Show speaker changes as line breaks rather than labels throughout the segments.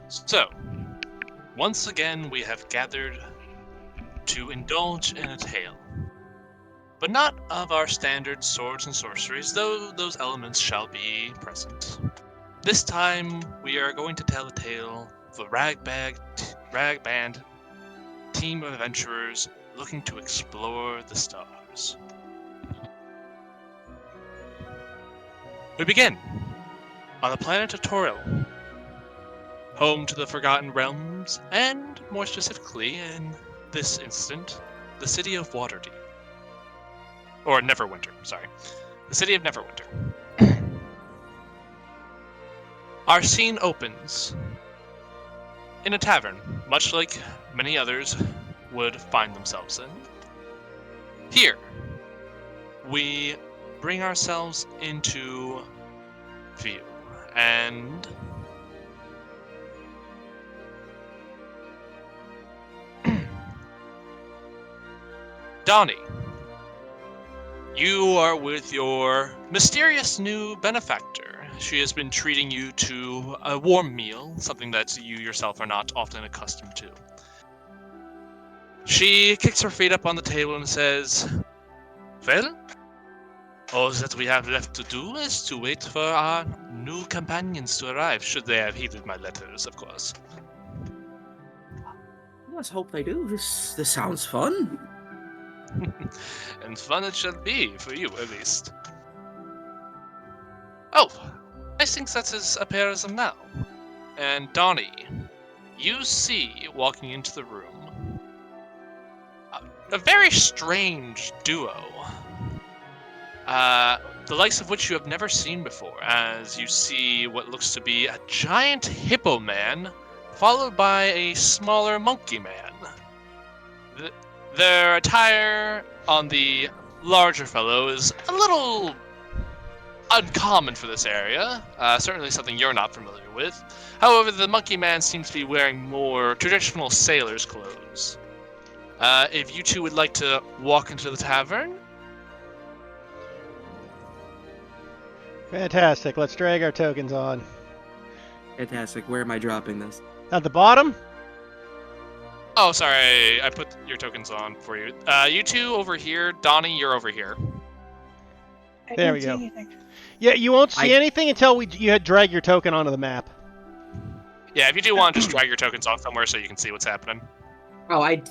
So, once again we have gathered to indulge in a tale. But not of our standard swords and sorceries, though those elements shall be present. This time we are going to tell a tale of a rag band team of adventurers looking to explore the stars. We begin on the planet of Toril, home to the Forgotten Realms, and more specifically, in this instant, the city of Waterdeep. Or Neverwinter, sorry. The city of Neverwinter. Our scene opens in a tavern, much like many others would find themselves in. Here, we bring ourselves into view, and Donnie, you are with your mysterious new benefactor. She has been treating you to a warm meal, something that you yourself are not often accustomed to. She kicks her feet up on the table and says, "Well, all that we have left to do is to wait for our new companions to arrive, should they have heeded my letters, of course."
Let's hope they do. This sounds fun.
And fun it shall be, for you at least. Oh, I think that is a pair of them now. And Donnie, you see, walking into the room, a very strange duo. The likes of which you have never seen before, as you see what looks to be a giant hippo man, followed by a smaller monkey man. Their attire on the larger fellow is a little uncommon for this area, certainly something you're not familiar with. However, the monkey man seems to be wearing more traditional sailor's clothes. If you two would like to walk into the tavern.
Fantastic. Let's drag our tokens on.
Fantastic. Where am I dropping this?
At the bottom?
Oh, sorry, I put your tokens on for you. You two over here. Donnie, you're over here.
There we go. Yeah, you won't see anything until you drag your token onto the map.
Yeah, if you do want to just drag your tokens on somewhere so you can see what's happening.
Oh, I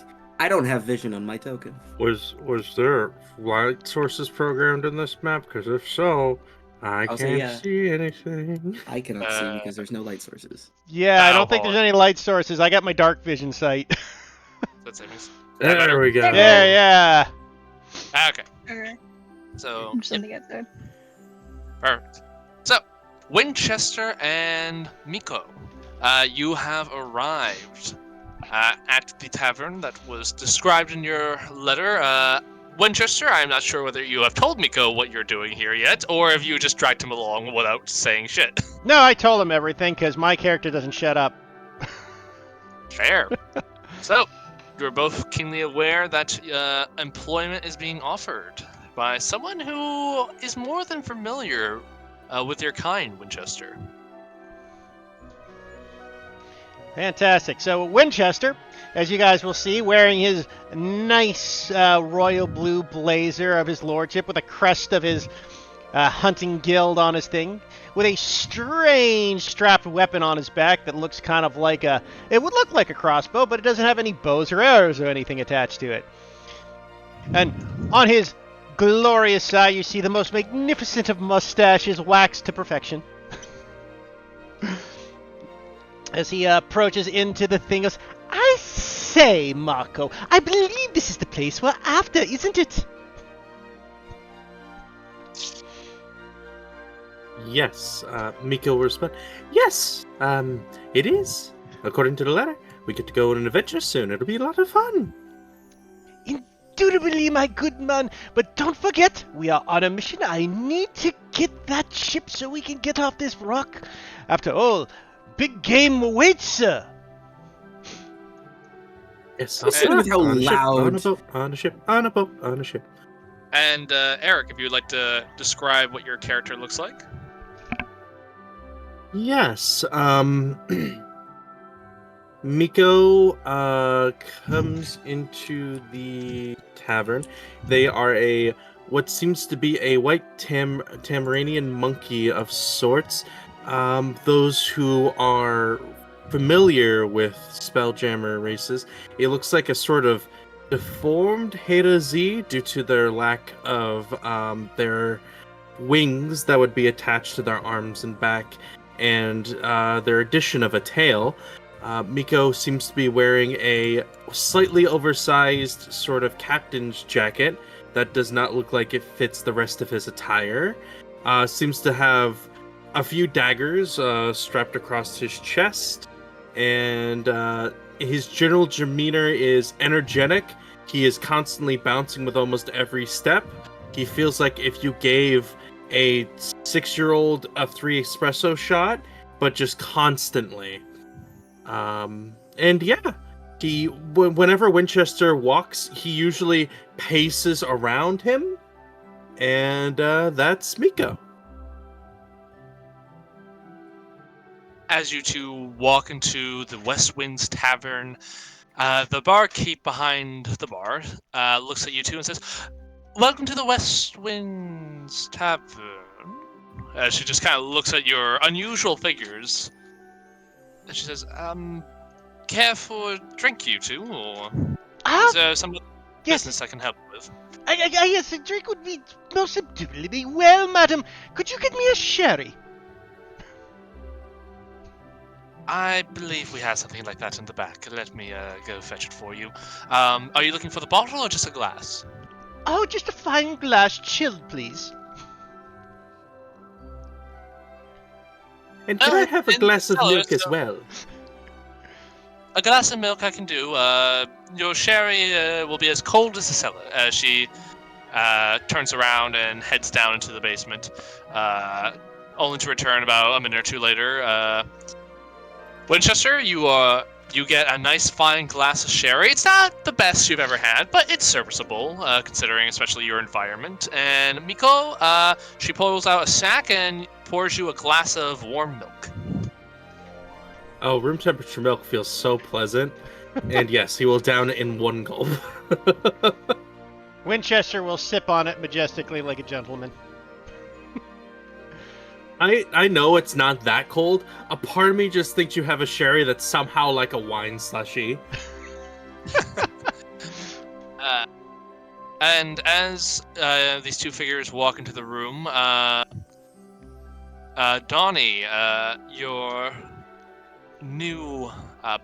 don't have vision on my token.
Was there light sources programmed in this map? Because if so, I can't see anything.
I cannot see because there's no light sources.
Yeah, I don't think there's any light sources. I got my dark vision sight.
That's it.
There we go.
Yeah.
Okay.
Okay.
So.
I'm just on the outside.
Perfect. So, Winchester and Miko, you have arrived at the tavern that was described in your letter. Winchester, I'm not sure whether you have told Miko what you're doing here yet, or if you just dragged him along without saying shit.
No, I told him everything, because my character doesn't shut up.
Fair. So, you're both keenly aware that employment is being offered by someone who is more than familiar with your kind, Winchester.
Fantastic. So Winchester, as you guys will see, wearing his nice royal blue blazer of his lordship with a crest of his hunting guild on his thing, with a strange strapped weapon on his back that looks kind of like it would look like a crossbow, but it doesn't have any bows or arrows or anything attached to it. And on his glorious side, you see the most magnificent of mustaches waxed to perfection. As he approaches into the thing, goes, "I say, Marco, I believe this is the place we're after, isn't it?"
Yes, Miko will respond. Yes, it is. According to the letter, we get to go on an adventure soon. It'll be a lot of fun.
Indubitably, my good man. But don't forget, we are on a mission. I need to get that ship so we can get off this rock. After all, big game awaits, sir.
Yes,
with how loud.
On a ship, on a boat, on a ship.
And Eric, if you would like to describe what your character looks like.
Yes, Miko comes into the tavern. They are what seems to be a white Tamaranian monkey of sorts. Those who are familiar with Spelljammer races, it looks like a sort of deformed Heda Z due to their lack of their wings that would be attached to their arms and back, and their addition of a tail. Miko seems to be wearing a slightly oversized sort of captain's jacket that does not look like it fits the rest of his attire. Seems to have a few daggers strapped across his chest, and his general demeanor is energetic. He is constantly bouncing with almost every step. He feels like if you gave a 6-year-old a 3 espresso shot, but just constantly. And yeah, whenever Winchester walks, he usually paces around him, and that's Miko.
As you two walk into the West Winds Tavern, the barkeep behind the bar looks at you two and says, "Welcome to the West Winds Tavern." She just kind of looks at your unusual figures. And she says, care for a drink, you two, or is there some business I can help with?
Yes, a drink would be most indubitably well, madam. Could you get me a sherry?
I believe we have something like that in the back. Let me go fetch it for you. Are you looking for the bottle or just a glass?
Oh, just a fine glass, chilled, please.
And can I have a glass of milk as well?
A glass of milk I can do. Your sherry will be as cold as the cellar. She turns around and heads down into the basement, only to return about a minute or two later. Winchester, you get a nice fine glass of sherry. It's not the best you've ever had, but it's serviceable, considering especially your environment. And Miko, she pulls out a sack and pours you a glass of warm milk.
Oh, room temperature milk feels so pleasant. And yes, he will down it in one gulp.
Winchester will sip on it majestically like a gentleman.
I know it's not that cold. A part of me just thinks you have a sherry that's somehow like a wine slushy.
And as these two figures walk into the room, Donnie, your new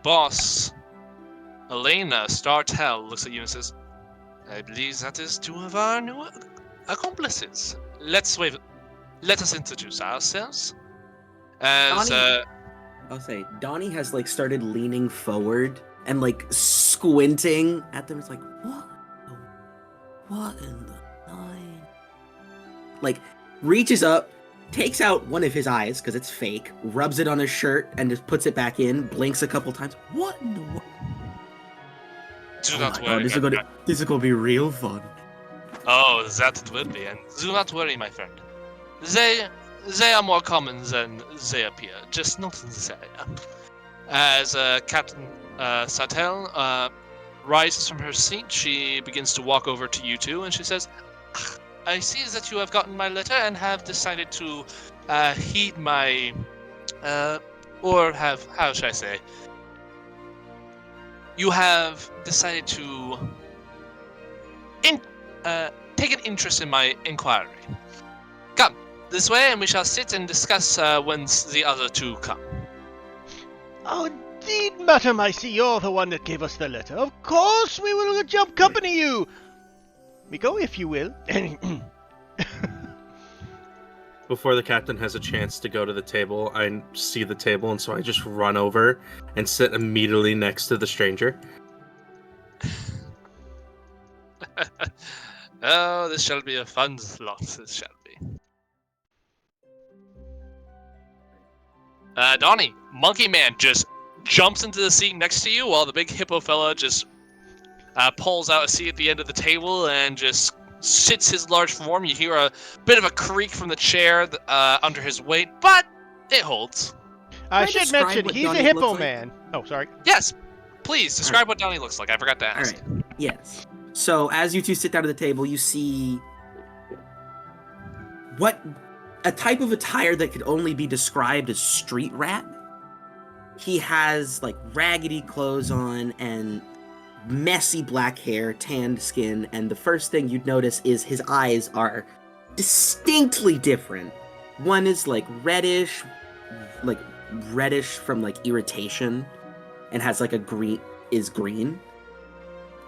boss, Elena Startel, looks at you and says, "I believe that is two of our new accomplices. Let us introduce ourselves." As
I'll say, Donnie has like started leaning forward and like squinting at them. It's like, what in the nine? Like, reaches up, takes out one of his eyes because it's fake, rubs it on his shirt, and just puts it back in. Blinks a couple times. What in the world?
Do not worry.
This is gonna be real fun.
Oh, that it will be, and do not worry, my friend. They are more common than they appear, just not in this area. As Captain Sartel rises from her seat, she begins to walk over to you two, and she says, "I see that you have gotten my letter and have decided to heed my, how should I say? You have decided to take an interest in my inquiry. Come this way, and we shall sit and discuss once the other two come."
Oh, indeed, madam, I see you're the one that gave us the letter. Of course we will jump company you. Miko, if you will.
Before the captain has a chance to go to the table, I see the table, and so I just run over and sit immediately next to the stranger.
Oh, this shall be a fun slot, this shall be. Donnie, Monkey Man just jumps into the seat next to you while the big hippo fella just pulls out a seat at the end of the table and just sits his large form. You hear a bit of a creak from the chair under his weight, but it holds.
I
I
should
describe
mention,
what
he's a
Donnie
hippo
looks like?
man. Oh, sorry.
Yes, please describe what Donnie looks like. I forgot to
All
ask.
right. Yes. So as you two sit down at the table, you see what a type of attire that could only be described as street rat. He has like raggedy clothes on and messy black hair, tanned skin, and the first thing you'd notice is his eyes are distinctly different. One is like reddish from like irritation and has like a green,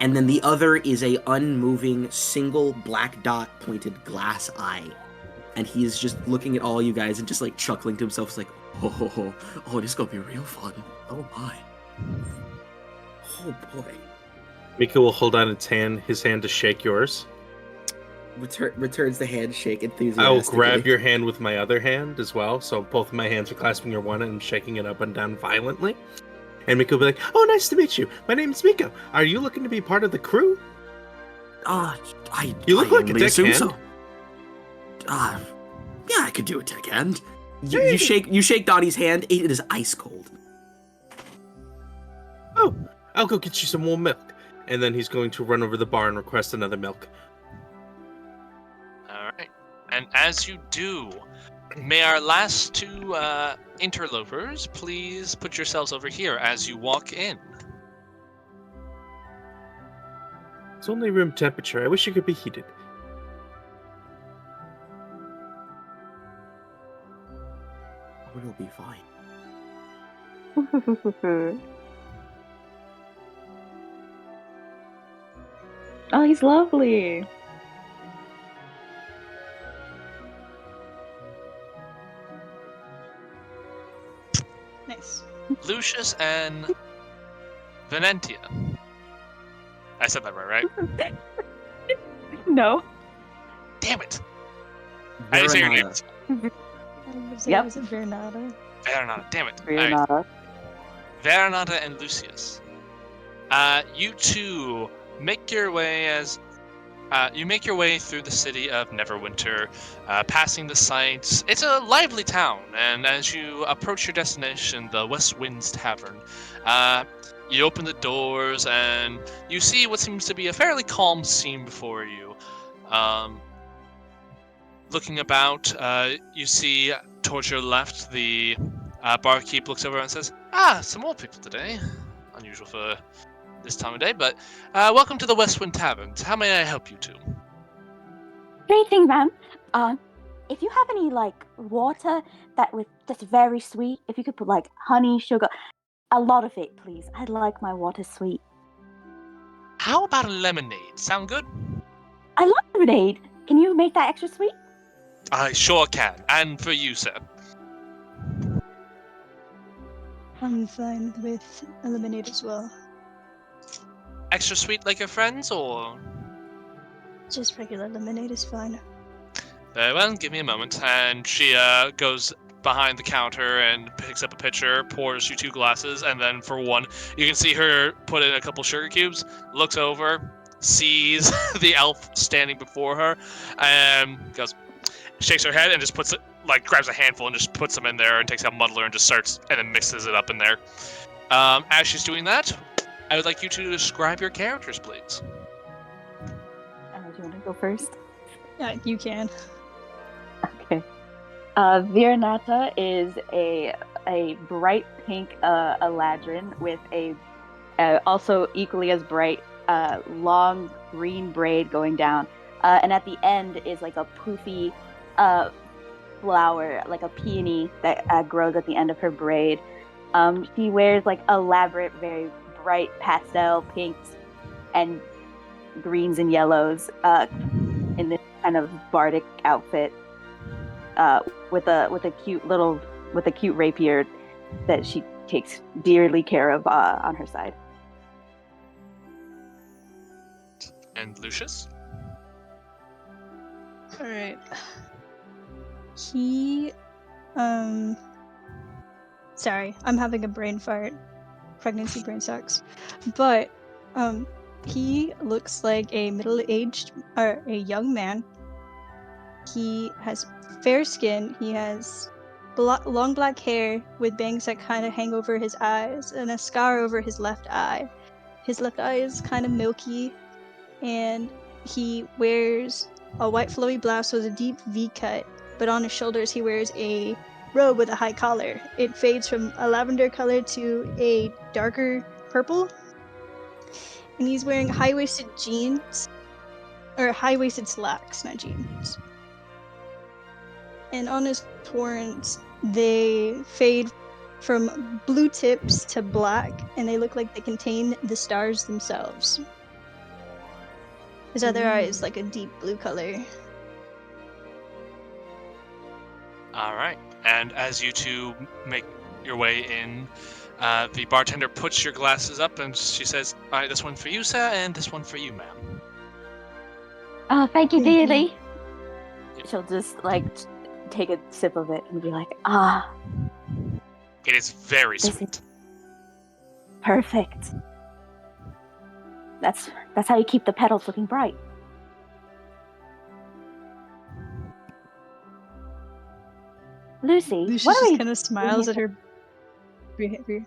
and then the other is a unmoving single black dot pointed glass eye, and he is just looking at all you guys and just like chuckling to himself. It's like, oh, this is gonna be real fun. Oh my, oh boy.
Mika will hold out his hand to shake yours.
Returns the handshake enthusiastically.
I will grab your hand with my other hand as well, so both of my hands are clasping your one and I'm shaking it up and down violently. And Miko will be like, "Oh, nice to meet you. My name's Miko. Are you looking to be part of the crew?" You look like a deckhand.
So. Yeah, I could do a deckhand. You shake Donnie's hand. It is ice cold.
Oh, I'll go get you some more milk. And then he's going to run over the bar and request another milk.
All right. And as you do, may our last two interlopers please put yourselves over here as you walk in.
It's only room temperature. I wish it could be heated.
It'll be fine.
Oh, he's lovely.
Nice.
Lucius and Venentia. I said that right?
No.
Damn it! I didn't say your
Veronata.
names.
Yep.
Was it Vernata?
Veronata, damn it. All right.
Renata.
Veronata and Lucius. You two make your way through the city of Neverwinter, passing the sights. It's a lively town, and as you approach your destination, the West Winds Tavern, you open the doors and you see what seems to be a fairly calm scene before you. Looking about, you see towards your left, the barkeep looks over and says, some more people today. Unusual for this time of day, but welcome to the Westwind Taverns. How may I help you two?
Greeting, ma'am. If you have any like water that's very sweet, if you could put like honey, sugar, a lot of it, please. I'd like my water sweet.
How about a lemonade? Sound good?
I love lemonade. Can you make that extra sweet?
I sure can. And for you, sir.
I'm fine with a lemonade as well.
Extra sweet like your friends, or?
Just regular lemonade is fine.
Very well, give me a moment. And she goes behind the counter and picks up a pitcher, pours you 2 glasses, and then for one, you can see her put in a couple sugar cubes, looks over, sees the elf standing before her, and goes, shakes her head and just puts it, like grabs a handful and just puts them in there and takes out muddler and just starts, and then mixes it up in there. As she's doing that, I would like you to describe your characters, please.
Do you want to go first?
Yeah, you can.
Okay. Viranata is a bright pink Eladrin with a also equally as bright long green braid going down, and at the end is like a poofy flower, like a peony that grows at the end of her braid. She wears like elaborate, very bright pastel pinks and greens and yellows in this kind of bardic outfit, with a cute rapier that she takes dearly care of on her side.
And Lucius?
Alright. He, sorry, I'm having a brain fart. Pregnancy brain sucks. But, he looks like a middle-aged, or a young man. He has fair skin. He has long black hair with bangs that kind of hang over his eyes and a scar over his left eye. His left eye is kind of milky, and he wears a white flowy blouse with a deep V cut, but on his shoulders he wears a robe with a high collar. It fades from a lavender color to a darker purple, and he's wearing high-waisted jeans, or high-waisted slacks, not jeans. And on his horns, they fade from blue tips to black, and they look like they contain the stars themselves. His other eye is like a deep blue color.
All right. And as you two make your way in, the bartender puts your glasses up and she says, "All right, this one for you, sir, and this one for you, ma'am."
Oh, thank you,
Mhm.
dearly.
Yep.
She'll just like take a sip of it and be like, ah,
It is very
This is-
sweet.
perfect. That's how you keep the petals looking bright. Lucy,
Lucius
what are
just
we?
kind of smiles at her behavior.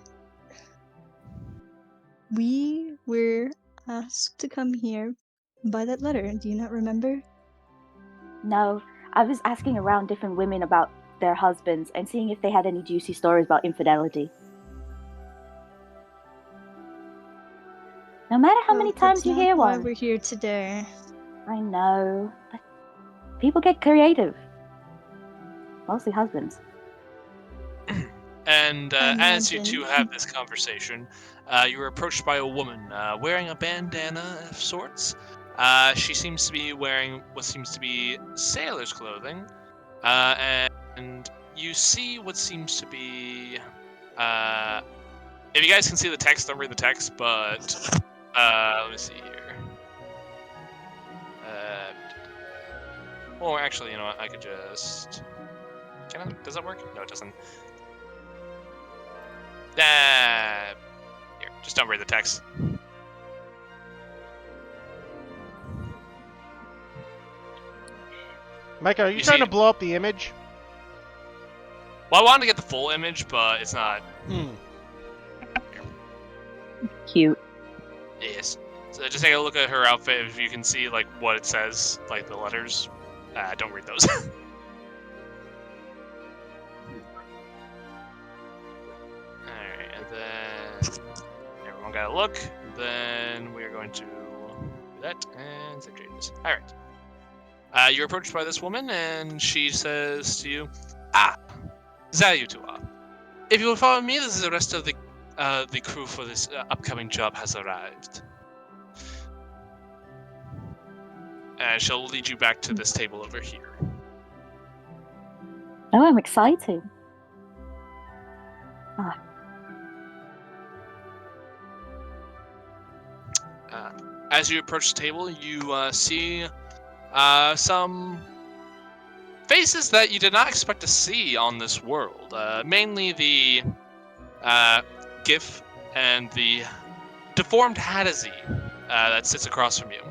We were asked to come here by that letter. Do you not remember?
No, I was asking around different women about their husbands and seeing if they had any juicy stories about infidelity. No matter how many
Well,
times
that's
you
not
hear
why
one.
we're here today.
I know, but people get creative. Mostly husbands.
And
I
as you two
imagine.
have this conversation, you are approached by a woman wearing a bandana of sorts. She seems to be wearing what seems to be sailor's clothing, and you see what seems to be. If you guys can see the text, don't read the text, but let me see here. Or actually, you know what? I could just. Can I? Does that work? No, it doesn't. Here, just don't read the text.
Micah, are you
You
trying
see-
to blow up the image?
Well, I wanted to get the full image, but it's not.
Hmm.
Cute.
Yes. So just take a look at her outfit. If you can see like what it says, like the letters. Don't read those. Alright, and then everyone got a look. Then we're going to do that and save changes. Alright. You're approached by this woman, and she says to you, there you two are. If you will follow me, the rest of the crew for this upcoming job has arrived. And she'll lead you back to this table over here.
Oh, I'm excited.
As you approach the table, you see some faces that you did not expect to see on this world. Mainly the GIF and the deformed Hadazee that sits across from you.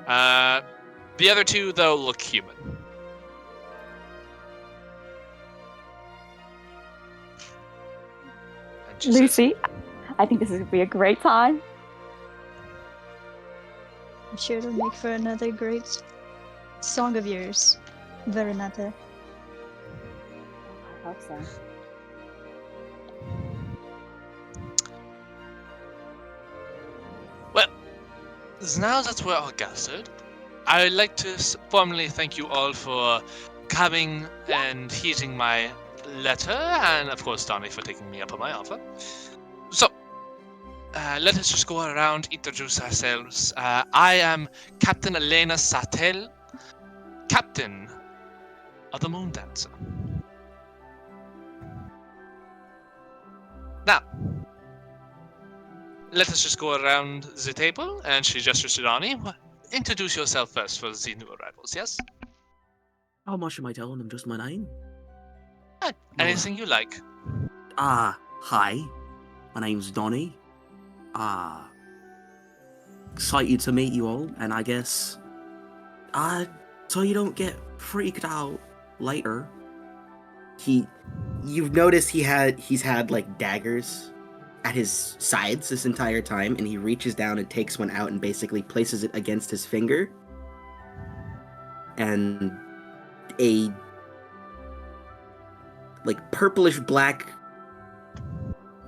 The other two, though, look human. And she says,
Lucy, I think this is gonna be a great time.
I'm sure it'll make for another great song of yours, Verenata.
I hope so.
Now that we're all gathered, I would like to formally thank you all for coming and heeding my letter, and of course Donnie for taking me up on my offer. So, let us just go around, introduce ourselves. I am Captain Elena Satel, Captain of the Moon Dancer. Now, let us just go around the table, and she gestures to Donnie. Introduce yourself first for the new arrivals, yes?
How much am I telling them? Just my name?
Anything you like.
Hi. My name's Donnie. Excited to meet you all, and I guess, so you don't get freaked out later. you've noticed he's had like daggers at his sides this entire time, and he reaches down and takes one out and basically places it against his finger, and a like purplish black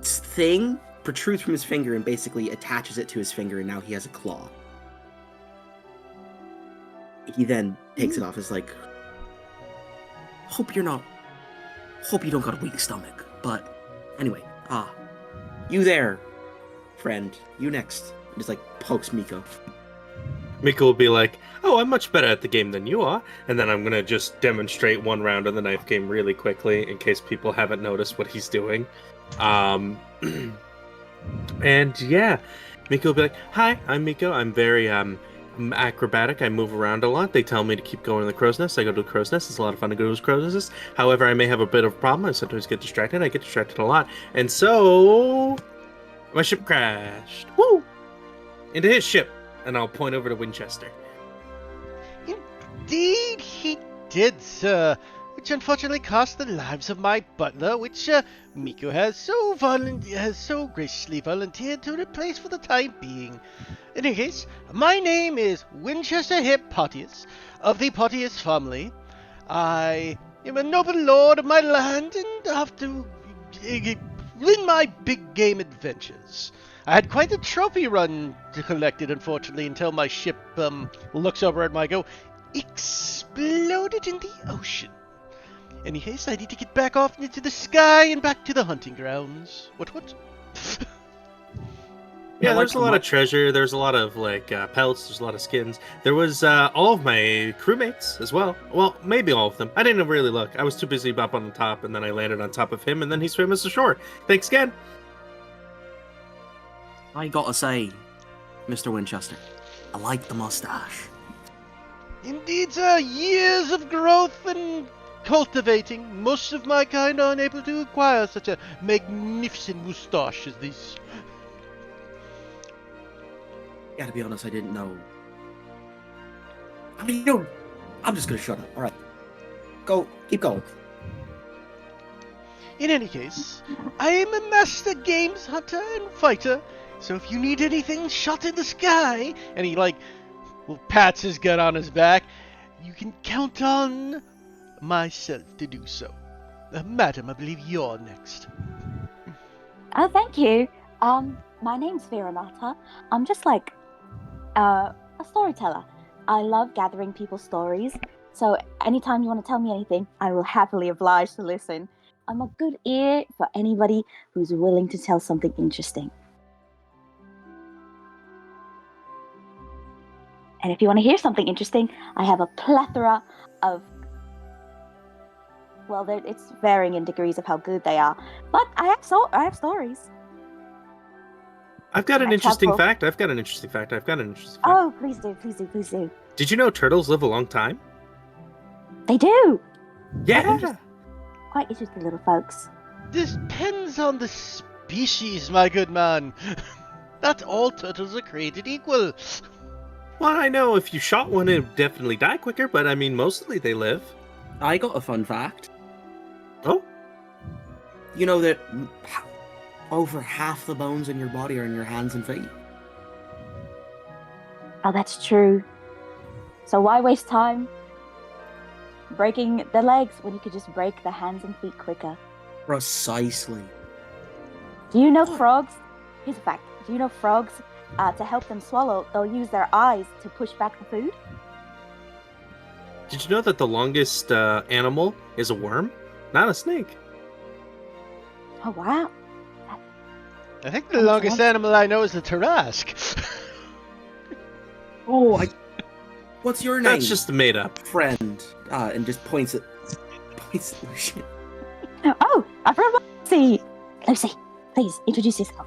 thing protrudes from his finger and basically attaches it to his finger, and now he has a claw. He then takes it off as like, hope you don't got a weak stomach, but anyway, you there, friend, you next. And just like pokes Miko.
Miko will be like, oh, I'm much better at the game than you are, and then I'm gonna just demonstrate one round of the knife game really quickly in case people haven't noticed what he's doing. And yeah, Miko will be like, hi, I'm Miko, I'm very I'm acrobatic, I move around a lot. They tell me to keep going to the crow's nest. I go to the crow's nest. It's a lot of fun to go to the crow's nest. However, I may have a bit of a problem. I sometimes get distracted. I get distracted a lot. And so my ship crashed. Woo! Into his ship. And I'll point over to Winchester.
Indeed, he did, sir. Which unfortunately cost the lives of my butler, which Miko has so graciously volunteered to replace for the time being. In any case, my name is Winchester Hip Pottius, of the Pottius family. I am a noble lord of my land and have to win my big game adventures. I had quite a trophy run to collect it, unfortunately, until my ship looks over at Miko, exploded in the ocean. In any case, I need to get back off into the sky and back to the hunting grounds. What?
Yeah, there's a lot of treasure. There's a lot of like pelts. There's a lot of skins. There was all of my crewmates as well. Well, maybe all of them. I didn't really look. I was too busy up on the top, and then I landed on top of him, and then he swam us ashore. Thanks again.
I gotta say, Mr. Winchester, I like the mustache.
Indeed, sir. Years of growth and cultivating. Most of my kind are unable to acquire such a magnificent moustache as this.
Gotta be honest, I didn't know. I'm just gonna shut up. All right, keep going.
In any case, I am a master games hunter and fighter, so if you need anything shot in the sky, and he pats his gun on his back, you can count on myself to do so. Madam, I believe you're next.
Oh, thank you. My name's Viranata. I'm just like a storyteller. I love gathering people's stories, so anytime you want to tell me anything, I will happily oblige to listen. I'm a good ear for anybody who's willing to tell something interesting. And if you want to hear something interesting, I have a plethora of... Well, it's varying in degrees of how good they are. But I have stories.
I've got an interesting fact.
Oh, please do.
Did you know turtles live a long time?
They do!
Yeah!
Quite interesting little folks.
This depends on the species, my good man. Not all turtles are created equal.
Well, I know if you shot one, it would definitely die quicker, but I mean, mostly they live.
I got a fun fact.
Oh?
You know that over half the bones in your body are in your hands and feet.
Oh, that's true. So why waste time breaking the legs when you could just break the hands and feet quicker?
Precisely.
Do you know frogs? Here's a fact. Do you know frogs, to help them swallow, they'll use their eyes to push back the food?
Did you know that the longest animal is a worm, not a snake?
Oh, wow.
I think the longest animal I know is the Tarrasque.
What's your name?
That's just made up.
Friend. And just points at Lucian.
Oh, I've heard about Lucy. Lucy, please introduce yourself.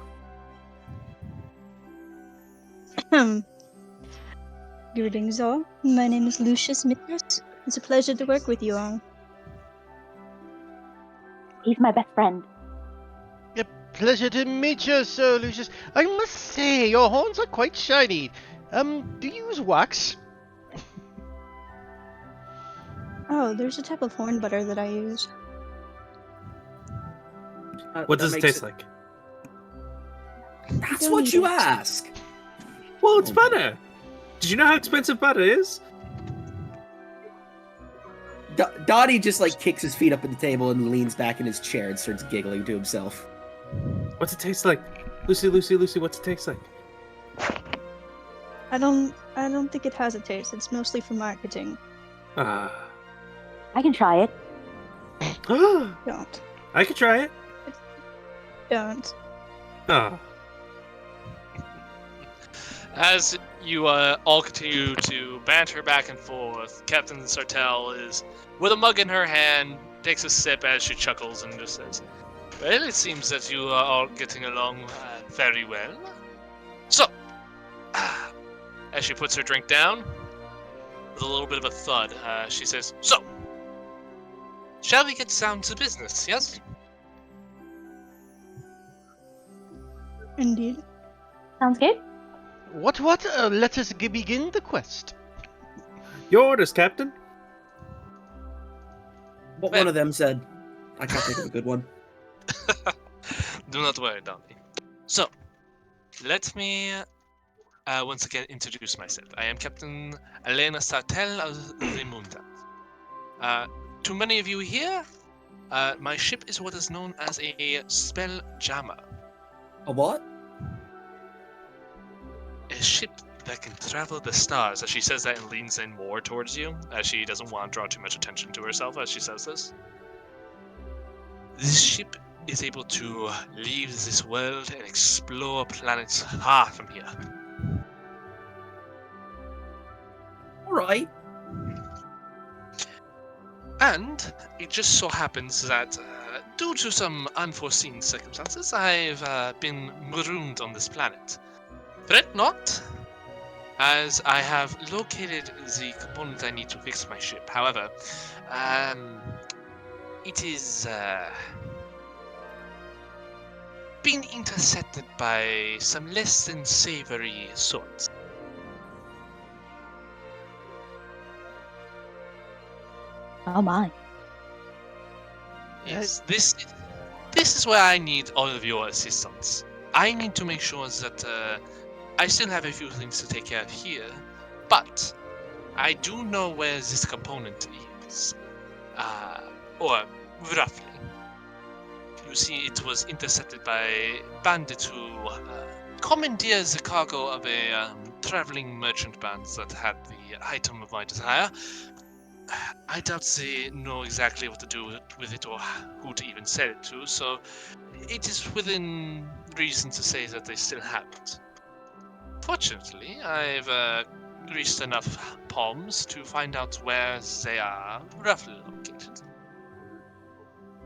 Greetings all. My name is Lucius Mitras. It's a pleasure to work with you all.
He's my best friend.
A pleasure to meet you, Sir Lucius. I must say, your horns are quite shiny. Do you use wax?
Oh, there's a type of horn butter that I use.
What does it taste like?
That's
Don't
what
eat
you
it.
ask.
Well, it's
Oh.
butter. Did you know how expensive butter is?
Dottie just like kicks his feet up at the table and leans back in his chair and starts giggling to himself.
What's it taste like? Lucy, what's it taste like?
I don't think it has a taste. It's mostly for marketing.
Ah.
I can try it.
Don't.
I could try it.
Don't.
Ah.
As you all continue to banter back and forth, Captain Sartell is, with a mug in her hand, takes a sip as she chuckles and just says, "Well, it seems that you are all getting along very well. So, as she puts her drink down, with a little bit of a thud, she says, so, shall we get down to business, yes?"
Indeed.
Sounds good.
What? Let us begin the quest.
Your orders, Captain.
What one of them said? I can't think of a good one.
Do not worry, Donnie. So, let me once again introduce myself. I am Captain Elena Sartell of Remunda. To many of you here, my ship is what is known as a spell jammer.
A what?
A ship that can travel the stars. As she says that and leans in more towards you, as she doesn't want to draw too much attention to herself as she says this. This ship is able to leave this world and explore planets far from here.
Alright.
And it just so happens that, due to some unforeseen circumstances, I've been marooned on this planet. Fret not, as I have located the component I need to fix my ship. However, it is being intercepted by some less than savory sorts.
Oh my.
Yes, this is where I need all of your assistance. I need to make sure that I still have a few things to take care of here, but I do know where this component is, or roughly. You see, it was intercepted by bandits who commandeered the cargo of a traveling merchant band that had the item of my desire. I doubt they know exactly what to do with it or who to even sell it to, so it is within reason to say that they still have it. Fortunately, I've reached enough palms to find out where they are roughly located.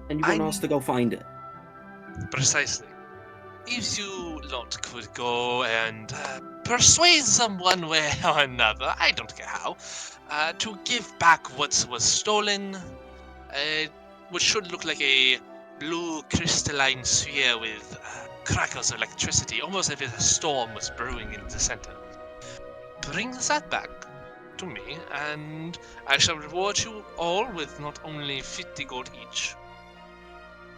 And you want us to go find it?
Precisely. If you lot could go and persuade them one way or another, I don't care how, to give back what was stolen, which should look like a blue crystalline sphere with crackles of electricity, almost as if a storm was brewing in the center. Bring that back to me, and I shall reward you all with not only 50 gold each,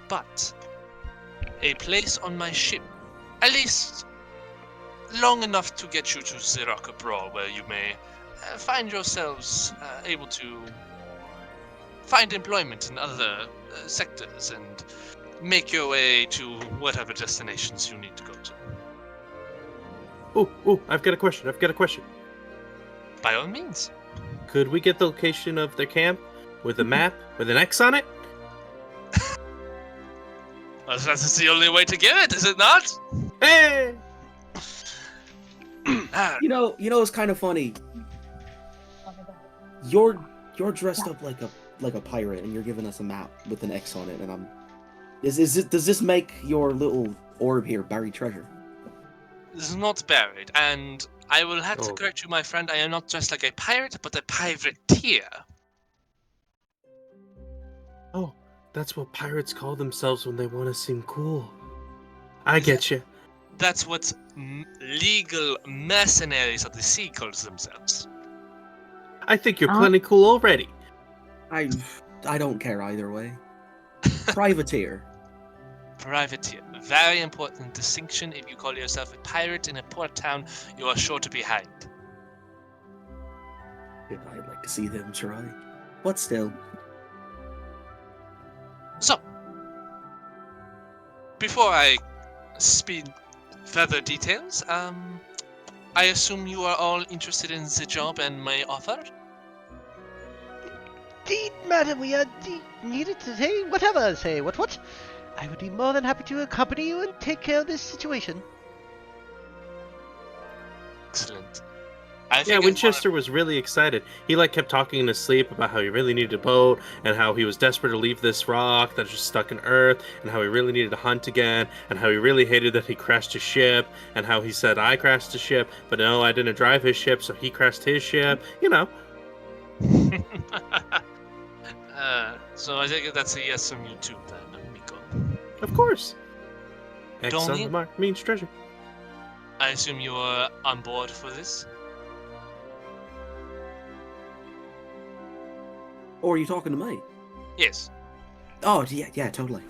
but a place on my ship, at least long enough to get you to Zirok abroad, where you may find yourselves able to find employment in other sectors and make your way to whatever destinations you need to go to.
Oh, I've got a question.
By all means.
Could we get the location of their camp with a map with an X on it?
Well, that's the only way to give it, is it not?
Hey!
You know, it's kind of funny. You're dressed up like a pirate, and you're giving us a map with an X on it, and I'm. Does this make your little orb here buried treasure?
This is not buried, and I will have to
Oh.
correct you, my friend. I am not dressed like a pirate, but a pirateer.
Oh, that's what pirates call themselves when they want to seem cool. I get you.
That's what legal mercenaries of the sea calls themselves.
I think you're plenty cool already.
I don't care either way. Privateer.
privateer. Very important distinction. If you call yourself a pirate in a port town, you are sure to be hanged.
I'd like to see them try. But still.
So, before I speed further details, I assume you are all interested in the job and my offer?
Indeed, madam, we are needed to say whatever. Say what? I would be more than happy to accompany you and take care of this situation.
Excellent.
Yeah, Winchester was really excited. He kept talking in his sleep about how he really needed a boat and how he was desperate to leave this rock that's just stuck in Earth and how he really needed to hunt again and how he really hated that he crashed his ship and how he said I crashed his ship, but no, I didn't drive his ship, so he crashed his ship. You know.
So I think that's a yes from you too, then, Miko.
Of course. X on
Donnie?
the mark means treasure.
I assume you are on board for this?
Or are you talking to me?
Yes.
Oh, yeah, totally.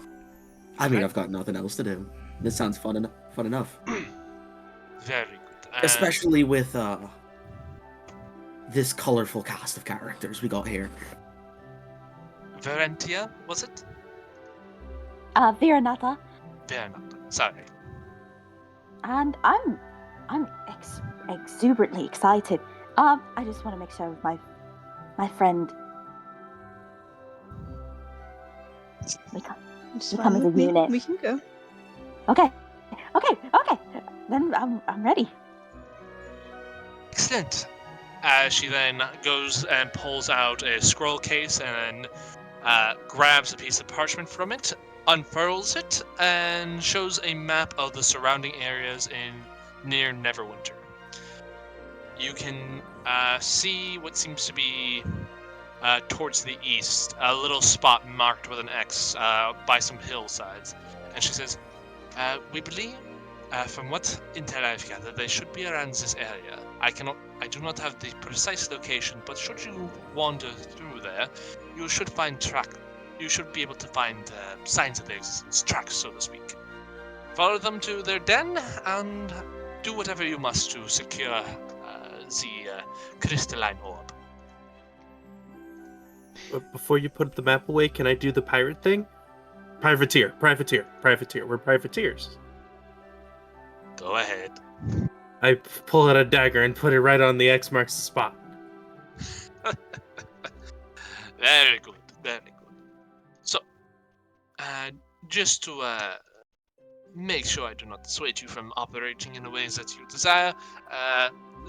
I mean,
Okay.
I've got nothing else to do. This sounds fun enough.
Very good.
Especially with this colorful cast of characters we got here.
Varentia, was it?
Viranata,
Varenata. Sorry.
and I'm exuberantly excited. I just want to make sure with my friend. We come
It's
You
fine
come as a
with me.
unit.
We can go.
Okay. Then I'm ready.
Excellent. She then goes and pulls out a scroll case and grabs a piece of parchment from it, unfurls it, and shows a map of the surrounding areas near Neverwinter. You can see what seems to be towards the east, a little spot marked with an X by some hillsides. And she says, we believe, from what intel I've gathered, they should be around this area. I do not have the precise location, but should you wander through there, you should be able to find signs of their existence, tracks, so to speak. Follow them to their den, and do whatever you must to secure the crystalline orb.
But before you put the map away, can I do the pirate thing? Privateer. We're privateers.
Go ahead.
I pull out a dagger and put it right on the X marks the spot.
Very good, very good. So, just to make sure I do not dissuade you from operating in the ways that you desire,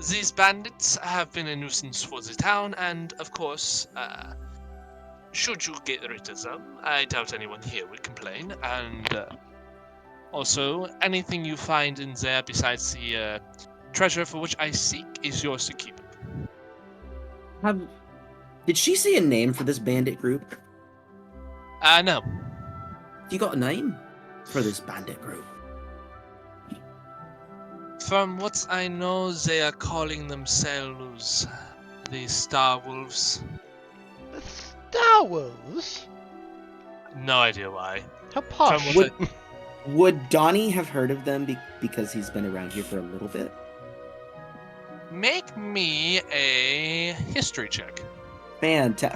these bandits have been a nuisance for the town, and of course, should you get rid of them, I doubt anyone here would complain, and also, anything you find in there besides the treasure for which I seek is yours to keep.
Did she say a name for this bandit group?
No.
You got a name for this bandit group?
From what I know, they are calling themselves the Star Wolves.
The Star Wolves?
No idea why.
How posh.
From what
Would Donnie have heard of them because he's been around here for a little bit?
Make me a history check.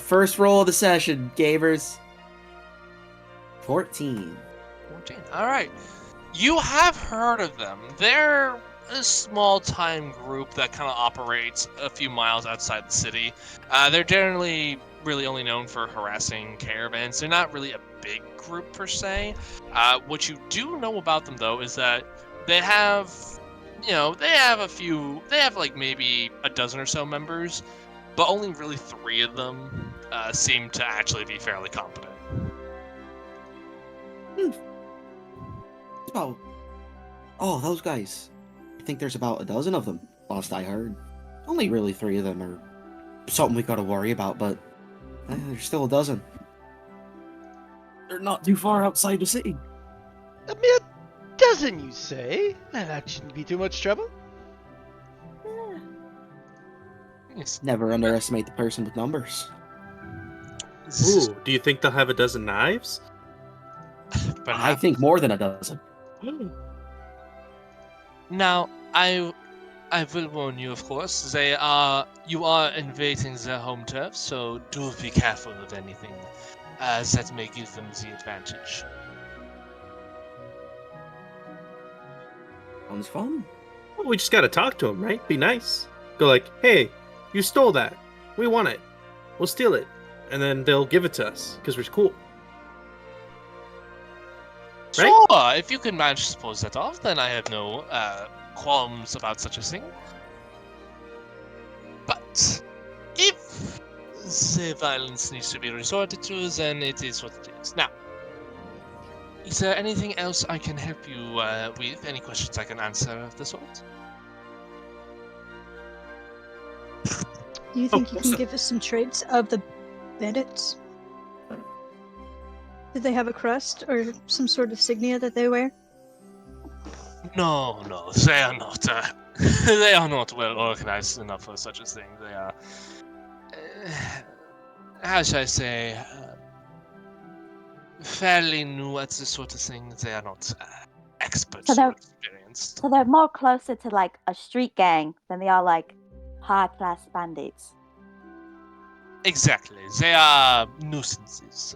First roll of the session, Gavers. 14.
14. Alright. You have heard of them. They're a small-time group that kind of operates a few miles outside the city. They're generally really only known for harassing caravans. They're not really a big group per se. What you do know about them, though, is that they have, maybe a dozen or so members, but only really 3 of them seem to actually be fairly competent.
Those guys. I think there's about a dozen of them, last I heard. Only really 3 of them are something we gotta worry about, but there's still a dozen. They're not too far outside the city.
A mere dozen, you say? That shouldn't be too much trouble.
Yes.
Never underestimate the person with numbers.
Ooh, do you think they'll have a dozen knives?
I think more than a dozen.
Now, I will warn you, of course. You are invading their home turf, so do be careful of anything that may give them the advantage.
Sounds fun.
Well, we just gotta talk to him, right? Be nice. Go like, hey, you stole that. We want it. We'll steal it. And then they'll give it to us, because we're cool. Right?
Sure, if you can manage to pull that off, then I have no qualms about such a thing. But if the violence needs to be resorted to, then it is what it is. Now, is there anything else I can help you with? Any questions I can answer of the sort?
Do you think you can
so-
give us some traits of the bandits? Did they have a crest or some sort of signia that they wear?
No, they are not. They are not well organized enough for such a thing. They are, how should I say, fairly new at this sort of thing. They are not experts
So
or
they're-
experienced.
So they're more closer to like a street gang than they are like high class bandits.
Exactly, they are nuisances,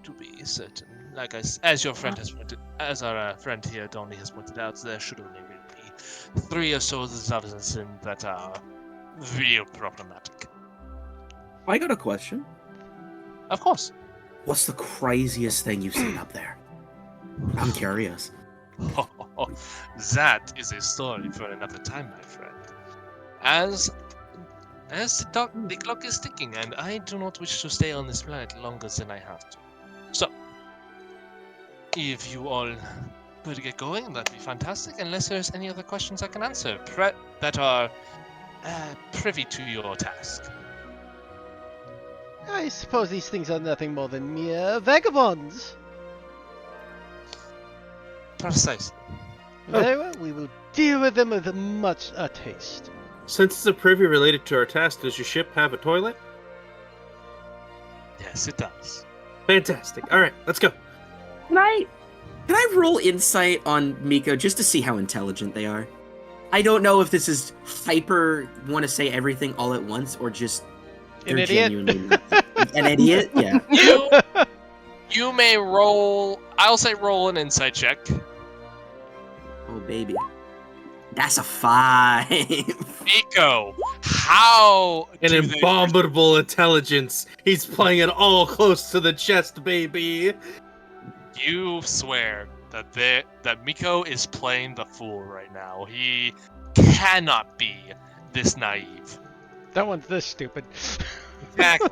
to be certain. Like as your friend has pointed, as our friend here, Donnie, has pointed out, there should only really be 3 or so of them that are real problematic.
I got a question.
Of course.
What's the craziest thing you've seen up there? I'm curious.
That is a story for another time, my friend. As the clock is ticking, and I do not wish to stay on this planet longer than I have to. So, if you all could get going, that'd be fantastic. Unless there's any other questions I can answer that are privy to your task.
I suppose these things are nothing more than mere vagabonds.
Precisely.
Very well, we will deal with them with much taste.
Since it's a privy related to our task, does your ship have a toilet?
Yes, it does.
Fantastic. All right, let's go.
Can I?
Can I roll insight on Miko just to see how intelligent they are? I don't know if this is hyper want to say everything all at once or just
An
they're
idiot?
genuinely an idiot. Yeah.
You may roll. I'll say roll an insight check.
Oh baby, that's a 5.
Nico, how
An
do they-
abominable intelligence. He's playing it all close to the chest, baby.
You swear that Miko is playing the fool right now. He cannot be this naive.
That one's this stupid.
Exactly.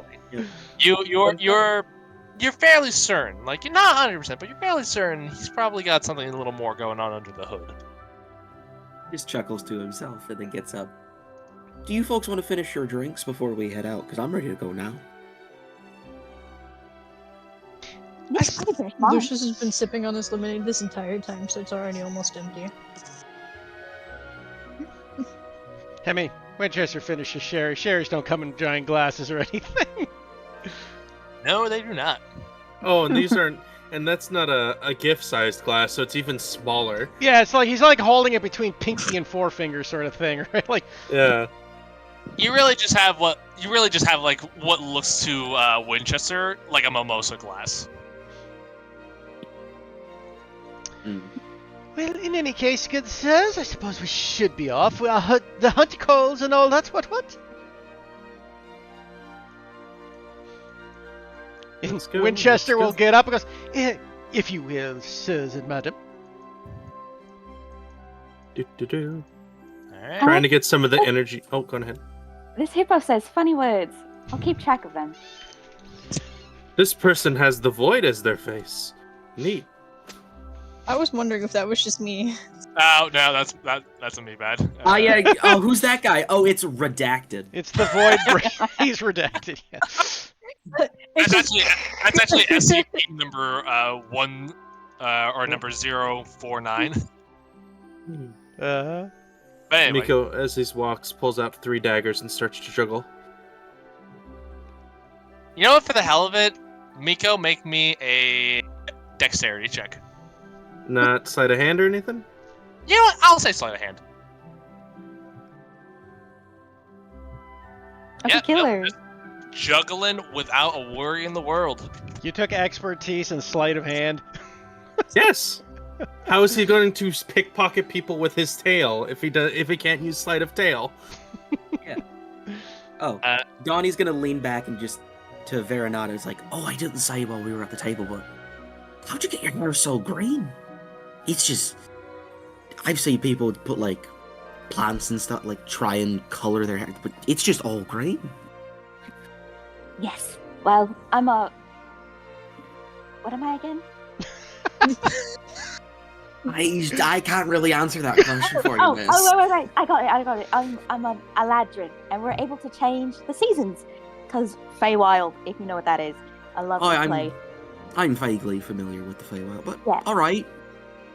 You're fairly certain. Like you're not 100%, but you're fairly certain he's probably got something a little more going on under the hood.
Just chuckles to himself and then gets up. Do you folks want to finish your drinks before we head out? Because I'm ready to go now.
Yes, I think they're fine.
Lucius has been sipping on his lemonade this entire time, so it's already almost empty.
I mean, Winchester finishes sherry. Sherries don't come in giant glasses or anything.
No, they do not.
Oh, and these aren't. And that's not a gift-sized glass, so it's even smaller.
Yeah, it's like he's like holding it between pinky and forefinger sort of thing, right? Like,
Yeah.
You really just have what looks to Winchester like a mimosa glass.
well, in any case, good sirs, I suppose we should be off. We are the hunt calls and all that. What?
Let's go,
Winchester
let's
will
go.
get up and goes, if you will, sirs and madam.
Do.
Alright.
Trying to get some of the energy. Oh, go ahead.
This hippo says funny words. I'll keep track of them.
This person has the void as their face. Neat.
I was wondering if that was just me.
Oh no, that's a me bad.
Yeah. Oh, who's that guy? Oh, it's redacted.
It's the void brain. He's redacted. Yeah.
That's actually SCP number 1 or number 049.
Uh-huh.
But anyway,
Miko, as he walks, pulls out 3 daggers and starts to juggle.
you know what? For the hell of it, Miko, make me a dexterity check.
Not sleight of hand or anything?
You know what? I'll say sleight of hand.
Okay,
Yeah,
killer.
just juggling without a worry in the world.
You took expertise in sleight of hand.
Yes. How is he going to pickpocket people with his tail if he can't use sleight of tail?
Oh,
Uh,
Donnie's gonna lean back and just to Veronata is like, "Oh, I didn't say while we were at the table, but how'd you get your hair so green? It's just I've seen people put like plants and stuff, like try and color their hair, but it's just all green."
Yes. Well, I'm a. What am I again?
I can't really answer that question for you,
Oh,
miss.
wait. I got it. I'm a Aladrin, and we're able to change the seasons. Because Feywild, if you know what that is, I love to play.
I'm vaguely familiar with the Feywild, but
Yeah.
all right.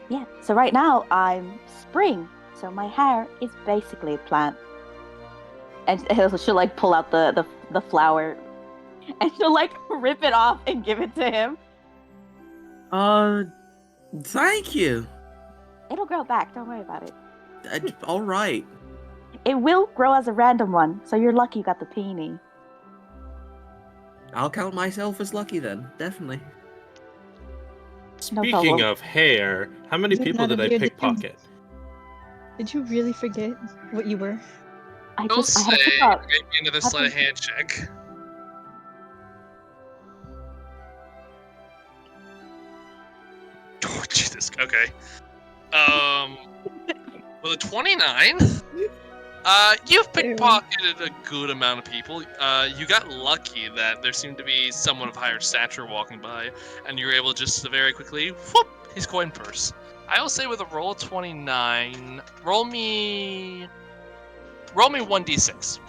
Yeah. So right now I'm spring, so my hair is basically a plant. And she'll like pull out the flower, and she'll like rip it off and give it to him.
Thank you.
It'll grow back. Don't worry about it.
All right.
It will grow as a random one, so you're lucky you got the peony.
I'll count myself as lucky then, definitely.
No
Speaking
problem.
of hair, how many
Is it
people
not
did
a
I
beard?
pickpocket?
Did you really forget what you were?
I
Don't
had
say.
to pick up.
Maybe another sleight of hand check. Oh Jesus. Okay. With a 29, you've pickpocketed a good amount of people. You got lucky that there seemed to be someone of higher stature walking by, and you were able just to very quickly whoop his coin purse. I will say with a roll of 29, roll me 1d6.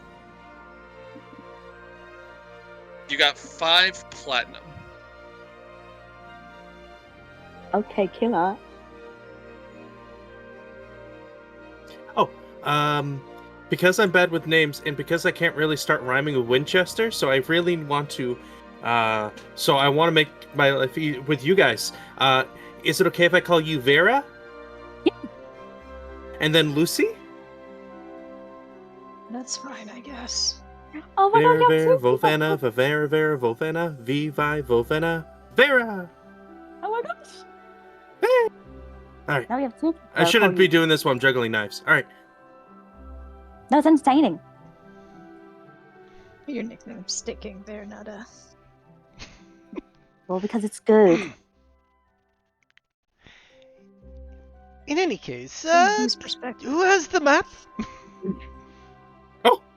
You got 5 platinum.
Okay, killer.
Because I'm bad with names and because I can't really start rhyming with Winchester, so I really want to, so I want to make my life with you guys. Is it okay if I call you Vera?
Yeah.
And then Lucy?
That's fine, I guess.
Oh my
Vera,
god,
Vera,
you have two
Vovena,
people.
Vera, Vera, Vovena, Vivi, Vovena, Vera!
Oh my gosh.
Alright,
Now we have two.
I shouldn't be doing this while I'm juggling knives. Alright.
That was entertaining.
Your nickname's sticking there, Nada.
Well, because it's good.
In any case,
From whose perspective?
who has the map?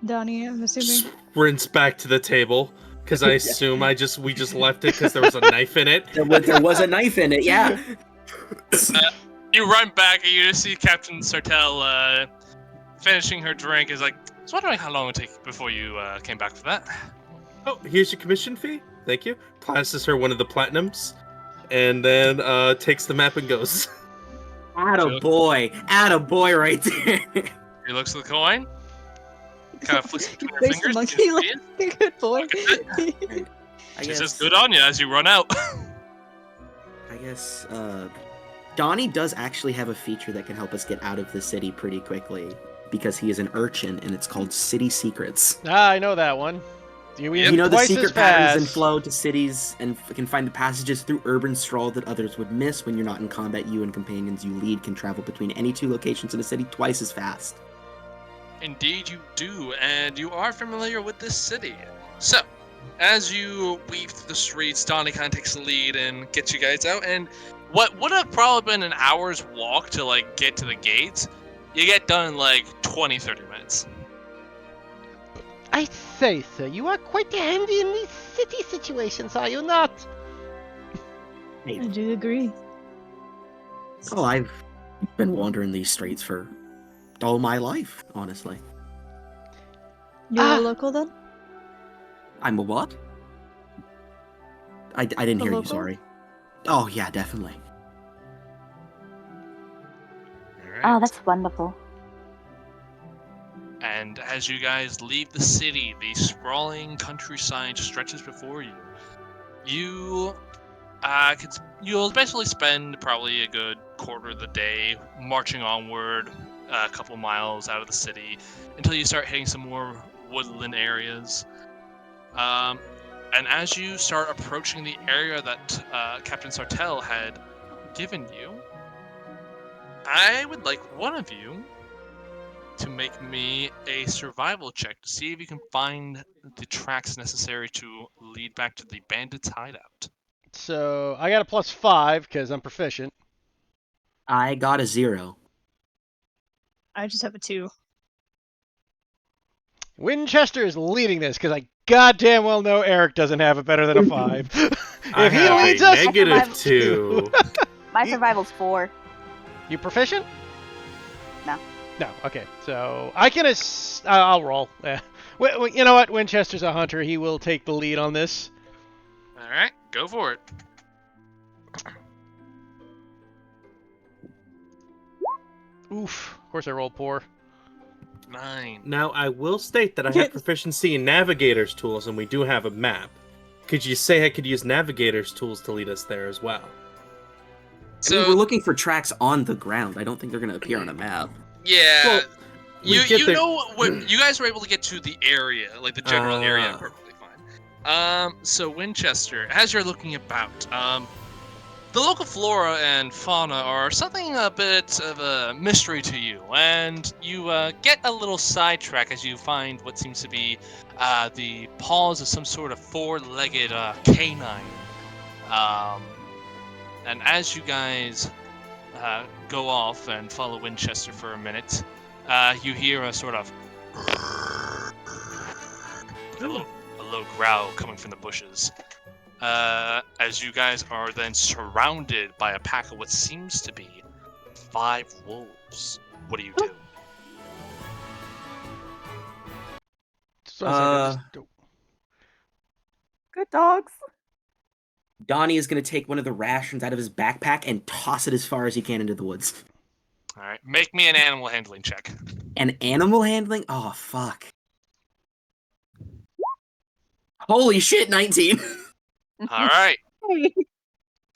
Donnie, I'm assuming.
Sprints back to the table, because I assume we just left it because there was a knife in it.
There was a knife in it, yeah.
You run back and you just see Captain Sartell finishing her drink. Is like, I was wondering how long it would take before you came back for that.
Oh, here's your commission fee. Thank you. Passes her one of the platinums, and then takes the map and goes.
Attaboy right there.
He looks at the coin, kind of flicks it between her
Raise the
fingers.
monkey
you
like
see it.
a good boy.
I
She says,
guess,
"Good on you" as you run out.
I guess Donnie does actually have a feature that can help us get out of the city pretty quickly because he is an urchin and it's called City Secrets.
Ah, I know that one. You
Yep.
You know the
twice
secret
as
patterns and
fast.
flow to cities and can find the passages through urban sprawl that others would miss when you're not in combat. You and companions you lead can travel between any two locations in a city twice as fast.
Indeed, you do, and you are familiar with this city. So, as you weave through the streets, Donnie kind of takes the lead and gets you guys out. And what would have probably been an hour's walk to like get to the gates, you get done in like 20-30 minutes.
I say, sir, you are quite handy in these city situations, are you not?
I do agree.
Oh, I've been wandering these streets for all my life, honestly.
You're
Ah.
a local then?
I'm a what? I didn't
A
hear you,
local?
sorry. Oh, yeah, definitely.
Alright.
Oh, that's wonderful.
And as you guys leave the city, the sprawling countryside stretches before you. You You'll basically spend probably a good quarter of the day marching onward a couple miles out of the city until you start hitting some more woodland areas. And as you start approaching the area that Captain Sartell had given you, I would like one of you to make me a survival check to see if you can find the tracks necessary to lead back to the bandits' hideout.
So I got a +5 because I'm proficient.
I got a 0.
I just have a 2.
Winchester is leading this because I goddamn well know Eric doesn't have it better than a 5.
I
If he
have
leads
a
us,
-2.
My survival's 4.
you proficient?
No.
No. Okay. So I can. I'll roll. You know what? Winchester's a hunter. He will take the lead on this.
All right, go for it.
Oof. Of course I rolled poor.
9.
Now, I will state that I have proficiency in navigator's tools, and we do have a map. Could you say I could use navigator's tools to lead us there as well?
I mean, we're looking for tracks on the ground. I don't think they're going to appear on a map.
Yeah.
Well, we get
you
there-
know what you guys were able to get to the area, like the general area, perfectly fine. So Winchester, as you're looking about, the local flora and fauna are something a bit of a mystery to you, and you get a little sidetrack as you find what seems to be the paws of some sort of four-legged canine. And as you guys go off and follow Winchester for a minute, you hear a sort of a low growl coming from the bushes. As you guys are then surrounded by a pack of what seems to be 5 wolves. What do you do?
Just one second, just-
Good dogs.
Donnie is going to take one of the rations out of his backpack and toss it as far as he can into the woods.
All right, make me an animal handling check.
And animal handling? Oh, fuck. Holy shit, 19.
All right.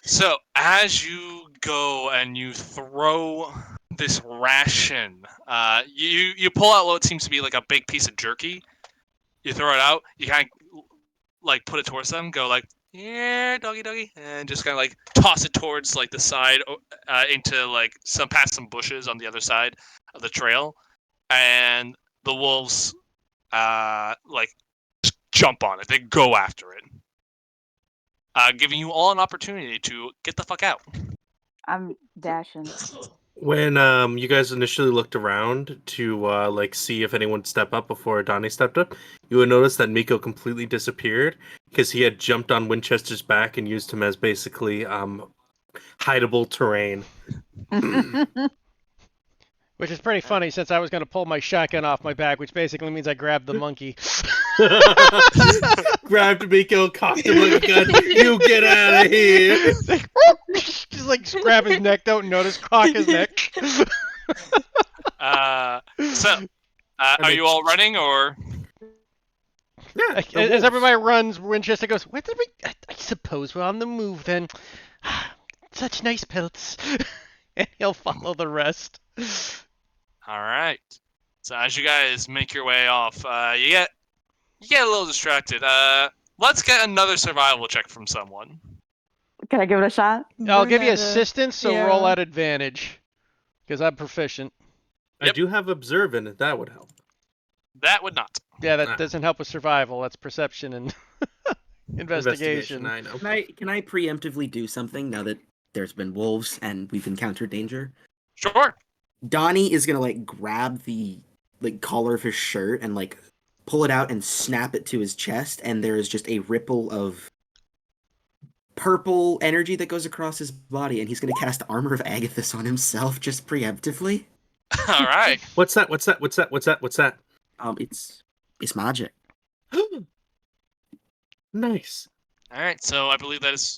So as you go and you throw this ration, you pull out what seems to be like a big piece of jerky. You throw it out. You kind of like put it towards them. Go like, yeah, doggy, doggy, and just kind of like toss it towards like the side into like past some bushes on the other side of the trail, and the wolves like just jump on it. They go after it. Giving you all an opportunity to get the fuck out.
I'm dashing.
When you guys initially looked around to like see if anyone would step up before Donnie stepped up, you would notice that Miko completely disappeared because he had jumped on Winchester's back and used him as basically hideable terrain.
Which is pretty funny since I was going to pull my shotgun off my back, which basically means I grabbed the monkey.
Grabbed Miko, cocked him like a gun. You get out of here!
Just like grab his neck, don't notice, cock his neck.
Are you all running or?
Yeah,
As everybody runs, Winchester goes, "Where did we? I suppose we're on the move then. Such nice pelts." And he'll follow the rest.
All right. So as you guys make your way off, you get a little distracted. Let's get another survival check from someone.
Can I give it a shot?
I'll give you
Bernetta.
assistance, so
yeah.
roll at advantage. Because I'm proficient.
I do have observant, if that would help.
That would not.
Yeah, that doesn't help with survival. That's perception and investigation.
I know.
Can I preemptively do something now that there's been wolves and we've encountered danger?
Sure.
Donnie is going to like grab the like collar of his shirt and like pull it out and snap it to his chest, and there is just a ripple of purple energy that goes across his body, and he's going to cast Armor of Agathis on himself just preemptively.
All right.
What's that? What's that?
It's magic.
Nice.
All right. So I believe that's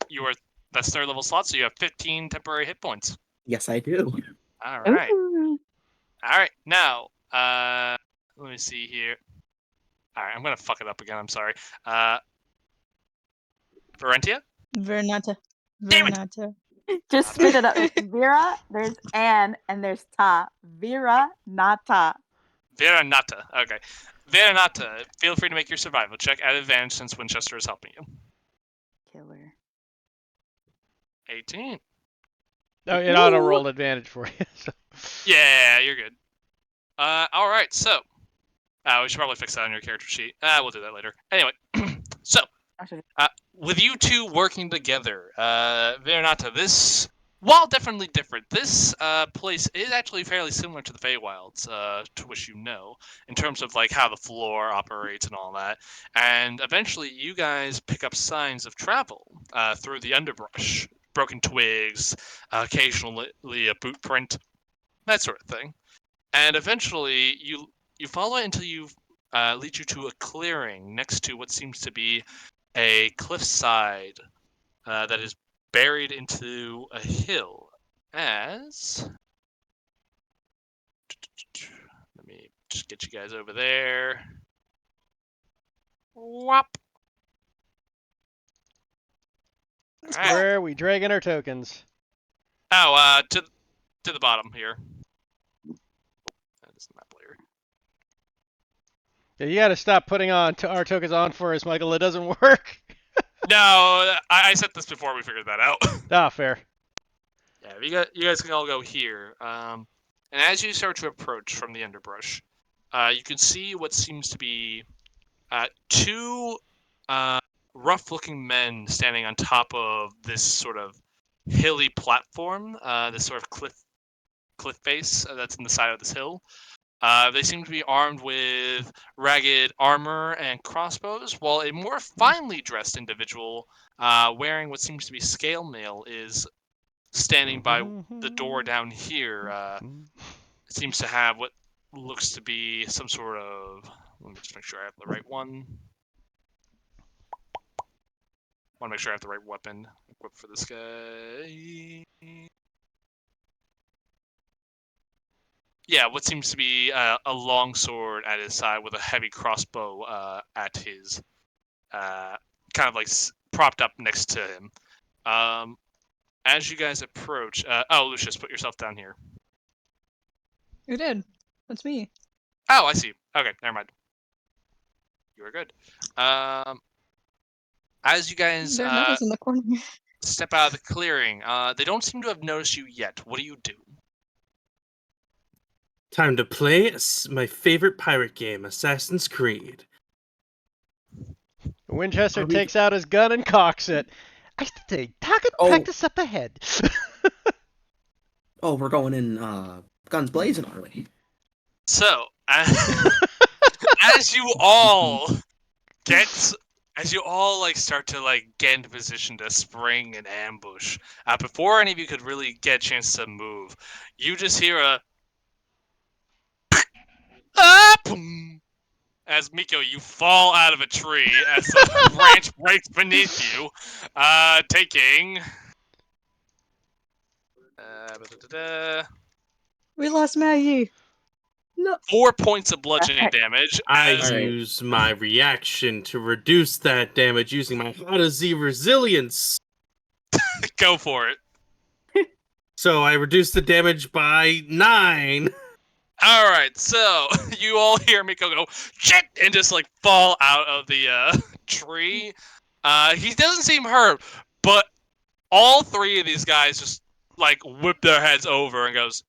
third level slot. So you have 15 temporary hit points.
Yes, I do.
All right.
Ooh.
All right. Now, let me see here. All right. I'm gonna fuck it up again. I'm sorry. Varentia?
Vernata.
Damn it!
Veronata.
Just spit it up. Vera, there's Anne, and there's Ta. Vera, not Ta.
Veronata. Okay. Veronata, feel free to make your survival check at advantage since Winchester is helping you.
Killer.
18.
Oh, it auto rolled advantage for you. So.
Yeah, you're good. All right. So, we should probably fix that on your character sheet. We'll do that later. Anyway, so with you two working together, Veronata, this, while definitely different, this place is actually fairly similar to the Feywilds, to which you know, in terms of like how the floor operates and all that. And eventually, you guys pick up signs of travel through the underbrush, broken twigs, occasionally a boot print, that sort of thing. And eventually, you follow it until you lead you to a clearing next to what seems to be a cliffside that is buried into a hill. As let me just get you guys over there. Whop.
That's
Alright.
where we dragging our tokens.
Oh, to the bottom here. That is the map layer.
Yeah, you got to stop putting on our tokens on for us, Michael. It doesn't work.
No, I said this before we figured that out.
Ah, fair.
Yeah, you guys can all go here. And as you start to approach from the underbrush, you can see what seems to be two rough-looking men standing on top of this sort of hilly platform, this sort of cliff face that's in the side of this hill. They seem to be armed with ragged armor and crossbows, while a more finely dressed individual, wearing what seems to be scale mail, is standing by the door down here. Seems to have what looks to be some sort of... Let me just make sure I have the right one. Want to make sure I have the right weapon equipped for this guy. Yeah, what seems to be a long sword at his side with a heavy crossbow at his, kind of like propped up next to him. As you guys approach, oh, Lucius, put yourself down here.
Who did? That's me.
Oh, I see. Okay, never mind. You are good. As you guys
There's nothing in the corner.
step out of the clearing, they don't seem to have noticed you yet. What do you do?
Time to play my favorite pirate game, Assassin's Creed.
Winchester takes out his gun and cocks it. I say, target practice up ahead.
Oh, we're going in guns blazing, are we?
So, as you all like start to like get into position to spring an ambush, before any of you could really get a chance to move, you just hear a boom, as Miko, you fall out of a tree as a branch breaks beneath you, taking
We lost Maggie. No.
4 points of bludgeoning damage.
I
As
use my reaction to reduce that damage using my Hada Z resilience.
go for it.
So I reduce the damage by 9.
All right, so you all hear Miko go shit and just like fall out of the tree. He doesn't seem hurt, but all three of these guys just like whip their heads over and goes,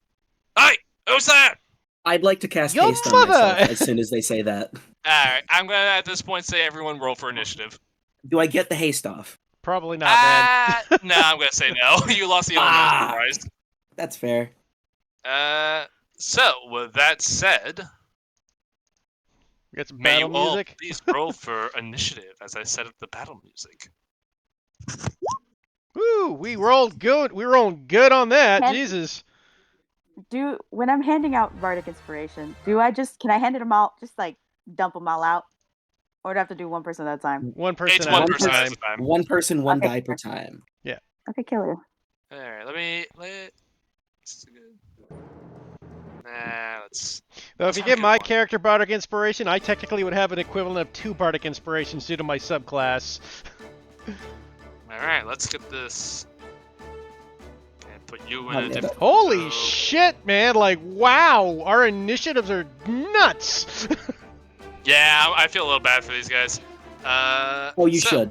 "Hey, who's that?"
I'd like to cast
Your
haste on
mother!
myself as soon as they say that.
All right, I'm gonna at this point say everyone roll for initiative.
Do I get the haste off?
Probably not, man.
No, I'm gonna say no. You lost the element surprise.
That's fair.
So with that said,
Get some
may
battle
you all
music.
please roll for initiative as I set up the battle music.
Woo, we rolled good. We rolled good on that.
Can-
Jesus.
When I'm handing out Bardic Inspiration, can I hand them out, just like dump them all out? Or do I have to do one person at a time?
One person
It's
at
one
a
person
time.
at a time.
One person, one
Okay.
die per time.
Okay, killer.
All right, let's
Though if you
That's
give
a
my
good one.
character Bardic Inspiration, I technically would have an equivalent of 2 Bardic Inspirations due to my subclass.
all right. Let's get this put you in
Oh,
a
yeah,
different.
Holy
so-
shit, man! Like, wow, our initiatives are nuts.
Yeah, I feel a little bad for these guys.
Oh, you
so-
should.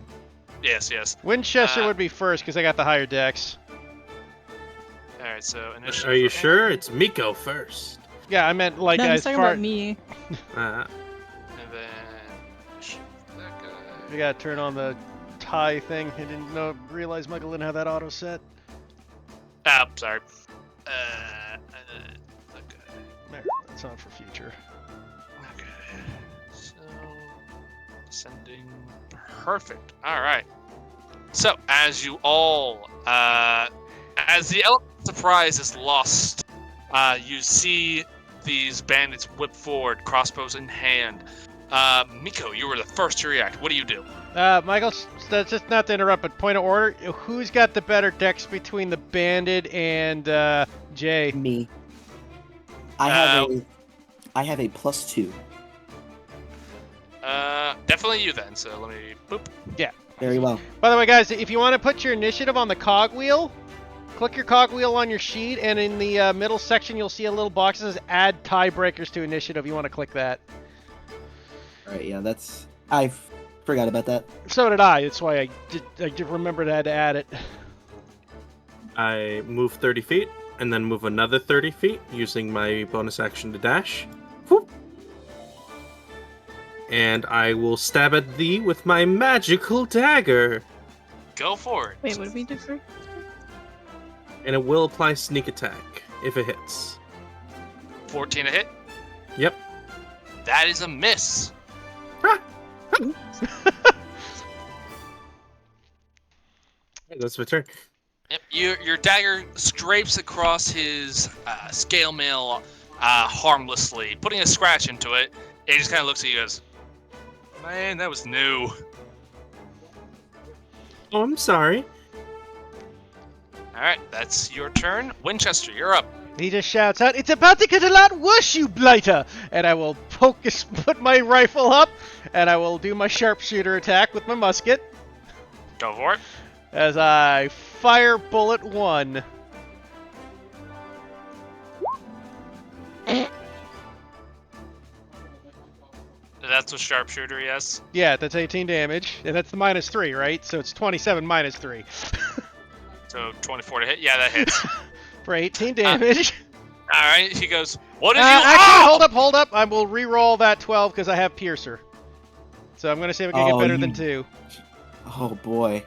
Yes, yes.
Winchester would be first because I got the higher dex.
All right, so initiative.
Are you
for-
sure? It's Miko first.
Yeah, I meant like
No, he's
as
talking
far.
about me.
Uh,
And then that guy.
We gotta turn on the tie thing. I didn't realize Michael didn't have that auto set.
Ah, sorry. That guy.
There, that's on for future.
Okay. So sending. Perfect. All right. So as you all, as the element of surprise is lost, you see these bandits whip forward, crossbows in hand. Miko, you were the first to react. What do you do?
Michael, that's just not to interrupt, but point of order. Who's got the better dex between the bandit and Jay?
Me. I have a +2.
Definitely you then. So let me boop.
Very well.
By the way, guys, if you want to put your initiative on the cogwheel, click your cogwheel on your sheet, and in the middle section, you'll see a little box that says "Add tiebreakers to initiative." You want to click that.
All right, yeah, I forgot about that.
So did I. That's why I just remembered I had to add it.
I move 30 feet and then move another 30 feet using my bonus action to dash. Whoop. And I will stab at thee with my magical dagger.
Go for it.
Wait, what did we do for?
And it will apply sneak attack if it hits.
14 a hit.
Yep.
That is a miss.
That's my turn.
Yep. Your dagger scrapes across his scale mail harmlessly, putting a scratch into it. And he just kind of looks at you and goes, "Man, that was new."
Oh, I'm sorry.
All right, that's your turn. Winchester, you're up.
He just shouts out, "It's about to get a lot worse, you blighter!" And I will put my rifle up, and I will do my sharpshooter attack with my musket
Go for it.
as I fire bullet 1.
That's a sharpshooter, yes.
Yeah, that's 18 damage, and that's the -3, right? So it's 27 minus 3
So 24 to hit. Yeah, that hits.
for 18 damage.
All right, he goes, "What did you?"
Actually,
Oh!
hold up. I will re-roll that 12 because I have Piercer. So I'm gonna see if I can get better than 2.
Oh boy.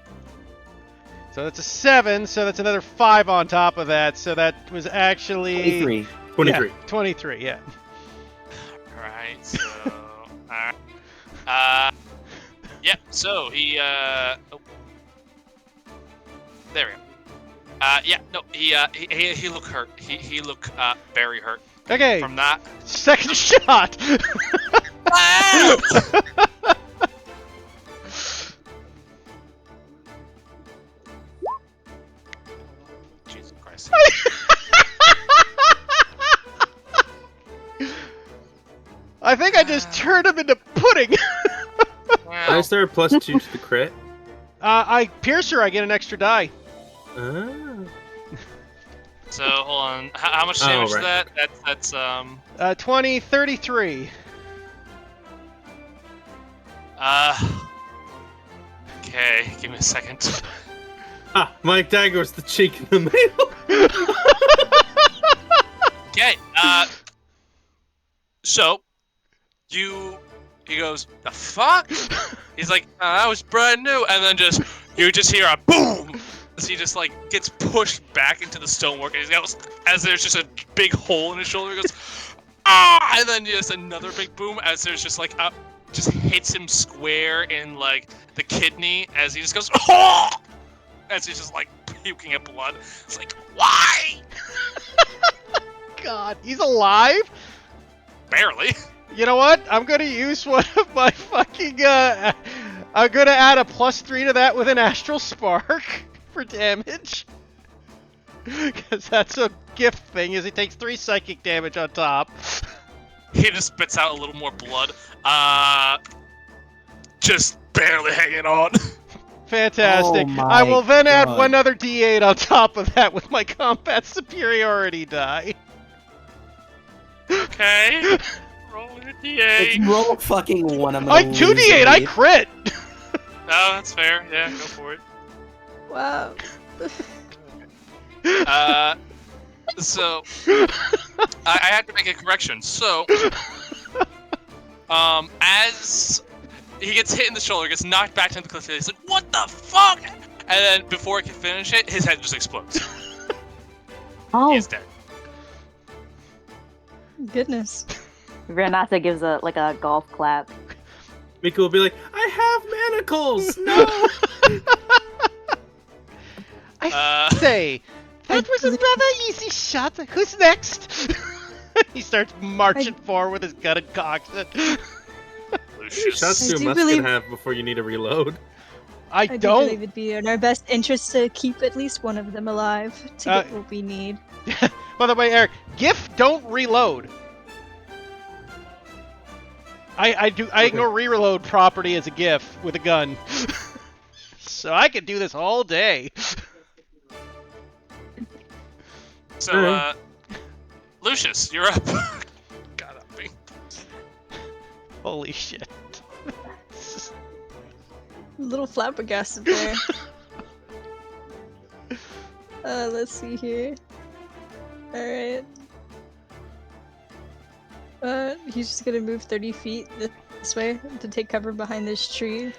So that's a 7. So that's another 5 on top of that. So that was actually
23.
23.
Yeah, 23. Yeah.
All right, so. Yep. So he. Oh. There we go. Yeah. No. He looked hurt. He looked very hurt
Okay.
from that.
Second shot.
Jesus Christ.
I think I just turned him into pudding.
Why
Well,
is there a +2 to the crit?
I Piercer. I get an extra die.
Ah.
so hold on. How much
Oh,
damage is
right.
that? That's
20, 33.
Okay, give me a second.
Ah, my dagger was the cheek in the mail.
Okay, so he goes, "The fuck?" He's like, "That was brand new," and then you just hear a boom. So he just like gets pushed back into the stonework, and he goes, as there's just a big hole in his shoulder. He goes, "Ah!" And then just another big boom, as there's just like just hits him square in like the kidney, as he just goes, "Oh!" As he's just like puking at blood. It's like, why?
God, he's alive.
Barely.
You know what? I'm gonna use one of my fucking. I'm gonna add a +3 to that with an Astral Spark for damage. Because that's a gift thing. Is he takes 3 psychic damage on top.
He just spits out a little more blood. Just barely hanging on.
Fantastic.
Oh my
I will then add
God.
one other D8 on top of that with my combat superiority die.
Okay. Roll your
If you
D8.
roll a fucking one, I'm
I
gonna
2D8. I crit.
No, that's fair. Yeah, go for it.
Wow.
So I had to make a correction. So, as he gets hit in the shoulder, gets knocked back to the cliff, he's like, "What the fuck?" And then before he can finish it, his head just explodes.
Oh,
He is dead.
Goodness.
Renata gives a golf clap.
Miko will be like, I have manacles! No!
I say, that was a rather easy shot. Who's next? He starts marching forward with his gun and cocks it.
Lucius.
Shots
I
to a
do
musket
believe-
have before you need to reload.
I
I do
don't.
believe it'd be in our best interest to keep at least one of them alive to get what we need.
By the way, Eric, GIF don't reload. I ignore reload property as a GIF with a gun. So I could do this all day.
So, Lucius, you're up. God help me.
Holy shit.
A little flabbergasted there. Let's see here. Alright. He's just gonna move 30 feet this way to take cover behind this tree.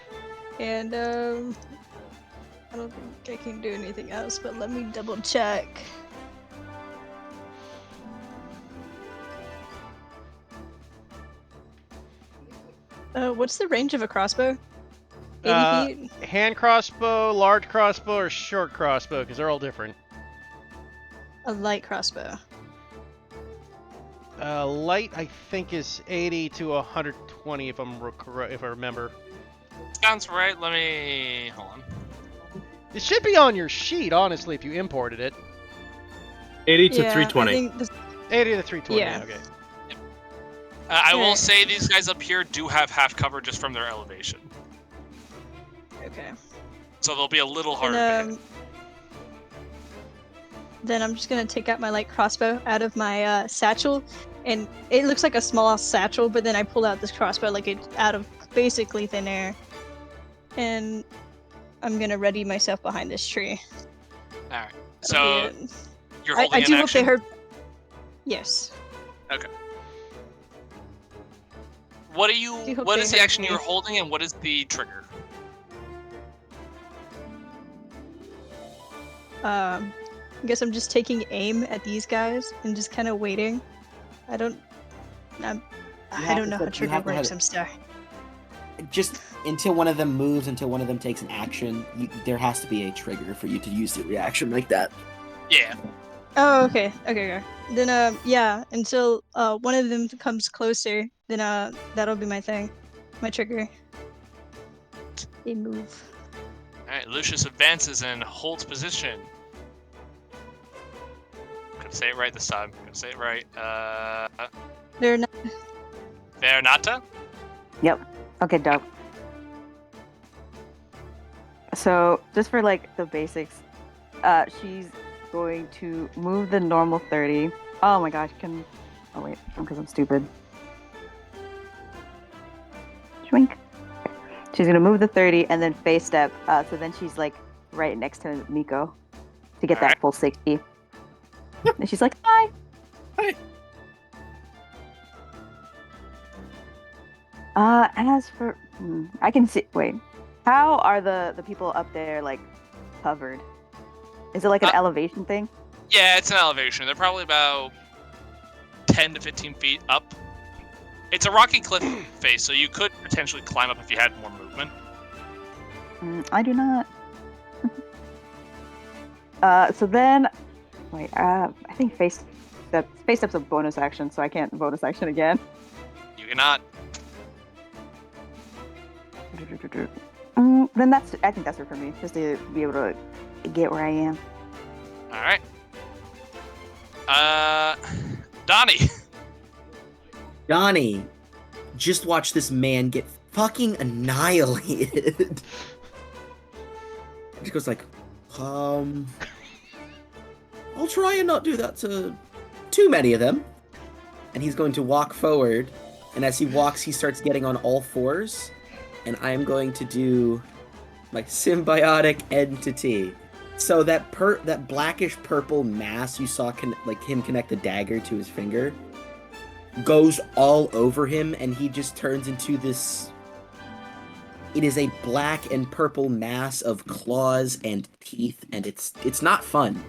And, I don't think I can do anything else, but let me double check. What's the range of a crossbow? 80 feet?
Hand crossbow, large crossbow, or short crossbow, because they're all different.
A light crossbow.
Light, I think, is 80 to 120, if if I remember.
Sounds right. Let me hold on.
It should be on your sheet, honestly, if you imported it.
80 to
Yeah,
320.
I think this,
80 to 320.
Yeah.
Okay.
I will
Alright.
say these guys up here do have half cover just from their elevation,
okay.
so they'll be a little harder. to
And,
hit.
then I'm just gonna take out my light crossbow out of my satchel, and it looks like a small satchel, but then I pull out this crossbow like it's out of basically thin air, and I'm gonna ready myself behind this tree.
All right.
That'll
So
be it.
you're
I
holding
do
an
hope they
action.
heard. Yes.
What are
do
you?
hope
What
they
is the
heard
action
me.
you're holding, and what is the trigger?
I guess I'm just taking aim at these guys and just kind of waiting. I don't know
have
how
to put- you
trigger
have to have
works.
it-
I'm sorry.
Just until one of them moves, until one of them takes an action, there has to be a trigger for you to use the reaction like that.
Yeah.
Oh, okay. Okay. Then, yeah, until one of them comes closer, then that'll be my thing, my trigger. They move.
All right. Lucius advances and holds position. Gonna say it right this time. Gonna say it right.
They're not.
Vernata.
Okay, dope. So, just for like the basics, she's going to move the normal 30. Oh my gosh, oh wait, because I'm stupid. Shrink. She's gonna move the 30 and then face step, so then she's like right next to Miko to get that
Alright.
full 60. And she's like, hi!
Hi.
As for, I can see. Wait, how are the people up there like covered? Is it like an elevation thing?
Yeah, it's an elevation. They're probably about 10 to 15 feet up. It's a rocky cliff face, so you could potentially climb up if you had more movement.
I do not. So then, wait. I think face step's a bonus action, so I can't bonus action again.
You cannot.
Then I think that's it for me, just to be able to get where I am.
All right. Donnie.
Donnie, just watch this man get fucking annihilated. He goes like, I'll try and not do that to too many of them. And he's going to walk forward, and as he walks, he starts getting on all fours, and I am going to do my symbiotic entity. So that blackish purple mass you saw him connect the dagger to his finger goes all over him, and he just turns into this. It is a black and purple mass of claws and teeth, and it's not fun.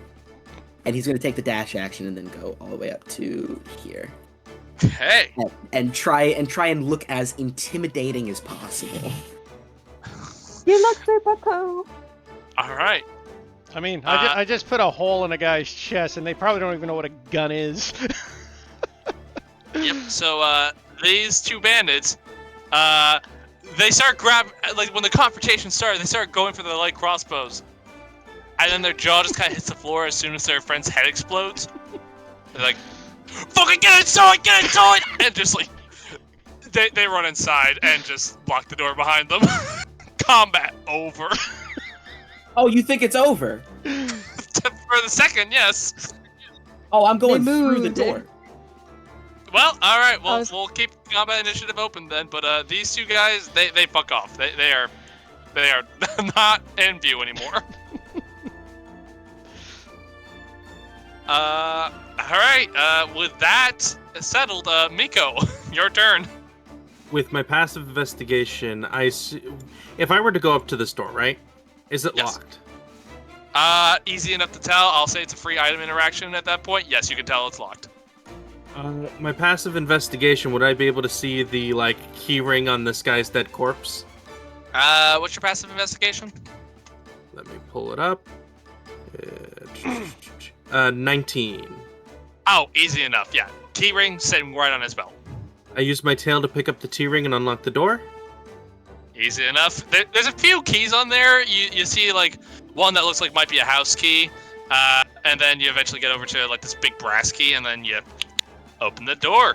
And he's going to take the dash action and then go all the way up to here.
Hey.
And try and look as intimidating as possible.
You look super cool.
All right.
I mean, I just put a hole in a guy's chest, and they probably don't even know what a gun is.
Yep. So these two bandits, they start grabbing, like when the confrontation started, they start going for the light crossbows, and then their jaw just kind of hits the floor as soon as their friend's head explodes. They're like, "Fucking get inside! Get inside!" And just like they run inside and just lock the door behind them. Combat over.
Oh, you think it's over?
For the second, yes.
Oh, I'm going
They
through the
moved.
door.
Well, all right. Well,
I was-
we'll keep combat initiative open then. But these two guys, they fuck off. They are not in view anymore. All right. With that settled, Miko, your turn.
With my passive investigation, if I were to go up to this door, right? Is it
Yes.
locked?
Easy enough to tell. I'll say it's a free item interaction at that point. Yes, you can tell it's locked.
My passive investigation, would I be able to see the key ring on this guy's dead corpse?
What's your passive investigation?
Let me pull it up. 19.
Oh, easy enough. Yeah, key ring sitting right on his belt.
I used my tail to pick up the T-ring and unlock the door.
Easy enough. There's a few keys on there. You see one that looks like might be a house key, and then you eventually get over to this big brass key, and then you open the door.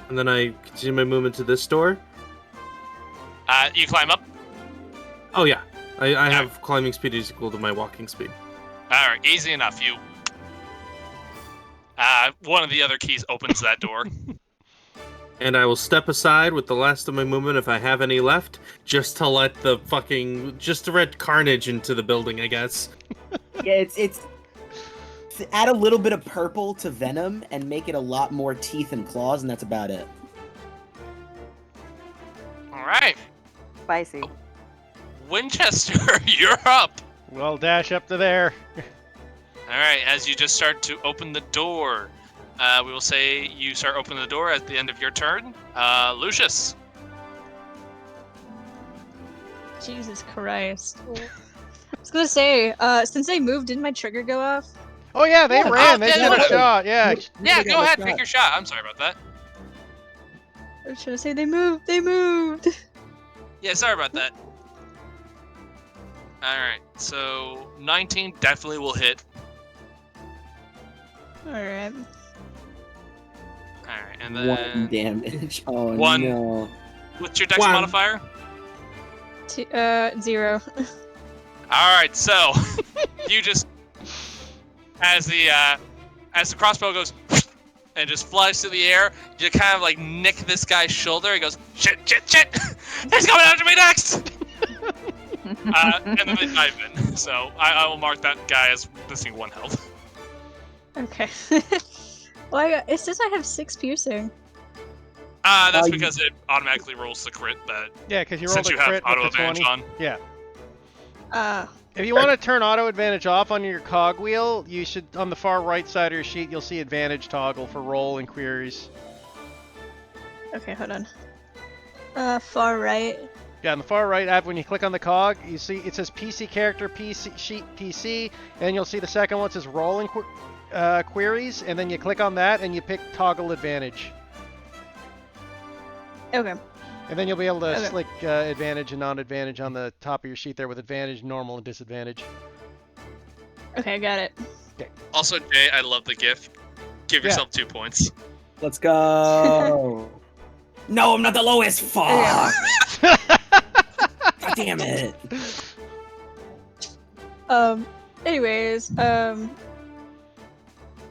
And then I continue my movement to this door.
You climb up.
Oh yeah, I have climbing speed is equal to my walking speed.
All right, easy enough. One of the other keys opens that door.
And I will step aside with the last of my movement if I have any left, just to let just to let carnage into the building, I guess.
Yeah, it's add a little bit of purple to Venom and make it a lot more teeth and claws, and that's about it.
All right,
Spicy.
Winchester, you're up.
Well, dash up to there.
All right, as you just start to open the door, we will say you start opening the door at the end of your turn. Lucius.
Jesus Christ. I was gonna say, since they moved, didn't my trigger go off?
Oh yeah, they
Yeah.
ran.
Oh,
They
yeah,
took a
yeah.
shot. Yeah.
Yeah, go ahead,
shot.
take your shot. I'm sorry about that.
I was trying to say they moved. They moved.
Yeah, sorry about that. Alright, so 19 definitely will hit.
All right.
Alright, and
1
then
damage. Oh
One.
no.
what's your dex
One.
modifier?
0.
Alright, so you just as the crossbow goes and just flies through the air, you kind of nick this guy's shoulder. He goes, shit, he's coming after me next! And then they dive in. So I will mark that guy as missing 1 health.
Okay. Well, it says I have 6 piercing.
That's
you-
because it automatically rolls the crit that
Yeah, because you rolled
since
a
you have
crit
auto
with the
advantage
20.
on.
Yeah. If you want to turn auto advantage off on your cogwheel, you should, on the far right side of your sheet, you'll see advantage toggle for roll and queries.
Okay, hold on. Far right.
Yeah, on the far right, when you click on the cog, you see it says PC character, PC sheet, PC, and you'll see the second one says roll and queries, and then you click on that and you pick toggle advantage.
Okay.
And then you'll be able to
Okay.
click advantage and non-advantage on the top of your sheet there with advantage, normal, and disadvantage.
Okay, I got it.
Also, Jay, I love the GIF. Give
Yeah.
yourself 2 points.
Let's go. No, I'm not the lowest. Fuck. God damn it.
Anyways,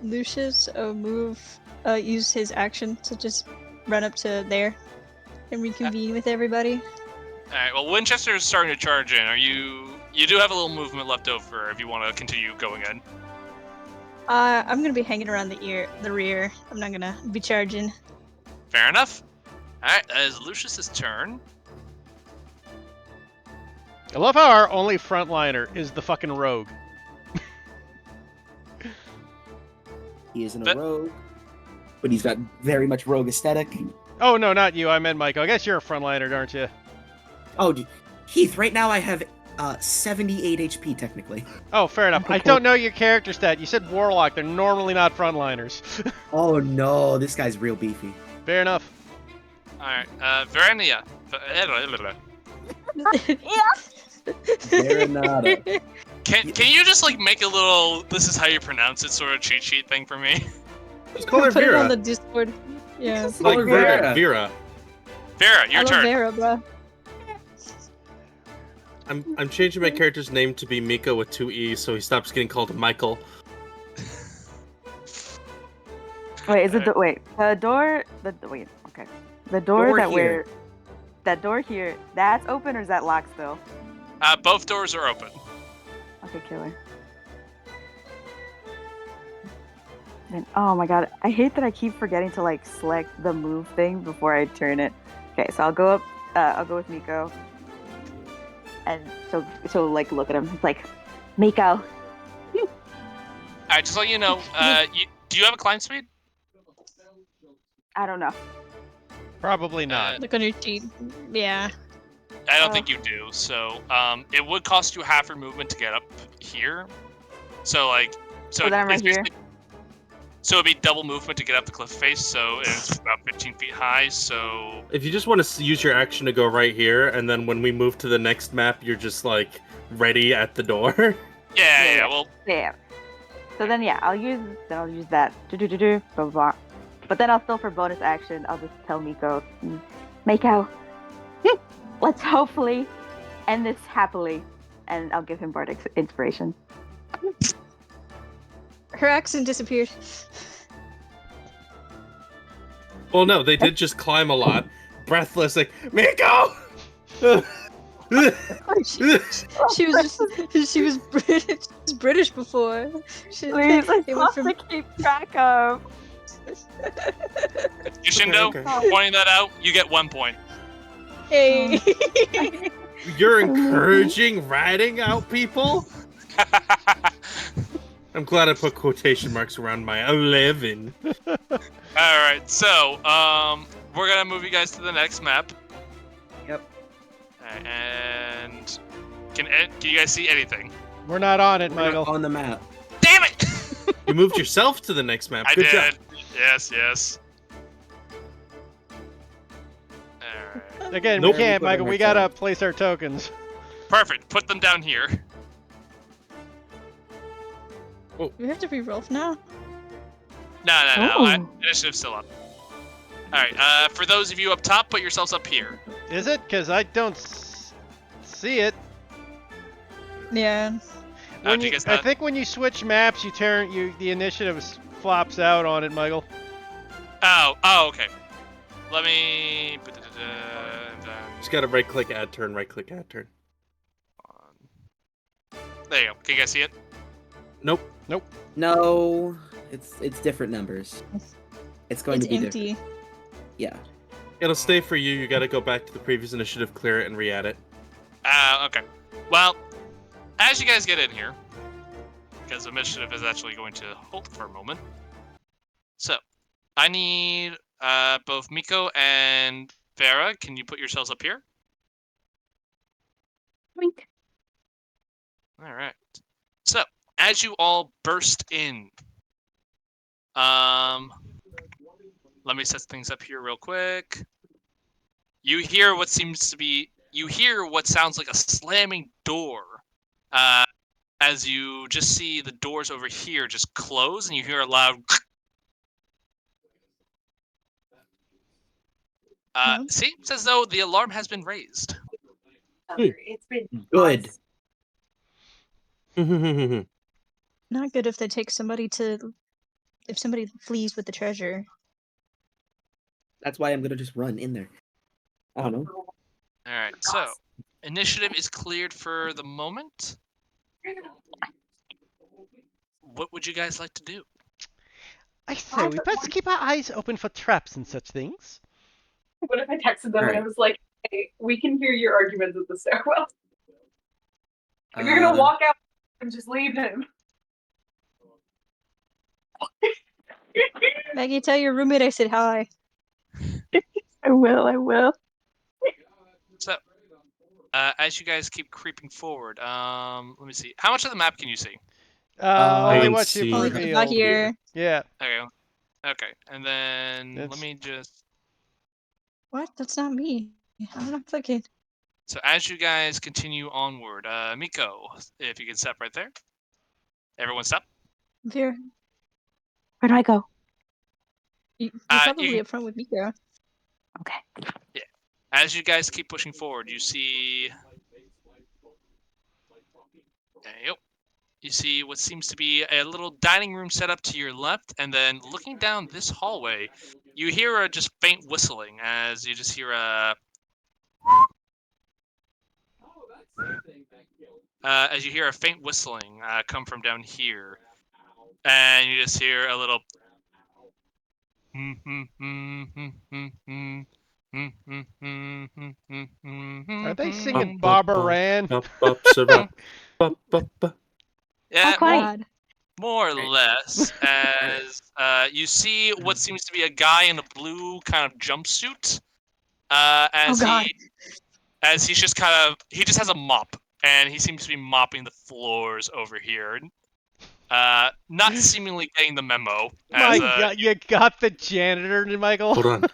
Lucius use his action to just run up to there and reconvene with everybody.
Alright, well, Winchester is starting to charge in. You do have a little movement left over if you want to continue going in.
I'm gonna be hanging around the rear. I'm not gonna be charging.
Fair enough. Alright, that is Lucius's turn.
I love how our only frontliner is the fucking rogue.
He isn't a
But-
rogue, but he's got very much rogue aesthetic.
Oh, no, not you. I meant Michael. I guess you're a frontliner, aren't you?
Oh, Heath, right now I have 78 HP technically.
Oh, fair enough. I don't know your character stat. You said Warlock. They're normally not frontliners.
Oh no, this guy's real beefy.
Fair enough.
Alright, Verenia.
Serenata.
Can you just like make a little "this is how you pronounce it" sort of cheat sheet thing for me?
Just call her
Put it on
Vera.
the Discord. Yeah.
Like
Vera.
Vera.
Vera,
I
your
love
turn.
Vera, bro.
I'm changing my character's name to be Miko with 2 E's so he stops getting called Michael.
Wait, is it the wait the door? Wait, okay. The door,
Door
that
here.
that door here, that's open or is that locked still?
Both doors are open.
Okay, killer. Then, oh my god, I hate that I keep forgetting to like select the move thing before I turn it. Okay, so I'll go up. I'll go with Miko, and so like look at him. It's like, Miko.
Alright, just so you know, do you have a climb speed?
I don't know.
Probably not.
Look on your sheet. Yeah.
I don't
Oh.
think you do. So, it would cost you half your movement to get up here. So, like,
So then I'm
it's
right here?
basically- So it'd be double movement to get up the cliff face. So it's about 15 feet high. So
If you just want to use your action to go right here, and then when we move to the next map, you're just like ready at the door.
yeah. Well,
Yeah. So then yeah, I'll use that. Blah blah blah. But then I'll still for bonus action, I'll just tell Miko, Miko, let's hopefully end this happily, and I'll give him bardic inspiration.
Her accent disappeared.
Well, no, they did just climb a lot, breathless, like Miko.
She was British before. She,
Please,
it went
it's
from
to keep track of.
Yoshindo,
Okay.
for pointing that out, you get 1 point.
hey.
You're encouraging ratting out people? I'm glad I put quotation marks around my 11.
Alright, so, we're gonna move you guys to the next map.
Yep.
Alright, and can you guys see anything?
We're not on it,
We're not
Michael.
on the map.
Damn it!
You moved yourself to the next map.
I
Good
did.
job.
Yes. Alright.
Again,
Nope.
we can't,
Put it
Michael. We
next
gotta
time.
place our tokens.
Perfect. Put them down here.
Do we have to re-roll now?
No.
Oh.
Initiative's still up. Alright, for those of you up top, put yourselves up here.
Is it? Because I don't see it.
Yeah.
When
do you
you,
guys
I
not-
think when you switch maps, the initiative flops out on it, Michael.
Oh, okay. Let me...
Just gotta right click, add turn, right click, add turn.
There you go. Can you guys see it?
Nope.
No, it's different numbers. It's going
It's
to be
empty.
different. Yeah.
It'll stay for you. You gotta go back to the previous initiative, clear it, and re-add it.
Okay. Well, as you guys get in here, because the initiative is actually going to hold for a moment. So, I need both Miko and Vera. Can you put yourselves up here?
Wink.
All right. So, as you all burst in, let me set things up here real quick. You hear what sounds like a slamming door. As you just see the doors over here just close, and you hear a loud. Seems as though the alarm has been raised.
Good.
Not good if they take somebody to. If somebody flees with the treasure.
That's why I'm gonna just run in there. I don't know.
All right, so initiative is cleared for the moment. What would you guys like to do?
I say we best keep our eyes open for traps and such things.
What if I texted them and I
Alright.
was like, "Hey, we can hear your arguments at the stairwell. If you're gonna walk out and just leave him."
Maggie, tell your roommate I said hi.
I will.
So, as you guys keep creeping forward, let me see. How much of the map can you see?
Only
can
what
see
you
Only
revealed.
about here.
Yeah.
Okay. Okay, and then let
It's-
me just.
What? That's not me. I'm not clicking.
So as you guys continue onward, Miko, if you can step right there. Everyone stop.
Here.
Where do I go?
You're
You
probably
can-
up front with Miko.
Okay.
As you guys keep pushing forward, you see. There you go. You see what seems to be a little dining room set up to your left, and then looking down this hallway, you hear a just faint whistling as you just hear a. As you hear a faint whistling come from down here, and you just hear a little.
Are they singing
Ba-
Barbara Rand?
Ba- ba- sa- ba- ba- ba- ba.
Yeah,
How quiet.
God.
more or less. As you see what seems to be a guy in a blue kind of jumpsuit. As
Oh, God.
he's just he just has a mop, and he seems to be mopping the floors over here. Not seemingly getting the memo.
My
As,
God, you got the janitor, Michael.
Hold on.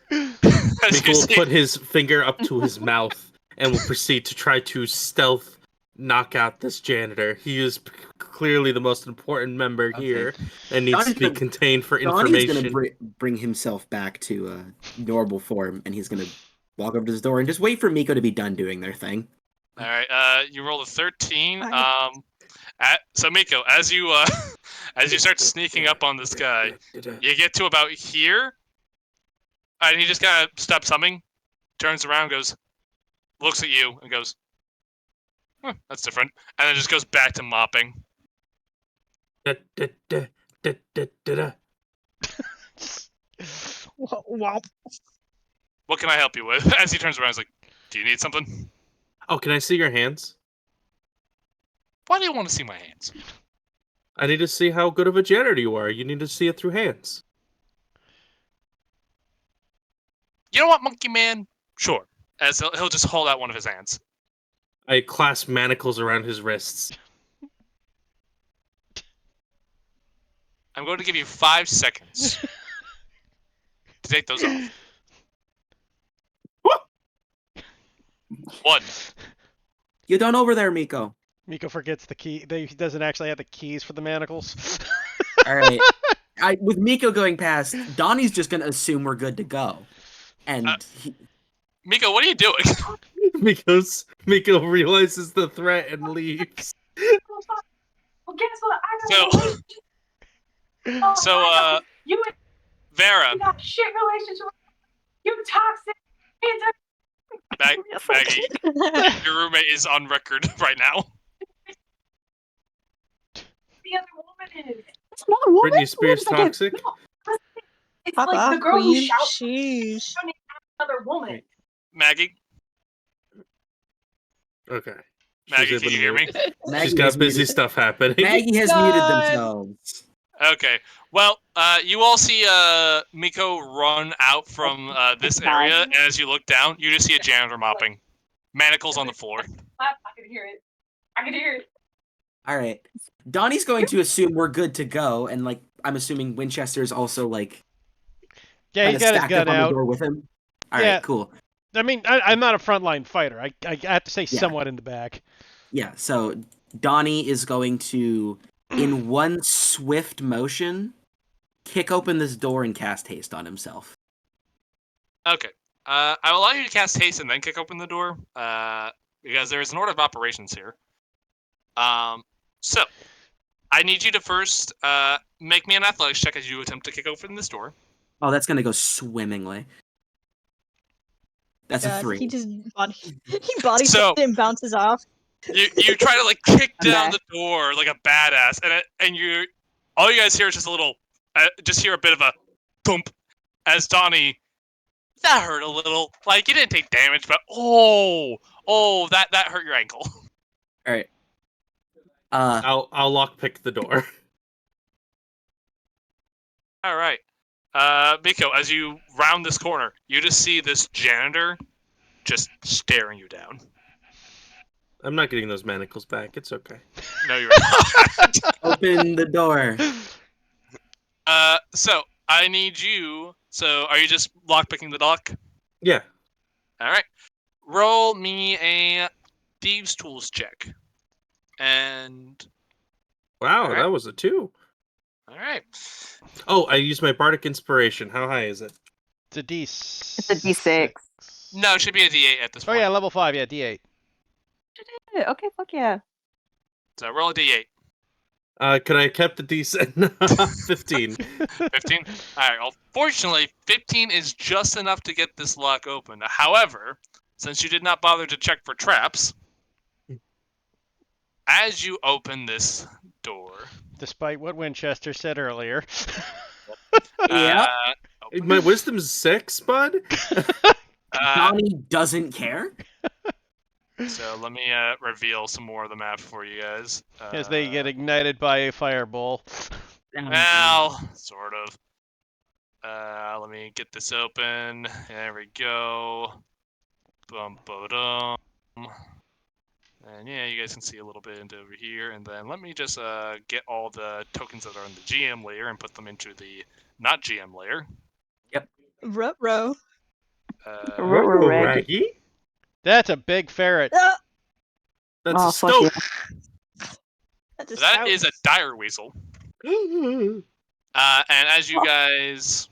as
Miko
you
will
see-
put his finger up to his mouth and will proceed to try to stealth knock out this janitor. He is clearly the most important member
Okay.
here and needs
Donnie's
to be
gonna-
contained for
Donnie's
information.
gonna bring himself back to normal form, and he's gonna walk over to his door and just wait for Miko to be done doing their thing.
All right. You rolled a 13.
Alright.
So Miko, as you as you start sneaking up on this guy, you get to about here, and he just kind of stops humming, turns around, looks at you, and goes, huh, "That's different," and then just goes back to mopping.
Da, da, da, da, da, da, da.
Wow.
What can I help you with? As he turns around, he's like, "Do you need something?
Oh, can I see your hands?
Why do you want to see my hands?"
I need to see how good of a janitor you are. You need to see it through hands.
You know what, Monkey Man? Sure. As he'll just hold out one of his hands.
I clasp manacles around his wrists.
I'm going to give you 5 seconds to take those off. 1.
You done over there, Miko?
Miko forgets the key. He doesn't actually have the keys for the manacles.
All right. With Miko going past, Donnie's just gonna assume we're good to go, and
Miko, what are you doing?
Miko realizes the threat and leaves.
Well, guess what? I know.
So,
you
Vera,
got a shit relationship. You toxic.
Maggie, your roommate is on record right now.
The other woman is.
It's not a woman.
Britney Spears
What is it?
toxic?
No, it's
Fuck
like
off,
the girl who
queen.
shouts
Sheesh.
another woman.
Maggie,
Okay.
Maggie,
She's
can you
able
hear
to
me?
move.
Maggie
She's got
has
busy
muted-
stuff happening.
Maggie has muted themselves.
Okay. Well, you all see Miko run out from this area, and as you look down, you just see a janitor mopping. Manacles on the floor.
I can hear it. I can hear it.
All right. Donnie's going to assume we're good to go, and like I'm assuming Winchester is also like
Yeah, he's
kinda
got his
stacked
gun
up on the
out.
door with him. All
Yeah.
right, cool.
I mean, I'm not a frontline fighter. I have to say
Yeah.
somewhat in the back.
Yeah. So Donnie is going to, in one swift motion, kick open this door and cast haste on himself.
Okay. I will allow you to cast haste and then kick open the door, because there is an order of operations here. So I need you to first make me an athletics check as you attempt to kick open this door.
Oh, that's gonna go swimmingly. That's a
God,
3.
he just body
So-
it and bounces off.
You try to like kick
I'm
down
back.
the door like a badass, and all you guys hear is just a little, just hear a bit of a thump as Donnie. That hurt a little. Like you didn't take damage, but that hurt your ankle.
All right.
I'll lockpick the door.
All right, Miko, as you round this corner, you just see this janitor just staring you down.
I'm not getting those manacles back. It's okay.
No, you're not.
Open the door.
So I need you. So are you just lockpicking the lock?
Yeah.
All right. Roll me a thieves' tools check. And
Wow,
Alright.
that was a 2.
all right.
Oh, I used my bardic inspiration. How high is it?
It's a D.
It's a D6.
No, it should be a D8 at this
Oh
point.
yeah, level 5. Yeah, D8.
Okay, fuck yeah.
So roll a D8.
Could I have kept the D6? 15.
15. All right. Well, fortunately, 15 is just enough to get this lock open. However, since you did not bother to check for traps, as you open this door,
Despite what Winchester said earlier.
Yeah.
open.
My wisdom's 6, bud?
Donnie doesn't care.
So let me reveal some more of the map for you guys.
As they get ignited by a fireball.
Well, sort of. Let me get this open. There we go. Bum, ba-dum. And yeah, you guys can see a little bit into over here. And then let me just get all the tokens that are in the GM layer and put them into the not GM layer.
Ruh-roh.
Raggy?
That's a big ferret.
Ah,
That's
Oh,
a
fuck
stoat.
that's a
That
stout.
is a dire weasel. And as you guys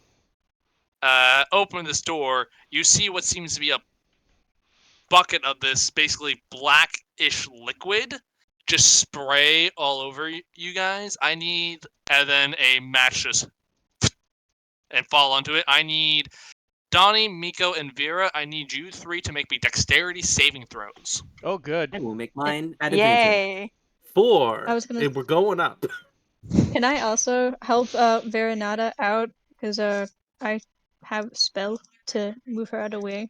open this door, you see what seems to be a bucket of this basically blackish liquid just spray all over you guys. I need, and then a match just and fall onto it. I need Donnie, Miko, and Vera. I need you 3 to make me dexterity saving throws.
Oh, good.
I will make mine at advantage.
Yay.
4.
I was gonna-
And we're going up.
Can I also help Veronata out? Because I have a spell to move her out of the way.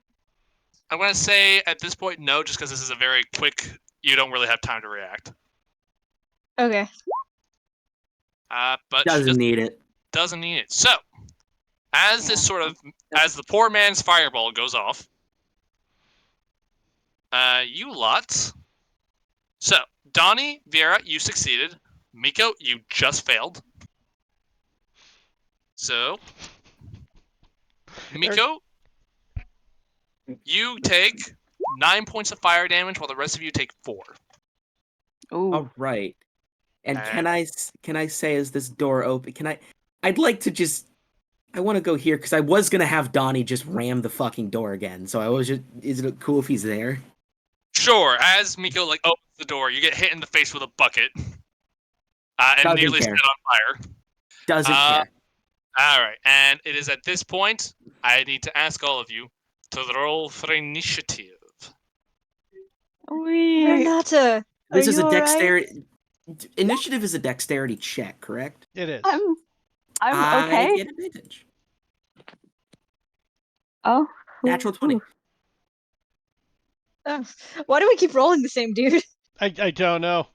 I'm going to say at this point no, just because this is a very quick, you don't really have time to react.
Okay.
But she
Doesn't
just
need it.
doesn't need it. So, as this sort of, as the poor man's fireball goes off, you lot. So, Donnie, Vera, you succeeded. Miko, you just failed. So, Miko, you take 9 points of fire damage, while the rest of you take 4.
Ooh.
All right. And
And-
can I say, is this door open? I'd like to just. I want to go here because I was gonna have Donnie just ram the fucking door again. So I was just. Is it cool if he's there?
Sure. As Miko like opens the door, you get hit in the face with a bucket, and
Doesn't
nearly
care.
set on fire.
Doesn't care.
All right, and it is at this point I need to ask all of you to roll for initiative.
Wee.
Veronata,
This
are
is
you
a
alright?
dexterity. Initiative is a dexterity check, correct?
It is.
I'm
I
okay.
get advantage.
Oh.
Natural 20.
Ugh, why do we keep rolling the same dude?
I don't know.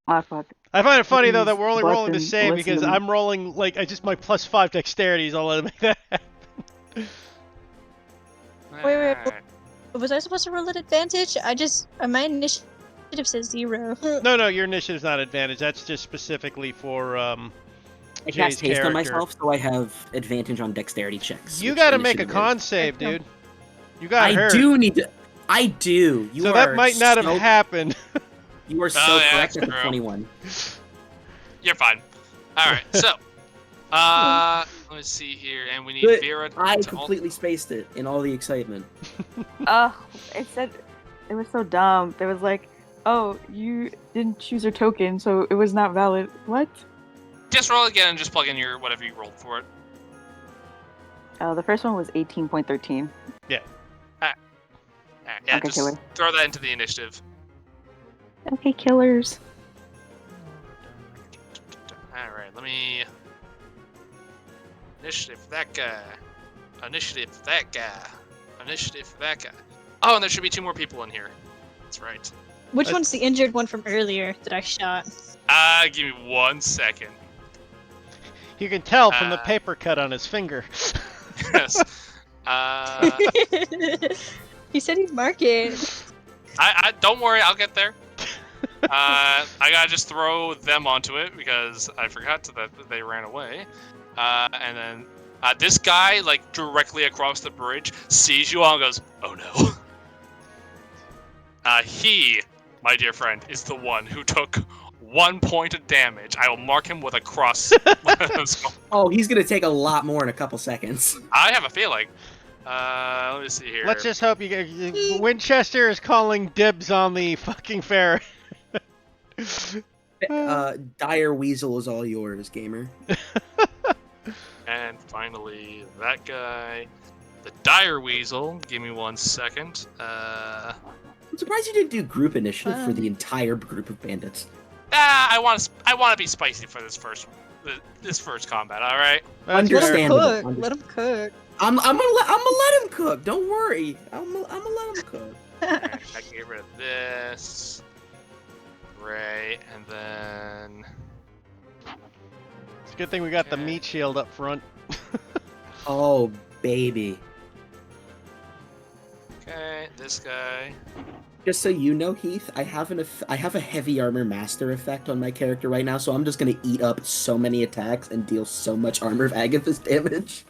Oh, fuck.
I find it funny though that we're only rolling the
Button,
same because
listen.
I'm rolling like my +5 dexterity is all that make that happen.
wait.
Alright.
Was I supposed to roll at advantage? My initiative says 0.
No, your initiative's not advantage. That's just specifically for
I
Jay's
cast haste on
character.
myself, so I have advantage on dexterity checks.
You
which
got to make a
initiative is.
con save,
Okay.
dude. You got
I
hurt.
do need to. I do. You
so
are
that might not have
so-
happened.
You are so
Oh, yeah,
correct
that's
at the
true.
21.
You're fine. All right, so let's see here, and we need
But
Vera.
I
to
completely spaced it in all the excitement.
Oh, it said
It was so dumb. There was like, oh, you didn't choose your token, so it was not valid. What?
Just roll again and just plug in your whatever you rolled for it.
The first one was 18.13.
Yeah,
Okay,
just
killer.
throw that into the initiative.
Okay, killers.
Alright, let me... Initiative for that guy. Initiative for that guy. Initiative for that guy. Oh, and there should be 2 more people in here. That's right.
Which one's the injured one from earlier that I shot?
Give me 1 second.
You can tell from the paper cut on his finger.
Yes.
He said he'd mark it.
I don't worry, I'll get there. I gotta just throw them onto it because I forgot that they ran away. And then this guy, like directly across the bridge, sees you all and goes, "Oh no." He, my dear friend, is the one who took 1 point of damage. I will mark him with a cross.
Oh, he's gonna take a lot more in a couple seconds.
I have a feeling. Let me see here.
Let's just hope you get... Winchester is calling dibs on the fucking ferret.
Dire Weasel is all yours, gamer.
And finally, that guy, the Dire Weasel. Give me 1 second.
I'm surprised you didn't do group initiative for the entire group of bandits.
I want to be spicy for this first combat. All right.
That's
Let
fair.
him
Understandable.
cook. Let him cook.
I'm gonna let him cook. Don't worry. I'm gonna let him cook.
Alright, I can get rid of this. Right, and then
It's a good thing we got the meat shield up front.
Oh baby.
okay, this guy.
Just so you know, Heath, I have a heavy armor master effect on my character right now, so I'm just gonna eat up so many attacks and deal so much armor of Agatha's damage.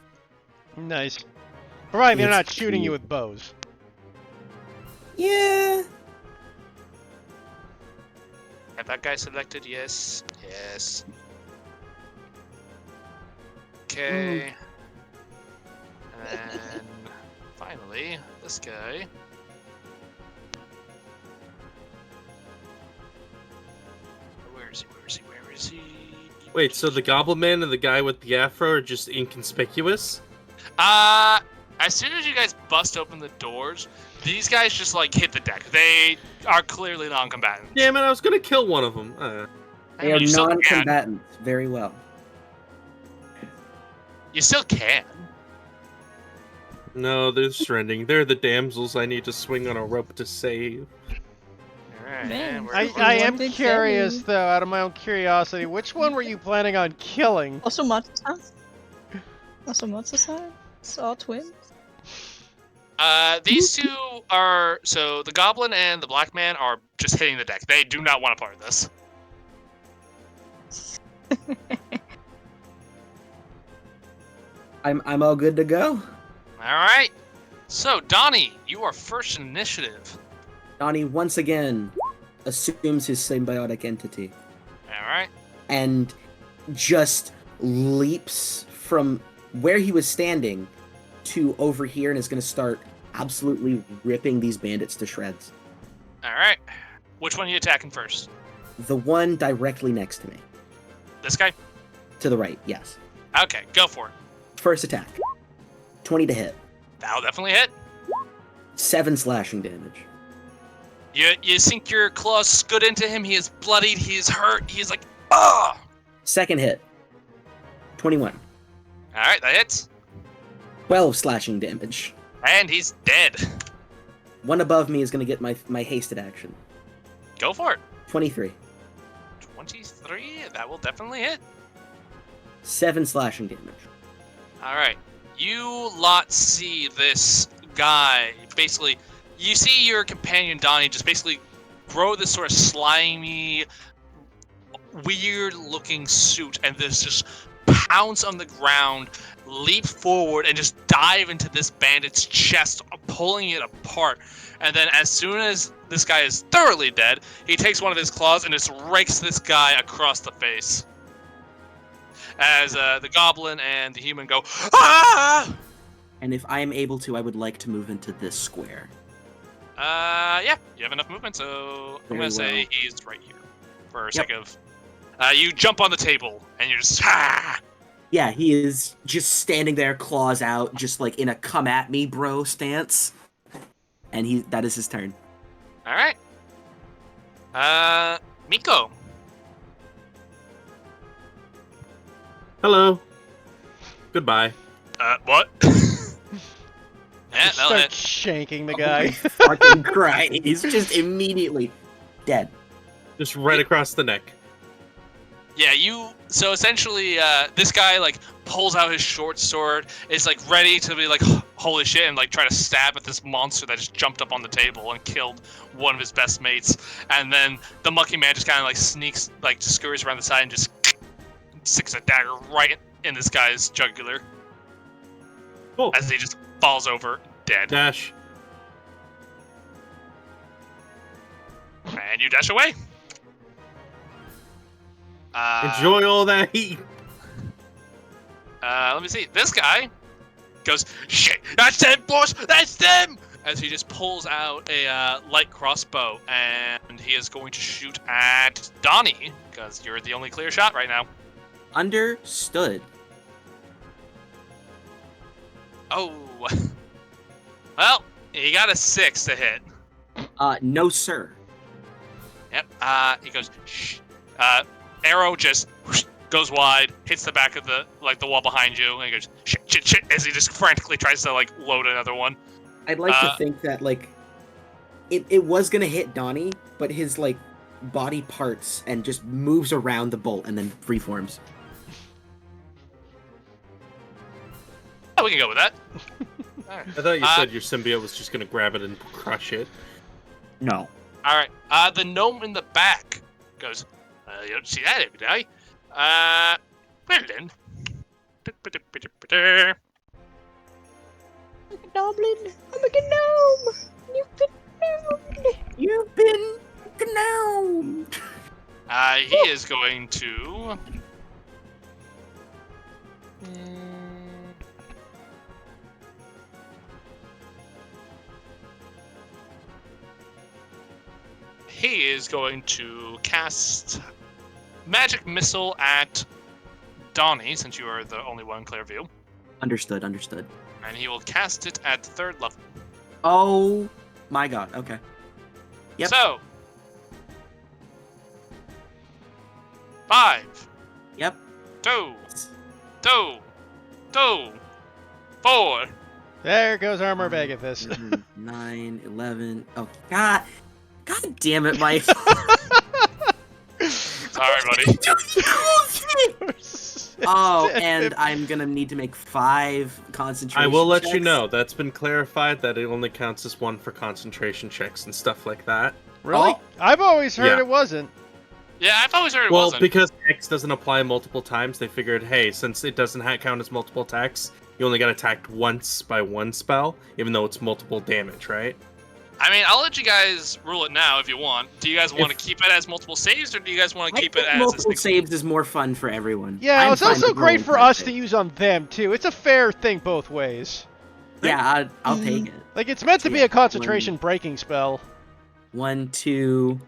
Nice. Provided they're
It's
not shooting you
cute.
with bows.
Yeah.
Have that guy selected? Yes. Yes. Okay. And then finally, this guy. Where is he? Where is he? Where is he?
Wait, so the Goblin Man and the guy with the afro are just inconspicuous?
As soon as you guys bust open the doors, these guys just like hit the deck. They are clearly non-combatants.
Yeah, man, I was gonna kill one of them.
They are
You still can.
non-combatants. Very well.
You still can.
No, they're surrendering. They're the damsels I need to swing on a rope to save.
Alright,
Man,
and where
I
do we-
am
One big
curious,
family.
though, out of my own curiosity, which one were you planning on killing?
Also Matsu-san? Also Matsu-san? It's all twins?
These two are so the goblin and the black man are just hitting the deck. They do not want a part of this.
I'm all good to go.
Alright. So, Donnie, you are first in initiative.
Donnie once again assumes his symbiotic entity
Alright.
and just leaps from where he was standing to over here and is going to start absolutely ripping these bandits to shreds.
Alright. Which one are you attacking first?
The one directly next to me.
This guy?
To the right, yes.
Okay, go for it.
First attack. 20 to hit.
That'll definitely hit.
7 slashing damage.
You sink your claws scoot into him. He is bloodied. He is hurt. He is like, ah!
Second hit. 21.
Alright, that hits.
12 slashing damage.
And he's dead.
One above me is going to get my hasted action.
Go for it.
23.
23. That will definitely hit.
7 slashing damage.
Alright. You lot see this guy basically. You see your companion Donnie just basically grow this sort of slimy, weird looking suit and this just pounce on the ground, leap forward, and just dive into this bandit's chest, pulling it apart. And then as soon as this guy is thoroughly dead, he takes one of his claws and just rakes this guy across the face. As the goblin and the human go, ah!
And if I am able to, I would like to move into this square.
Yeah, you have enough movement, so I'm
Very
gonna say
well.
he's right here. For
Yep.
sake of, you jump on the table and you're just
Yeah, he is just standing there, claws out, just like in a come at me, bro stance. And that is his turn.
All right. Miko.
Hello. Goodbye.
What? Yeah,
Just
that'll
start
hit.
shanking the
Oh
guy.
my fucking Christ. He's just immediately dead.
Just right across the neck.
Yeah, so essentially, this guy, like, pulls out his short sword, is, like, ready to be like, holy shit, and, like, try to stab at this monster that just jumped up on the table and killed one of his best mates. And then the monkey man just kind of, like, sneaks, like, just scurries around the side and just sticks a dagger right in this guy's jugular
Cool.
as he just falls over dead.
Dash.
And you dash away.
Enjoy all that heat.
Let me see. This guy goes, shit, that's them, boss, that's them! As he just pulls out a light crossbow, and he is going to shoot at Donnie, because you're the only clear shot right now.
Understood.
Oh. Well, he got a 6 to hit.
No, sir.
Yep. He goes, shh. Arrow just whoosh, goes wide, hits the back of the wall behind you, and he goes, shit, shit, shit, as he just frantically tries to, like, load another one.
I'd like to think that, like, it was gonna hit Donnie, but his, like, body parts and just moves around the bolt and then reforms.
Oh, we can go with that. Alright.
I thought you said your symbiote was just gonna grab it and crush it.
No.
Alright, the gnome in the back goes, you don't see that every day. Well then.
I'm a goblin. I'm a gnome. You've been gnomed.
You've been gnomed.
He is going to... He is going to cast Magic Missile at Donnie, since you are the only one in clear view.
Understood, understood.
And he will cast it at 3rd level.
Oh my god, okay. Yep.
So, 5,
Yep.
2, 4.
There goes Armor Vegathus.
9, 11. Oh, God. God damn it, Mike.
Sorry, buddy.
Oh, and I'm gonna need to make 5 concentration
I will let
checks.
you know. That's been clarified that it only counts as 1 for concentration checks and stuff like that.
Really?
Oh.
I've always heard
Yeah.
it wasn't.
Yeah, I've always heard it
Well,
wasn't.
because X doesn't apply multiple times, they figured, hey, since it doesn't count as multiple attacks, you only got attacked once by one spell, even though it's multiple damage, right?
I mean, I'll let you guys rule it now if you want. Do you guys want to
If-
keep it as multiple saves, or do you guys want
I
to keep
think
it as
multiple
a
saves is more fun for everyone.
Yeah,
I'm
it's
fine
also
with
great
rolling
for
5
us to
saves.
use on them, too. It's a fair thing both ways.
Yeah, I'll take it.
Like, it's meant to be
Yeah,
a concentration breaking spell.
1, 2,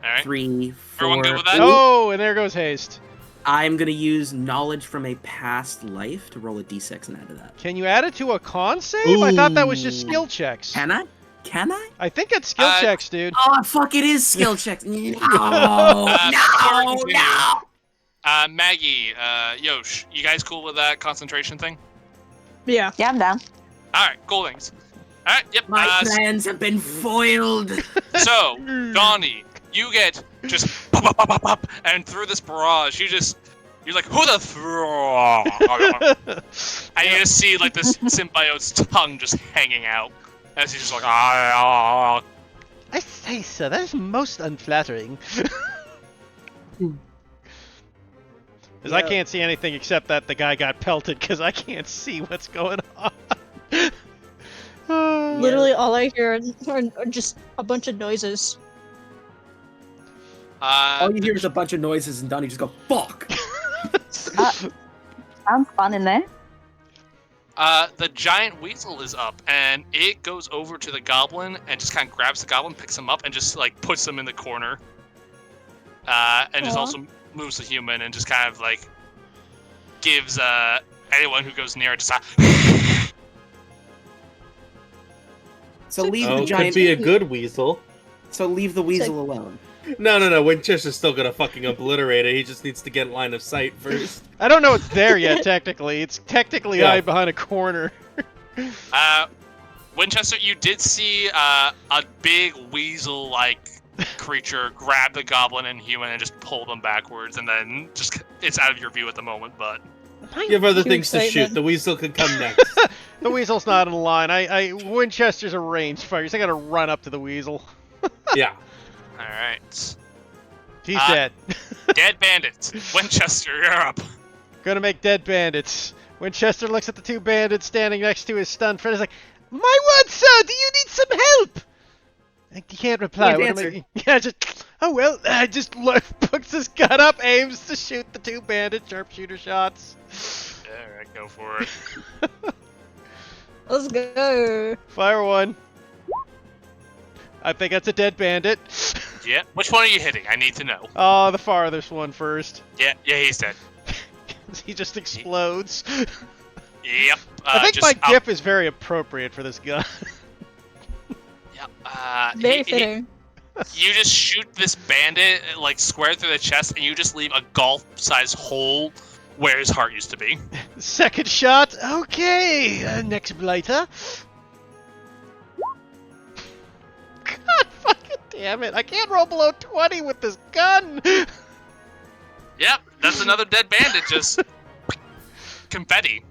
All right.
3, 4.
Everyone good with that?
Oh, and there goes haste.
I'm gonna use knowledge from a past life to roll a d6 and add to that.
Can you add it to a con save? I thought that was just
Ooh.
skill checks.
Can I? Can I?
I think it's skill checks, dude.
Oh, fuck, it is skill checks. No,
before we
no,
continue,
no.
Maggie, Yosh, you guys cool with that concentration thing?
Yeah.
Yeah, I'm down.
All right, cool things. All right, yep.
My plans have been foiled.
So, Donnie, you get just pop, pop, pop, pop, pop, and through this barrage, you're like, who the and you just see like this symbiote's tongue just hanging out as he's just like,
I say so. That is most unflattering. Because I
Yeah.
can't see anything except that the guy got pelted because I can't see what's going on.
Literally, all I hear are just a bunch of noises.
All you hear is a bunch of noises, and Donnie just go, fuck.
Sounds fun in there.
The giant weasel is up, and it goes over to the goblin and just kind of grabs the goblin, picks him up, and just like puts him in the corner. And just
Aw.
also moves the human and just kind of like gives anyone who goes near it just a
So leave
Oh,
the
could
giant.
be a good weasel.
So leave the weasel alone.
No. Winchester's still gonna fucking obliterate it. He just needs to get line of sight first.
I don't know it's there yet, technically. It's technically
Yeah.
hide behind a corner.
Winchester, you did see a big weasel-like creature grab the goblin and human and just pull them backwards, and then just it's out of your view at the moment. But
You have other
Cue
things to shoot.
excitement.
The weasel could come next.
The weasel's not in line. Winchester's a range fire, so I gotta run up to the weasel.
Yeah.
all right,
He's
Ah.
dead.
dead bandits. Winchester, you're up.
Gonna make dead bandits. Winchester looks at the two bandits standing next to his stunned friend. He's like, "My word, sir, do you need some help?" He can't reply.
Can't
What am I- Yeah, just. Oh well. Just puts his gun up, aims to shoot the two bandit sharpshooter shots.
All right, go for it.
Let's go.
Fire one. I think that's a dead bandit.
Yeah. Which one are you hitting? I need to know.
Oh, the farthest one first.
Yeah, he's dead.
He just explodes.
Yep.
I think
just
my GIF is very appropriate for this gun.
Yep.
Very fitting.
You just shoot this bandit like square through the chest, and you just leave a golf-sized hole where his heart used to be.
Second shot. Okay. Next blighter. God fucking damn it. I can't roll below 20 with this gun.
Yep, that's another dead bandit. Just confetti.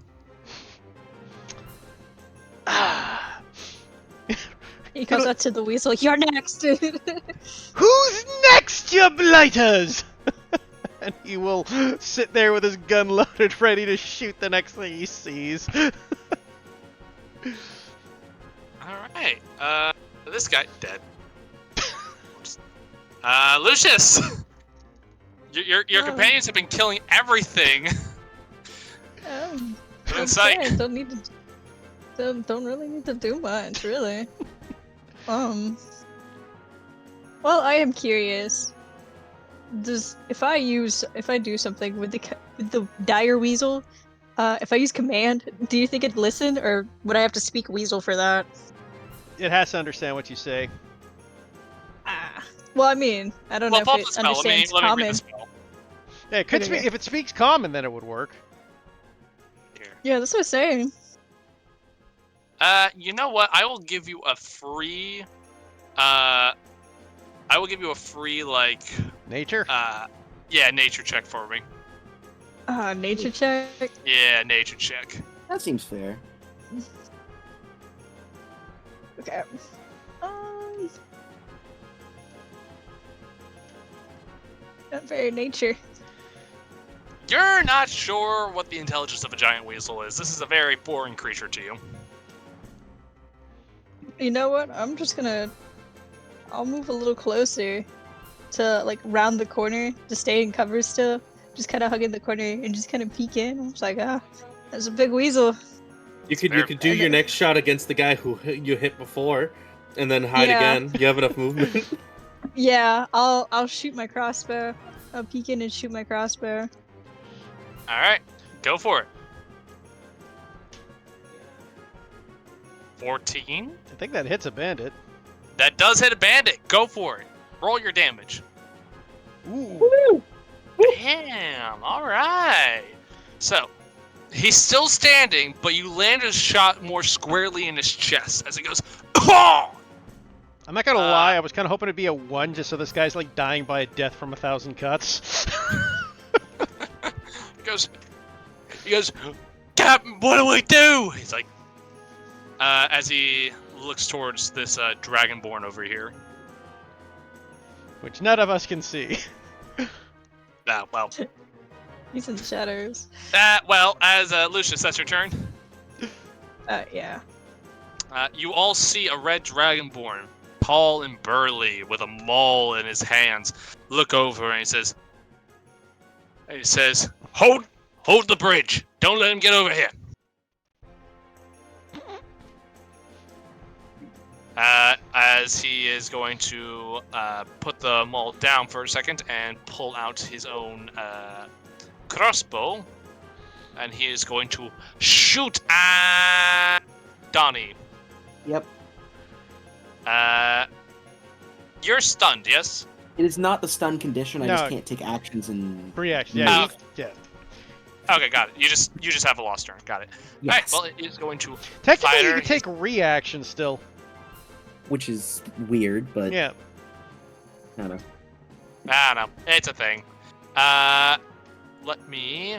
He goes up to the weasel. You're next.
Who's next, you blighters? And he will sit there with his gun loaded, ready to shoot the next thing he sees.
Alright, this guy, dead. Lucius! Your
Oh.
companions have been killing everything.
Um,
in
that's
sight.
fine. Don't need to. Don't really need to do much, really. Well, I am curious. If I do something with the dire weasel, if I use command, do you think it'd listen, or would I have to speak weasel for that?
It has to understand what you say.
Well, I mean, I don't
Well,
know
pop
if
the
it
spell. Let me
understands
read the
common.
spell.
Yeah, it could
Okay.
speak, if it speaks common, then it would work.
Here.
Yeah, that's what I'm saying.
You know what? I will give you a free. Like,
Nature?
yeah, nature check for me.
Nature check.
Yeah, nature check.
That seems fair.
Okay. Not very nature.
You're not sure what the intelligence of a giant weasel is. This is a very boring creature to you.
You know what? I'll move a little closer to like round the corner to stay in cover still. Just kind of hugging the corner and just kind of peek in. I was like, there's a big weasel.
You could do your next shot against the guy who you hit before, and then hide
Yeah.
again. You have enough movement.
Yeah, I'll shoot my crossbow. I'll peek in and shoot my crossbow.
Alright, go for it. 14?
I think that hits a bandit.
That does hit a bandit. Go for it. Roll your damage.
Ooh.
Damn, alright. So, he's still standing, but you land a shot more squarely in his chest as it goes, "Caw!"
I'm not gonna lie, I was kind of hoping it'd be a 1 just so this guy's like dying by a death from 1,000 cuts.
He goes, Captain, what do we do? He's like, as he looks towards this dragonborn over here.
Which none of us can see.
Well,
He's in the shadows.
as Lucius, that's your turn.
Yeah.
You all see a red dragonborn, tall and burly, with a maul in his hands, look over and he says, hold the bridge. Don't let him get over here. As he is going to put the maul down for a second and pull out his own crossbow, and he is going to shoot at Donnie.
Yep.
You're stunned, yes?
It is not the stun condition. I
No.
just can't take actions and.
Reaction. Yeah.
Oh.
Yeah.
Okay, got it. You just have a lost turn. Got it.
Yes.
Alright, well, it is going to
Technically, you
fire
can take reaction still.
Which is weird, but
Yeah.
I don't know.
I don't know. It's a thing. Let me...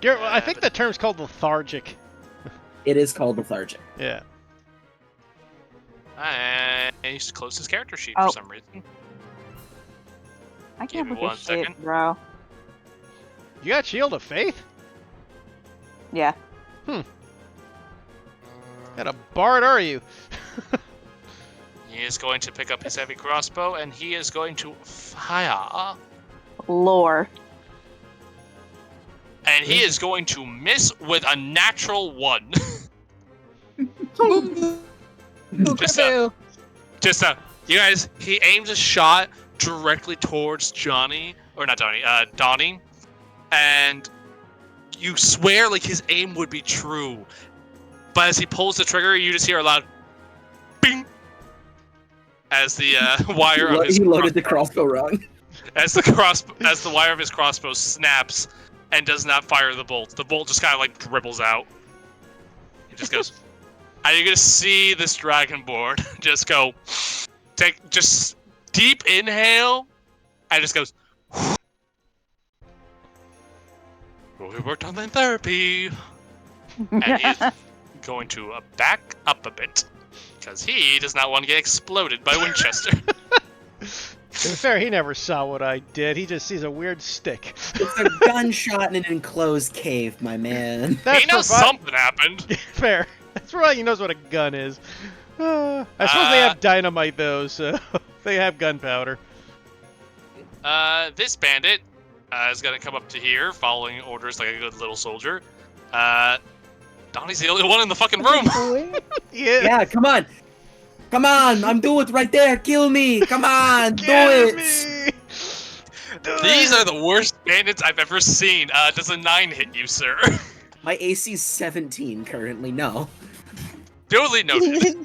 I think the term's called lethargic.
It is called lethargic.
Yeah.
I used to close his character sheet
Oh.
for some reason.
I
Give
can't
me
look
one
at shit,
second.
bro.
You got Shield of Faith?
Yeah.
What a bard are you?
He is going to pick up his heavy crossbow, and he is going to fire.
Lore.
And he is going to miss with a natural 1. Just you guys, he aims a shot directly towards Donnie, and you swear like his aim would be true. But as he pulls the trigger, you just hear a loud bing as the wire of his
He loaded the crossbow wrong.
as the wire of his crossbow snaps and does not fire the bolt. The bolt just kind of like dribbles out. It just goes. And you're gonna see this dragonborn just go, just deep inhale, and it just goes. Well, we worked on that therapy, and he's going to back up a bit because he does not want to get exploded by Winchester.
To be fair, he never saw what I did. He just sees a weird stick.
It's a gunshot in an enclosed cave, my man.
He knows something happened.
Fair. That's why he knows what a gun is. I suppose they have dynamite though, so they have gunpowder.
This bandit is gonna come up to here, following orders like a good little soldier. Donnie's the only one in the fucking room.
Yeah, come on. Come on, I'm doing it right there. Kill me. Come on, do
Kill
it.
me!
These are the worst bandits I've ever seen. Does a 9 hit you, sir?
My AC's 17 currently. No.
Duly noted.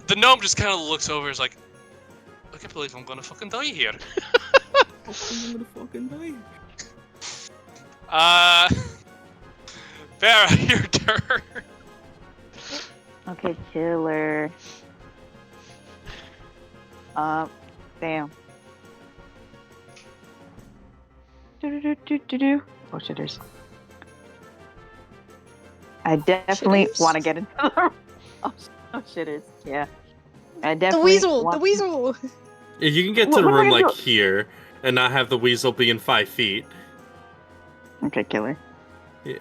The gnome just kind of looks over and is like, I can't believe I'm gonna fucking die here.
I'm gonna fucking die.
Farah, your turn.
Okay, killer. Damn. Do. Oh, shitters. I definitely
Shitters?
want to get into the room. Oh, shitters. Yeah. I
The
definitely
weasel!
want-
The weasel!
If you can get to
What
the
am I
room
gonna
like
do?
here and not have the weasel be in 5 feet.
Okay, killer.
Yeah.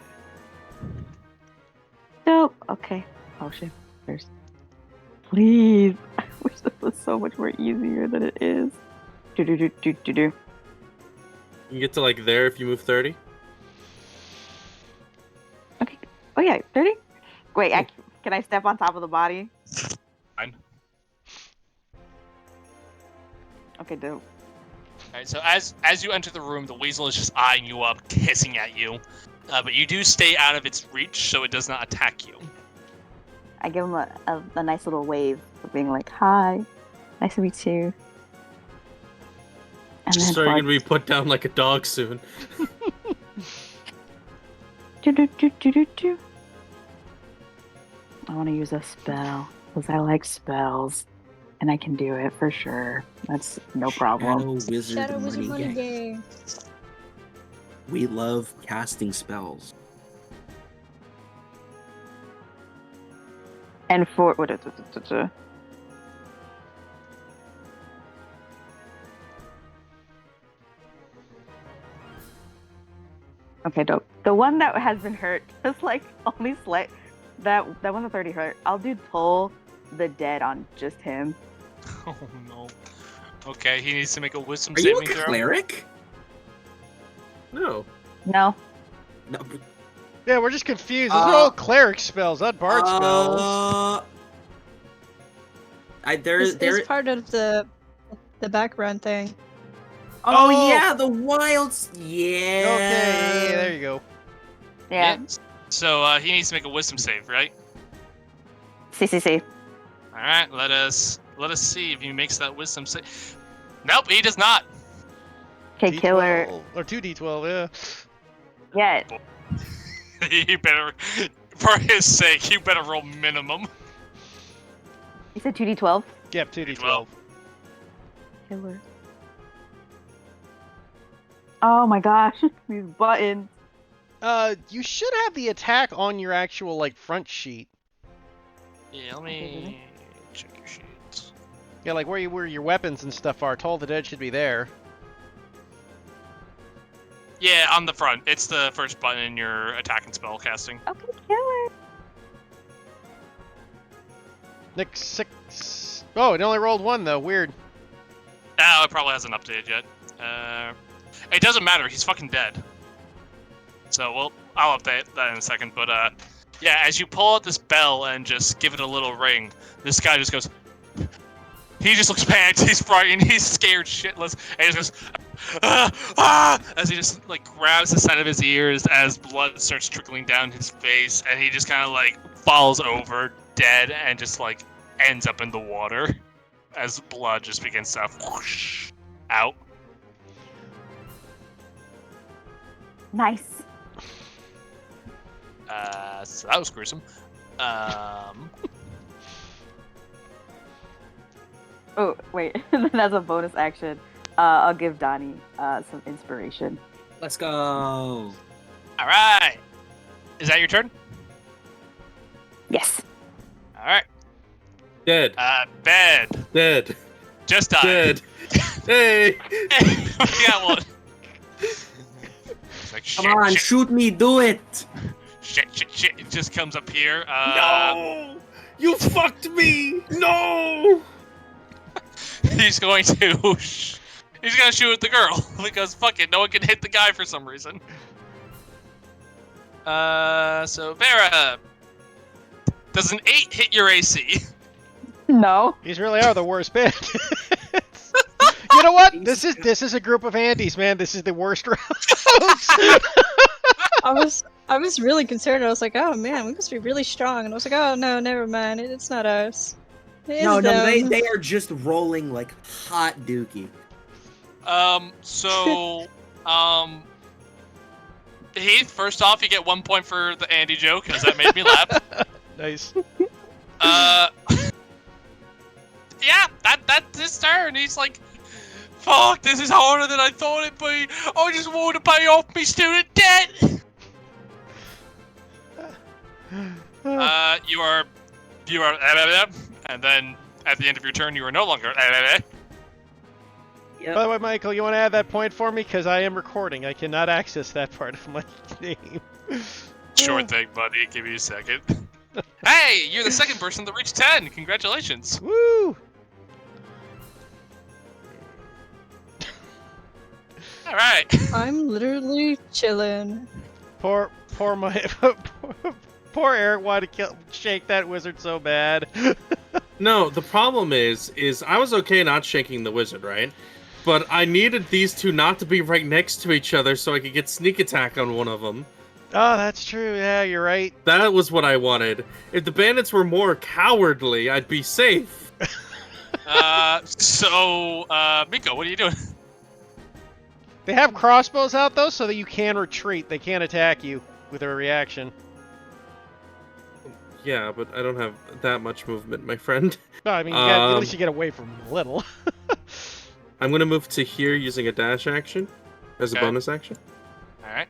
Nope. Okay. Oh shit. There's. Please. I wish this was so much more easier than it is. Do.
You can get to like there if you move 30.
Okay. Oh yeah, 30. Wait, can I step on top of the body?
Fine.
Okay, dope.
Alright, so as you enter the room, the weasel is just eyeing you up, hissing at you. But you do stay out of its reach, so it does not attack you.
I give him a nice little wave of being like, "Hi, nice to meet you." And
Just
then
starting to be put down like a dog soon.
Do. I want to use a spell because I like spells, and I can do it for sure. That's no problem.
Shadow Wizard
Shadow Wizard
Money
Money
Gang.
Gang.
We love casting spells.
And for what? Okay, dope. The one that has been hurt, just like only slight. That one's a 30 hurt. I'll do Toll the Dead on just him.
Oh no. Okay, he needs to make a wisdom
Are you
saving
a
throw.
cleric?
No.
No,
No. but
Yeah, we're just confused. Those are all cleric spells, not bard spells.
It's part of the background thing.
Oh yeah, the wilds. Yeah.
Okay, there you go.
Yeah.
So he needs to make a wisdom save, right?
CCC.
All right, let us see if he makes that wisdom save. Nope, he does not.
Okay, killer.
D12, or 2d12, yeah.
Yeah.
You better, for his sake, you better roll minimum.
You said 2d12?
Yep, 2d12.
Killer. Oh my gosh, these buttons.
You should have the attack on your actual, like, front sheet.
Yeah, let me check your sheets.
Yeah, like where your weapons and stuff are. Toll the Dead should be there.
Yeah, on the front. It's the first button in your attack and spell casting.
Okay, killer.
Nick 6. Oh, it only rolled 1 though. Weird.
Oh, it probably hasn't updated yet. It doesn't matter. He's fucking dead. So, I'll update that in a second. But, yeah, as you pull out this bell and just give it a little ring, this guy just goes... He just looks panicked, he's frightened, he's scared shitless, and he just goes, as he just, like, grabs the side of his ears as blood starts trickling down his face, and he just kind of, like, falls over, dead, and just, like, ends up in the water as blood just begins to whoosh out.
Nice.
So that was gruesome.
Oh, wait. That's a bonus action. I'll give Donnie some inspiration.
Let's go.
All right. Is that your turn?
Yes.
All right.
Dead.
Bed.
Dead.
Just died.
Dead. Hey.
We got one. It's like, shit,
Come on,
shit,
shoot me, do it.
shit. It just comes up here.
No! You fucked me! No!
He's going to shoot at the girl because fuck it, no one can hit the guy for some reason. So Vera, does an 8 hit your AC?
No.
These really are the worst bandits. You know what? This is a group of Andes, man. This is the worst routes.
I was really concerned. I was like, oh man, we must be really strong. And I was like, oh no, never mind. It's not us. It's
No,
them.
they are just rolling like hot dookie.
Heath, first off, you get 1 point for the Andy joke because that made me laugh.
Nice.
Yeah, that's his turn. He's like, fuck, this is harder than I thought it'd be. I just want to pay off my student debt. You are, and then at the end of your turn, you are no longer.
Yep.
By the way, Michael, you want to add that point for me? Because I am recording. I cannot access that part of my name.
Sure thing, buddy. Give me a second. Hey, you're the second person to reach 10. Congratulations.
Woo!
All right.
I'm literally chilling.
Poor Eric wanted to shake that wizard so bad.
No, the problem is I was okay not shaking the wizard, right? But I needed these two not to be right next to each other so I could get sneak attack on one of them.
Oh, that's true. Yeah, you're right.
That was what I wanted. If the bandits were more cowardly, I'd be safe.
Miko, what are you doing?
They have crossbows out, though, so that you can retreat. They can't attack you with a reaction.
Yeah, but I don't have that much movement, my friend.
No, I mean, at least you get away from them a little.
I'm going to move to here using a dash action as a
Okay.
bonus action.
All right.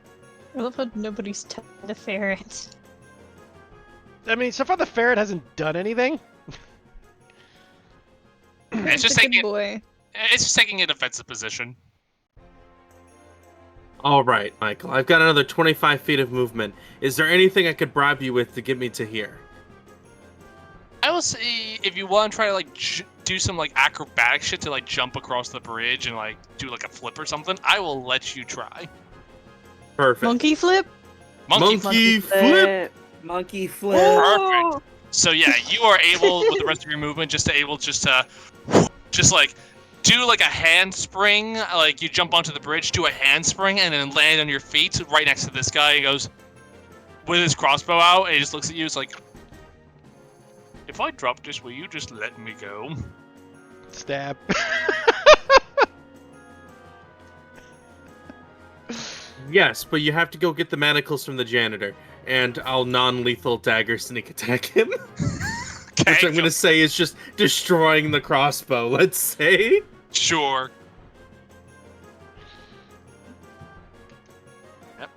I love how nobody's telling the ferret.
I mean, so far the ferret hasn't done anything.
It's just
a good
taking.
boy.
It's just taking a defensive position.
All right, Michael. I've got another 25 feet of movement. Is there anything I could bribe you with to get me to here?
I will say if you want to try to like do some like acrobatic shit to like jump across the bridge and like do like a flip or something, I will let you try.
Perfect.
Monkey flip?
Monkey flip.
Monkey flip.
Perfect. So yeah, you are able with the rest of your movement just to like do like a handspring, like you jump onto the bridge, do a handspring, and then land on your feet right next to this guy. He goes with his crossbow out, and he just looks at you. It's like, if I drop this, will you just let me go?
Stab.
Yes, but you have to go get the manacles from the janitor, and I'll non-lethal dagger sneak attack him.
Okay,
Which I'm gonna say is just destroying the crossbow. Let's say.
Sure.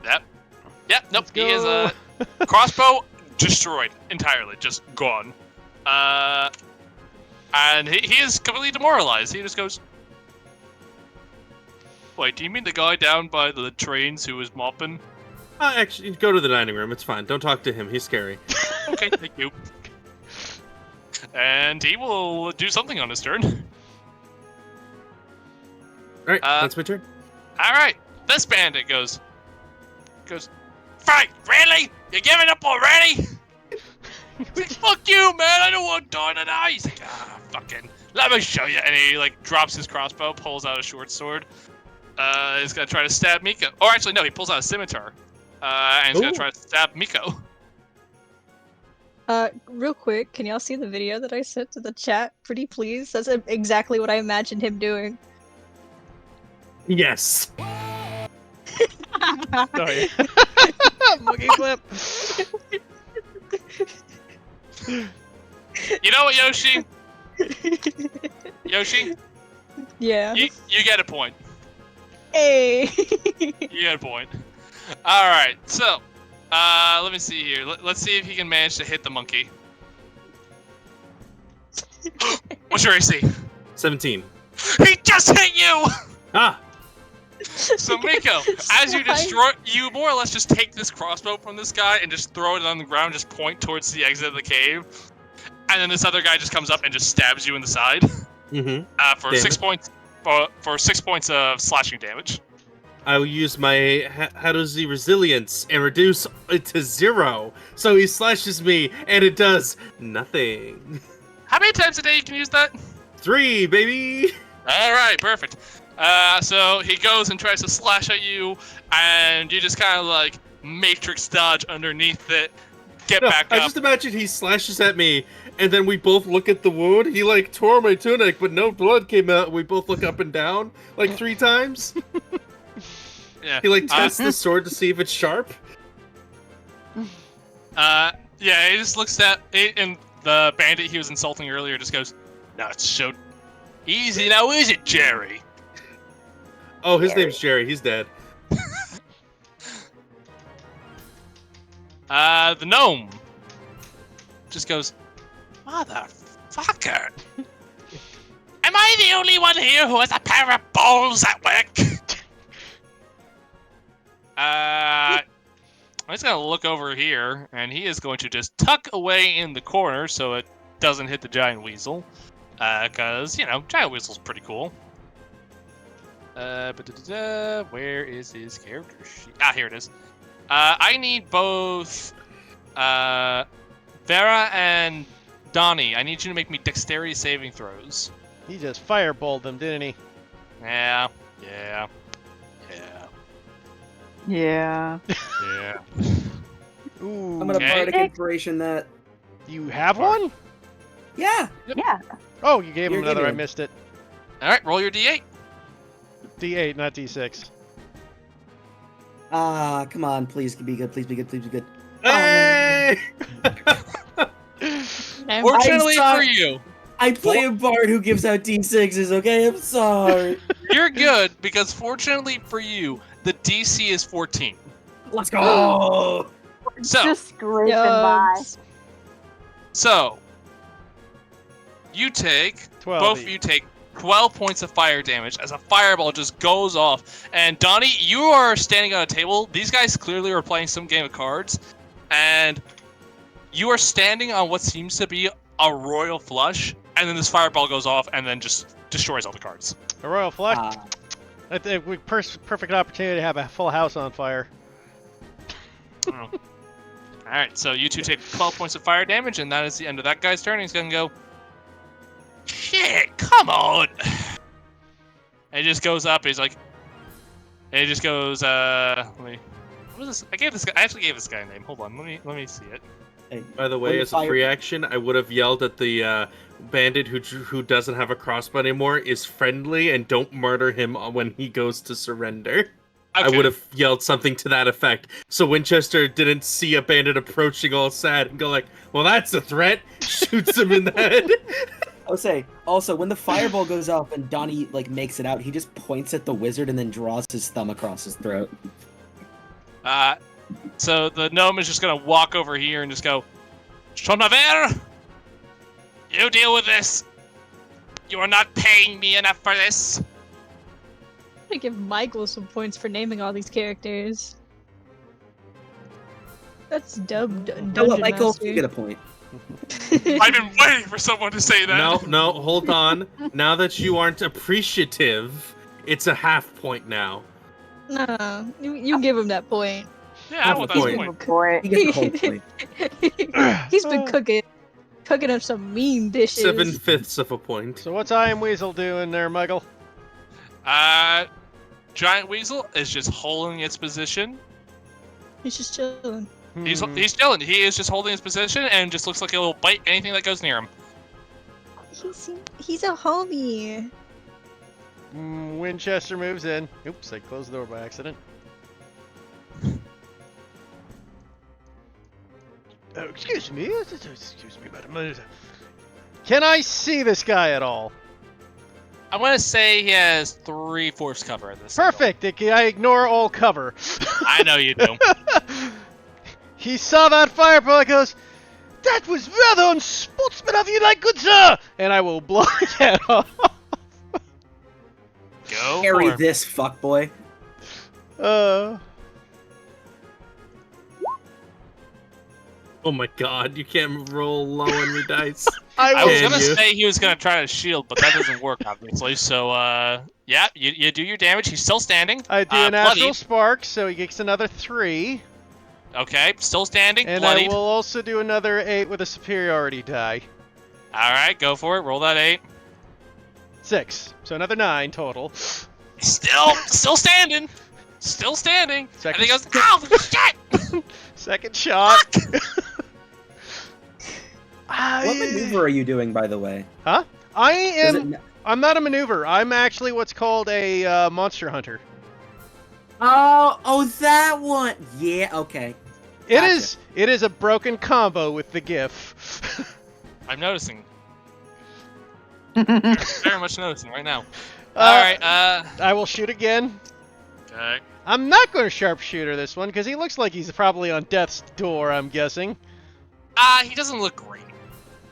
Yep. Nope. He is a crossbow destroyed entirely, just gone. And he is completely demoralized. He just goes, "Wait, do you mean the guy down by the trains who was mopping?"
Actually, go to the dining room. It's fine. Don't talk to him. He's scary.
Okay, thank you. And he will do something on his turn.
All right, that's my turn.
All right, this bandit goes, Frank, really? You giving up already? He's like, fuck you, man! I don't want to die tonight. He's like, fucking, let me show you. And he like drops his crossbow, pulls out a short sword. He's gonna try to stab Miko. Or actually, no, he pulls out a scimitar. And he's gonna try to stab Miko.
Real quick, can y'all see the video that I sent to the chat? Pretty please. That's exactly what I imagined him doing.
Yes.
Oh, yeah. Monkey flip.
You know what, Yoshi? Yoshi,
Yeah.
you get a point.
Hey.
You get a point. All right, so let me see here. Let's see if he can manage to hit the monkey. What's your AC?
17.
He just hit you.
Ah.
So Miko, as you more or less just take this crossbow from this guy and just throw it on the ground, just point towards the exit of the cave, and then this other guy just comes up and just stabs you in the side.
Mm-hmm.
For 6 points. For 6 points of slashing damage.
I will use my Hadozi resilience and reduce it to 0. So he slashes me, and it does nothing.
How many times a day you can use that?
3, baby.
All right, perfect. So he goes and tries to slash at you, and you just kind of like matrix dodge underneath it, get back up.
I just imagine he slashes at me, and then we both look at the wound. He like tore my tunic, but no blood came out. We both look up and down like 3 times.
Yeah.
He like tests the sword to see if it's sharp.
Yeah, he just looks at it, and the bandit he was insulting earlier just goes, "Not so easy now, is it, Jerry?"
Oh, his name's Jerry. He's dead.
The gnome just goes, "Motherfucker! Am I the only one here who has a pair of balls at work?" I'm just gonna look over here, and he is going to just tuck away in the corner so it doesn't hit the giant weasel. Cause, you know, giant weasel's pretty cool. Where is his character sheet? Ah, here it is. I need both Vera and Donnie. I need you to make me dexterity saving throws.
He just fireballed them, didn't he?
Yeah.
Ooh.
I'm gonna
Okay.
bardic inspiration that.
You have one?
Yeah.
Yeah.
Oh, you gave him
You're
another.
giving
I
him.
missed it.
All right, roll your d8.
D8, not D6.
Come on, please be good, please be good, please be good.
Hey!
Fortunately
saw-
for you,
I play a bard who gives out D6s, okay? I'm sorry.
you're good because fortunately for you, the DC is 14.
Let's go!
So,
Just scraping by.
so you take
12.
both of you take 12 points of fire damage as a fireball just goes off. And Donnie, you are standing on a table. These guys clearly are playing some game of cards, and you are standing on what seems to be a royal flush. And then this fireball goes off and then just destroys all the cards.
A royal flush.
Ah.
I think perfect opportunity to have a full house on fire.
Oh. Alright, so you two take 12 points of fire damage, and that is the end of that guy's turn. He's gonna go, shit, come on! And he just goes up, he's like, and he just goes, let me, what was this? I actually gave this guy a name. Hold on, let me see it.
By the way, as a free action, I would have yelled at the bandit who doesn't have a crossbow anymore is friendly and don't murder him when he goes to surrender.
Okay.
I would have yelled something to that effect. So Winchester didn't see a bandit approaching all sad and go like, well, that's a threat. Shoots him in the head.
I would say, also, when the fireball goes off and Donnie, like, makes it out, he just points at the wizard and then draws his thumb across his throat.
So the gnome is just gonna walk over here and just go, Chonaver! You deal with this! You are not paying me enough for this!
I'm gonna give Michael some points for naming all these characters. That's dumb.
No, what, Michael? You get a point.
I've been waiting for someone to say that!
No, hold on. Now that you aren't appreciative, it's a half point now.
No, you give him that point.
Yeah, I want that
Point.
point.
He gets a whole point.
He's been cooking up some mean dishes.
7/5 of a point.
So what's Iron Weasel doing there, Michael?
Giant Weasel is just holding its position.
He's just chilling.
He's chilling. He is just holding his position and just looks like he'll bite anything that goes near him.
He's a homie.
Winchester moves in. Oops, I closed the door by accident. Oh, excuse me. Excuse me, madam. Can I see this guy at all?
I'm gonna say he has 3/4 cover at this.
Perfect. I ignore all cover.
I know you do.
He saw that fireball and goes, "That was rather unsportsman of you, my good sir!" And I will blow his head off.
Go
Carry
for it.
this, fuckboy.
Oh my god, you can't roll low on your dice.
I was
Can
gonna
you?
say he was gonna try to shield, but that doesn't work, obviously. So, yeah, you do your damage. He's still standing.
I do a natural
bloodied.
spark, so he gets another 3.
Okay, still standing.
And
bloodied.
I will also do another 8 with a superiority die.
All right, go for it. Roll that 8.
6. So another 9 total.
Still standing. Still standing.
Second-
And he goes, ow, shit!
Second shot.
What maneuver are you doing, by the way?
Huh?
Does it
I'm not a maneuver. I'm actually what's called a monster hunter.
Oh, that one. Yeah, okay. Gotcha.
It is a broken combo with the GIF.
I'm noticing. Very much noticing right now. All right.
I will shoot again.
Okay.
I'm not going to sharpshooter this one because he looks like he's probably on death's door. I'm guessing.
He doesn't look great.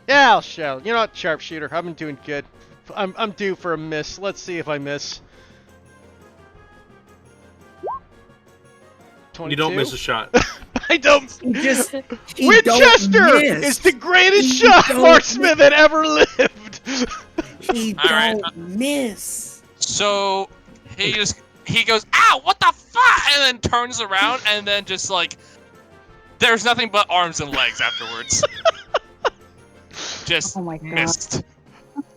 Yeah, I'll shout. You know what, sharpshooter? I've been doing good. I'm due for a miss. Let's see if I miss. 22?
You don't miss a shot.
I don't.
He
Winchester
don't miss.
is the greatest
He
shot
don't
marksman that ever lived.
He
All right,
don't miss.
So he goes, ow, what the fuck? And then turns around and then just like, there's nothing but arms and legs afterwards. Just
Oh my God.
missed.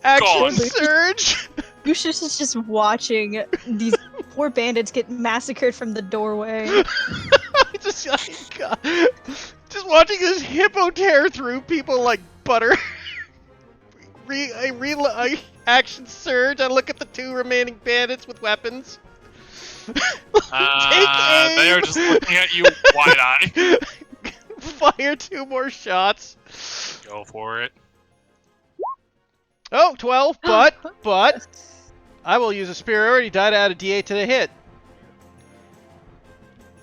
Action
Gone.
surge.
Lucius is just watching these poor bandits get massacred from the doorway.
just watching this hippo tear through people like butter. I action surge. I look at the 2 remaining bandits with weapons.
They are just looking at you wide-eyed.
Fire 2 more shots.
Go for it.
Oh, 12, but I will use a superiority die to add a d8 to the hit.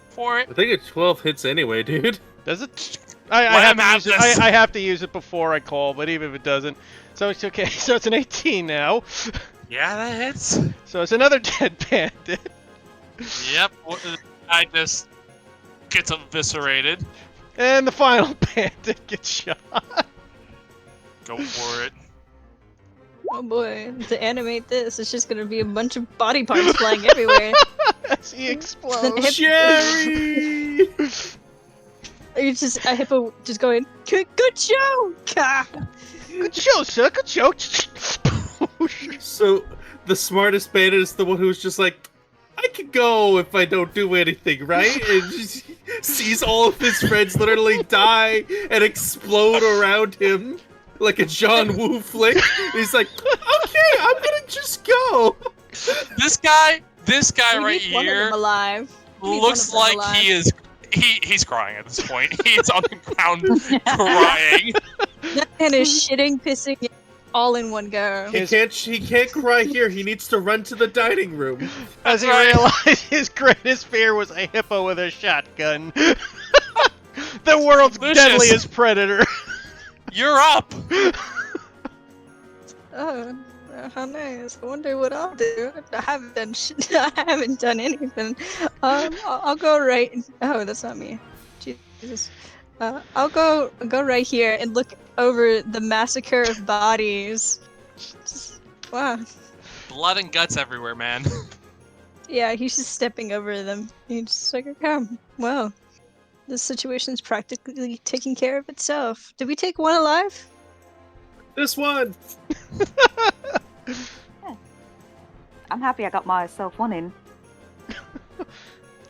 For it.
I think it's 12 hits anyway, dude.
Does it? I
Let him
have to
have
use it.
this.
I have to use it before I call, but even if it doesn't, so it's okay. So it's an 18 now.
Yeah, that hits.
So it's another dead bandit.
Yep. I just gets eviscerated.
And the final bandit gets shot.
Go for it.
Oh boy, to animate this, it's just gonna be a bunch of body parts flying everywhere.
As he explodes.
Jerry!
It's just a hippo just going, good show! Gah."
Good show, sir. Good show.
So the smartest bandit is the one who's just like, I could go if I don't do anything, right? And just sees all of his friends literally die and explode around him like a John Woo flick. He's like, okay, I'm gonna just go.
This guy
We
right
need one of
here
them alive. We need one
looks
of them
like
alive.
he is. He's crying at this point. He's on the ground crying.
That man is shitting, pissing, all in one go.
He can't cry here. He needs to run to the dining room.
As he
right.
realized his greatest fear was a hippo with a shotgun. The world's
Lucius.
deadliest predator.
You're up.
Oh, how nice. I wonder what I'll do. I haven't done shit. I haven't done anything. I'll go right. Oh, that's not me. Jesus. I'll go right here and look over the massacre of bodies. Just, wow.
Blood and guts everywhere, man.
Yeah, he's just stepping over them. He's just like, okay, well, this situation's practically taking care of itself. Did we take one alive?
This one.
I'm happy I got myself one in.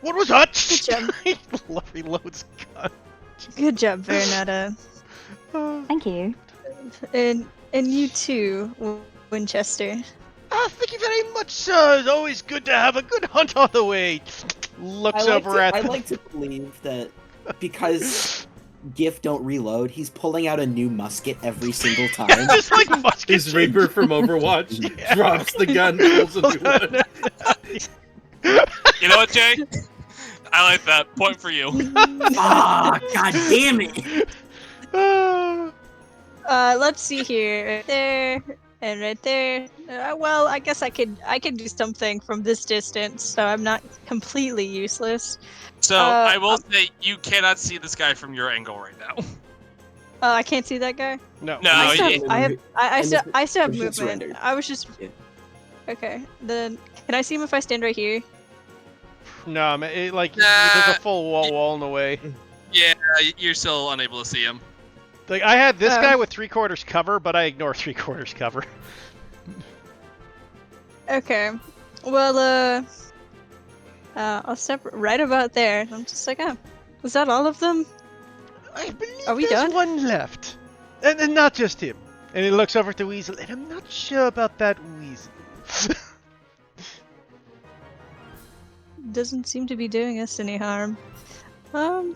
What was that?
Good job.
He reloads gun.
Good job, Vernetta.
Thank you.
And you too, Winchester.
Thank you very much, sir. It's always good to have a good hunt on the way. Looks over at
I
the...
like to believe that because GIF don't reload, he's pulling out a new musket every single time.
Just like musket.
His Reaper from Overwatch drops the gun, pulls a new one.
You know what, Jay? I like that. Point for you.
Ah, god damn it!
Let's see here. Right there and right there. Well, I guess I could do something from this distance, so I'm not completely useless.
So I will say you cannot see this guy from your angle right now.
I can't see that guy.
No.
No,
I still,
you-
I still have
Mission
movement.
surrendered.
I was just
Yeah.
okay. Then can I see him if I stand right here?
No, man,
Nah,
there's a full wall in the way.
Yeah, you're still unable to see him.
Like, I had this
Oh.
guy with 3/4 cover, but I ignore 3/4 cover.
Okay. Well, I'll step right about there. I'm just like, oh, was that all of them?
I believe
Are we
there's
done?
one left. And not just him. And he looks over to Weasel, and I'm not sure about that Weasel.
Doesn't seem to be doing us any harm. Well,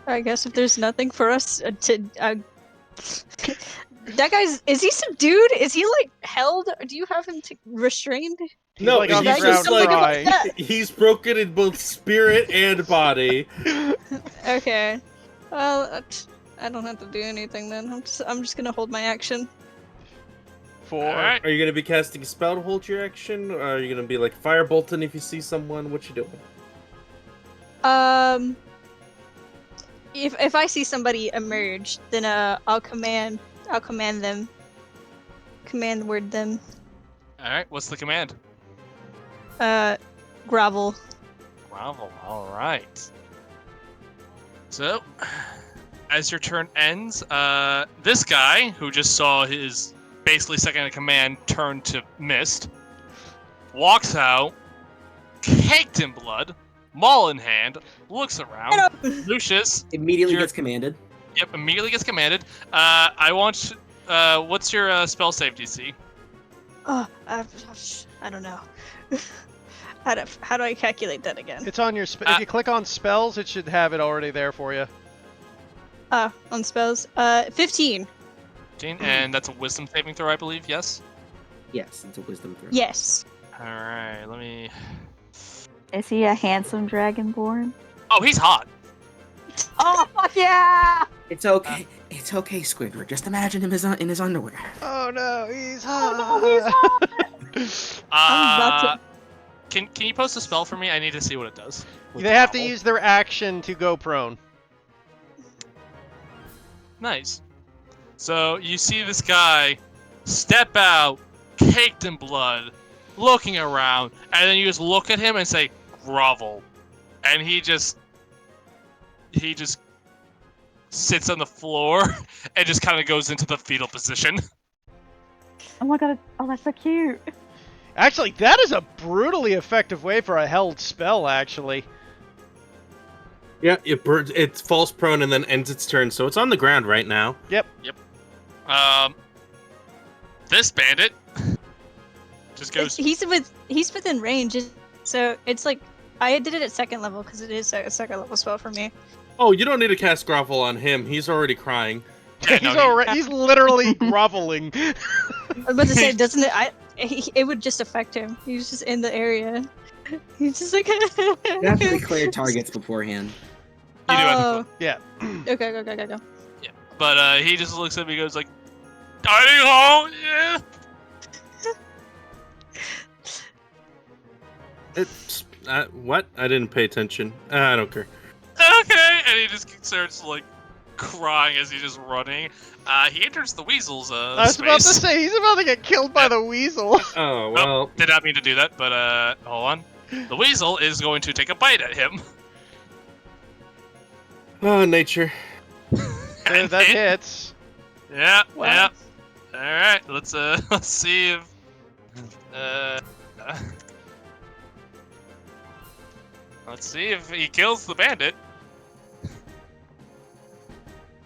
I guess if there's nothing for us to, that guy's, is he subdued? Is he like held? Do you have him restrained?
He's
No,
like on
he's
the
just
ground
like
cry.
he's broken in both spirit and body.
Okay. Well, I don't have to do anything then. I'm just gonna hold my action.
Four.
Alright.
Are you gonna be casting a spell to hold your action? Or are you gonna be like firebolting if you see someone? What you doing?
If I see somebody emerge, then I'll command them. Command word them.
Alright, what's the command?
Grovel.
Grovel, alright. So, as your turn ends, this guy, who just saw his basically second in command turn to mist, walks out, caked in blood, maul in hand, looks around. Lucius,
Immediately
You're-
gets commanded.
yep, immediately gets commanded. I want, what's your spell save DC?
Oh, I don't know. How do I calculate that again?
It's on your... if you click on spells, it should have it already there for you.
On spells. 15.
15, and that's a wisdom saving throw, I believe, yes?
Yes, it's a wisdom throw.
Yes.
Alright, let me...
Is he a handsome dragonborn?
Oh, he's hot!
Oh, fuck yeah!
It's okay. It's okay, Squidward. Just imagine him in his underwear.
Oh no, he's
I'm about
Can you post a spell for me? I need to see what it does. with
They have to
grovel.
use their action to go prone.
Nice. So you see this guy step out, caked in blood, looking around, and then you just look at him and say, grovel. And he just sits on the floor and just kind of goes into the fetal position.
Oh my god! Oh, that's so cute.
Actually, that is a brutally effective way for a held spell, actually.
Yeah, it falls prone and then ends its turn, so it's on the ground right now.
Yep.
This bandit just goes.
He's within range, so it's like I did it at second level because it is a second level spell for me.
Oh, you don't need to cast grovel on him. He's already crying.
Yeah,
He's literally groveling.
I was about to say, doesn't it? It would just affect him. He's just in the area. He's just like.
You have to declare targets beforehand.
You do have to
Oh.
Yeah.
Okay, go.
But he just looks at me and goes like, "Tiny hole, yeah."
It's what? I didn't pay attention. I don't care.
Okay, and he just starts like crying as he's just running. He enters the weasel's
I was about to
space.
say, he's about to get killed by the weasel.
Oh well.
Nope, did not mean to do that, but hold on. The weasel is going to take a bite at him.
Oh, nature.
And
That
hit.
hits.
Yeah,
Wow.
yeah. All right, let's see if let's see if he kills the bandit.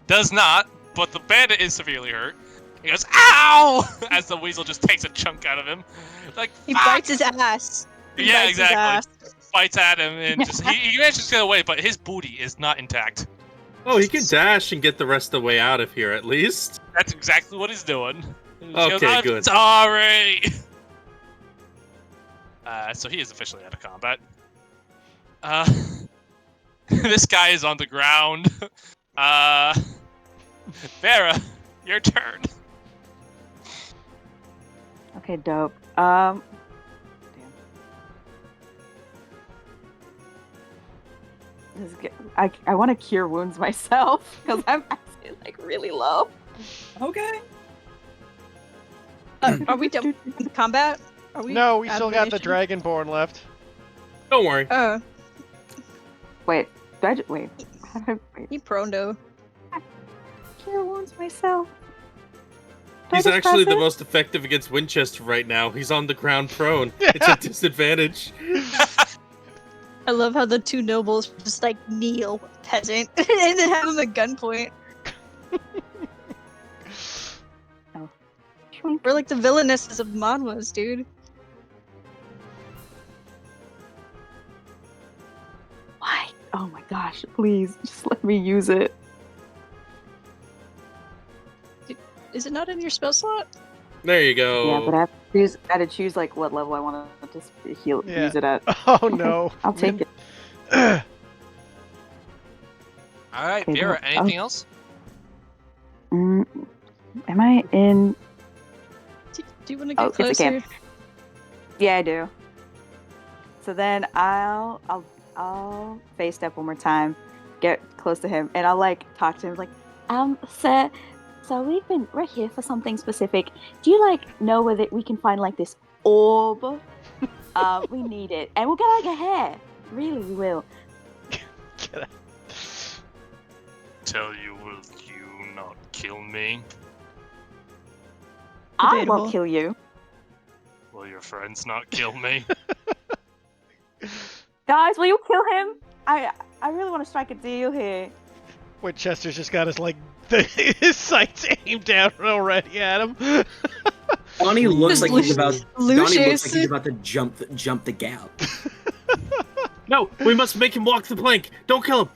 Does not, but the bandit is severely hurt. He goes, "Ow!" as the weasel just takes a chunk out of him. Like,
He
"Fuck!"
bites his ass. He
Yeah,
bites his
exactly.
ass.
Bites at him and just he manages to get away, but his booty is not intact.
Oh, he can dash and get the rest of the way out of here at least.
That's exactly what he's doing. He
Okay,
goes, "I'm
good.
sorry." So he is officially out of combat. This guy is on the ground. Vera, your turn.
Okay, dope. I want to cure wounds myself because I'm actually like really low.
Okay.
Are we done with combat? Are we?
No, we
out
still
of
got the
mission?
Dragonborn left.
Don't worry.
Oh,
Wait, wait. How do I
he prono.
cure wounds myself? Do I
He's
just
actually
press
the
it?
most effective against Winchester right now. He's on the ground prone. It's a disadvantage.
I love how the two nobles just like kneel, peasant, and then have him at gunpoint. We're like the villainesses of manhwas, dude.
Why? Oh my gosh! Please, just let me use it.
Is it not in your spell slot?
There you go.
Yeah, but I had to choose like what level I want to heal.
Yeah.
Use it at.
Oh no.
I'll take it.
All right,
Okay,
Vera.
well,
Anything else?
Am I in?
Do you want to get
Oh, yes, I
closer?
can. Yeah, I do. So then I'll face step one more time, get close to him, and I'll like talk to him like, sir. So we're here for something specific. Do you like know whether we can find like this orb? We need it, and we'll get like a hair. Really, we will.
Get out.
Tell you, will you not kill me?
I
Debatable.
won't kill you,
Will your friends not kill me?
guys. Will you kill him? I really want to strike a deal here.
Winchester's just got his his sights aimed down already at him.
Donnie looks like he's about. Donnie looks
Lucius.
like he's about to jump the gap.
No, we must make him walk the plank. Don't kill him.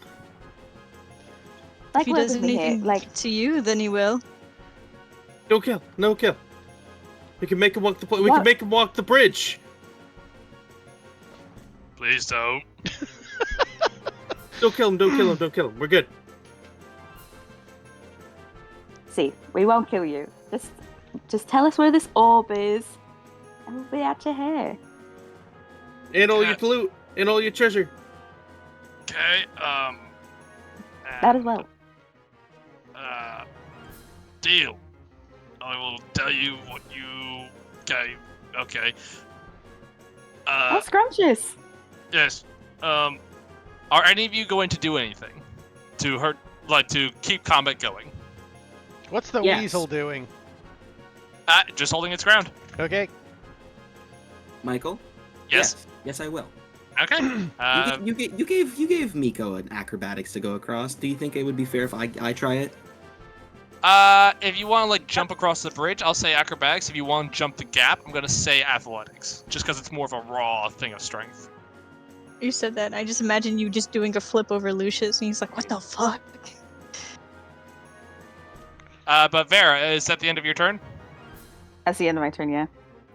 If
Like
he
work
does
with me here.
anything
Like
to you, then he will.
Don't kill. No kill. We can make him walk the plank. We
What?
can make him walk the bridge.
Please don't.
Don't kill him. Don't kill him. Don't kill him. We're good.
see, we won't kill you. Just tell us where this orb is, and we'll be at your hair.
And all your loot. And all your treasure.
Okay.
That as well.
Deal. I will tell you what you. Okay. Okay.
scrumptious.
Yes. Are any of you going to do anything to hurt, like to keep combat going?
What's the
Yes.
weasel doing?
Just holding its ground.
Okay.
Michael?
Yes.
Yes, I will.
Okay.
You gave Miko an acrobatics to go across. Do you think it would be fair if I try it?
If you want to like jump across the bridge, I'll say acrobatics. If you want to jump the gap, I'm gonna say athletics, just because it's more of a raw thing of strength.
You said that, and I just imagine you just doing a flip over Lucius, and he's like, "What the fuck?"
But Vera, is that the end of your turn?
That's the end of my turn. Yeah.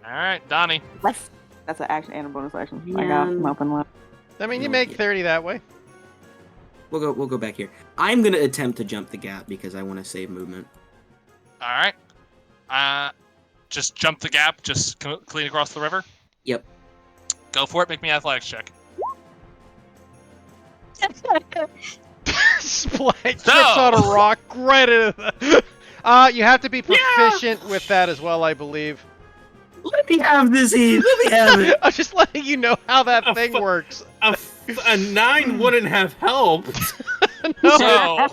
All right, Donnie.
That's an action and a bonus action.
Yeah.
I got I'm open left.
I mean, you
No,
make
yeah.
30 that way.
We'll go back here. I'm gonna attempt to jump the gap because I want to save movement.
All right. Just jump the gap. Just clean across the river.
Yep.
Go for it. Make me an athletics check.
Splat trips on a rock right into the... You have to be proficient with that as well, I believe.
Let me have this, Eve. Let me have it.
I'm just letting you know how that
A
thing
fu-
works.
A 9 wouldn't have helped.
No.
So,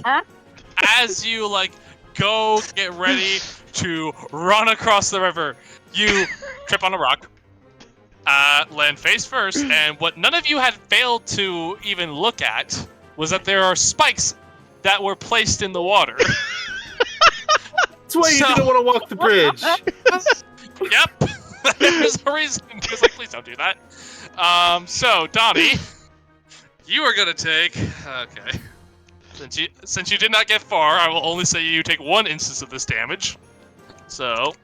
as you like go get ready to run across the river, you trip on a rock, land face first, and what none of you had failed to even look at was that there are spikes that were placed in the water.
That's why you
So-
didn't want to walk the bridge.
Yep. There's a reason. It's like, please don't do that. So, Donnie, you are gonna take. Okay. Since you did not get far, I will only say you take 1 instance of this damage. So.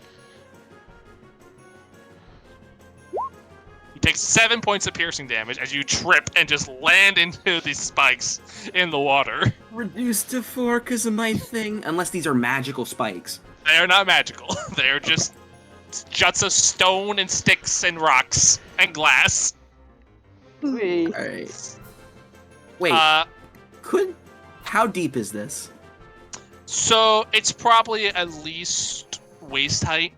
You take 7 points of piercing damage as you trip and just land into these spikes in the water.
Reduced to 4 because of my thing. Unless these are magical spikes.
They are not magical. They are just juts of stone and sticks and rocks and glass.
Wait.
All right. Wait. How deep is this?
So it's probably at least waist height.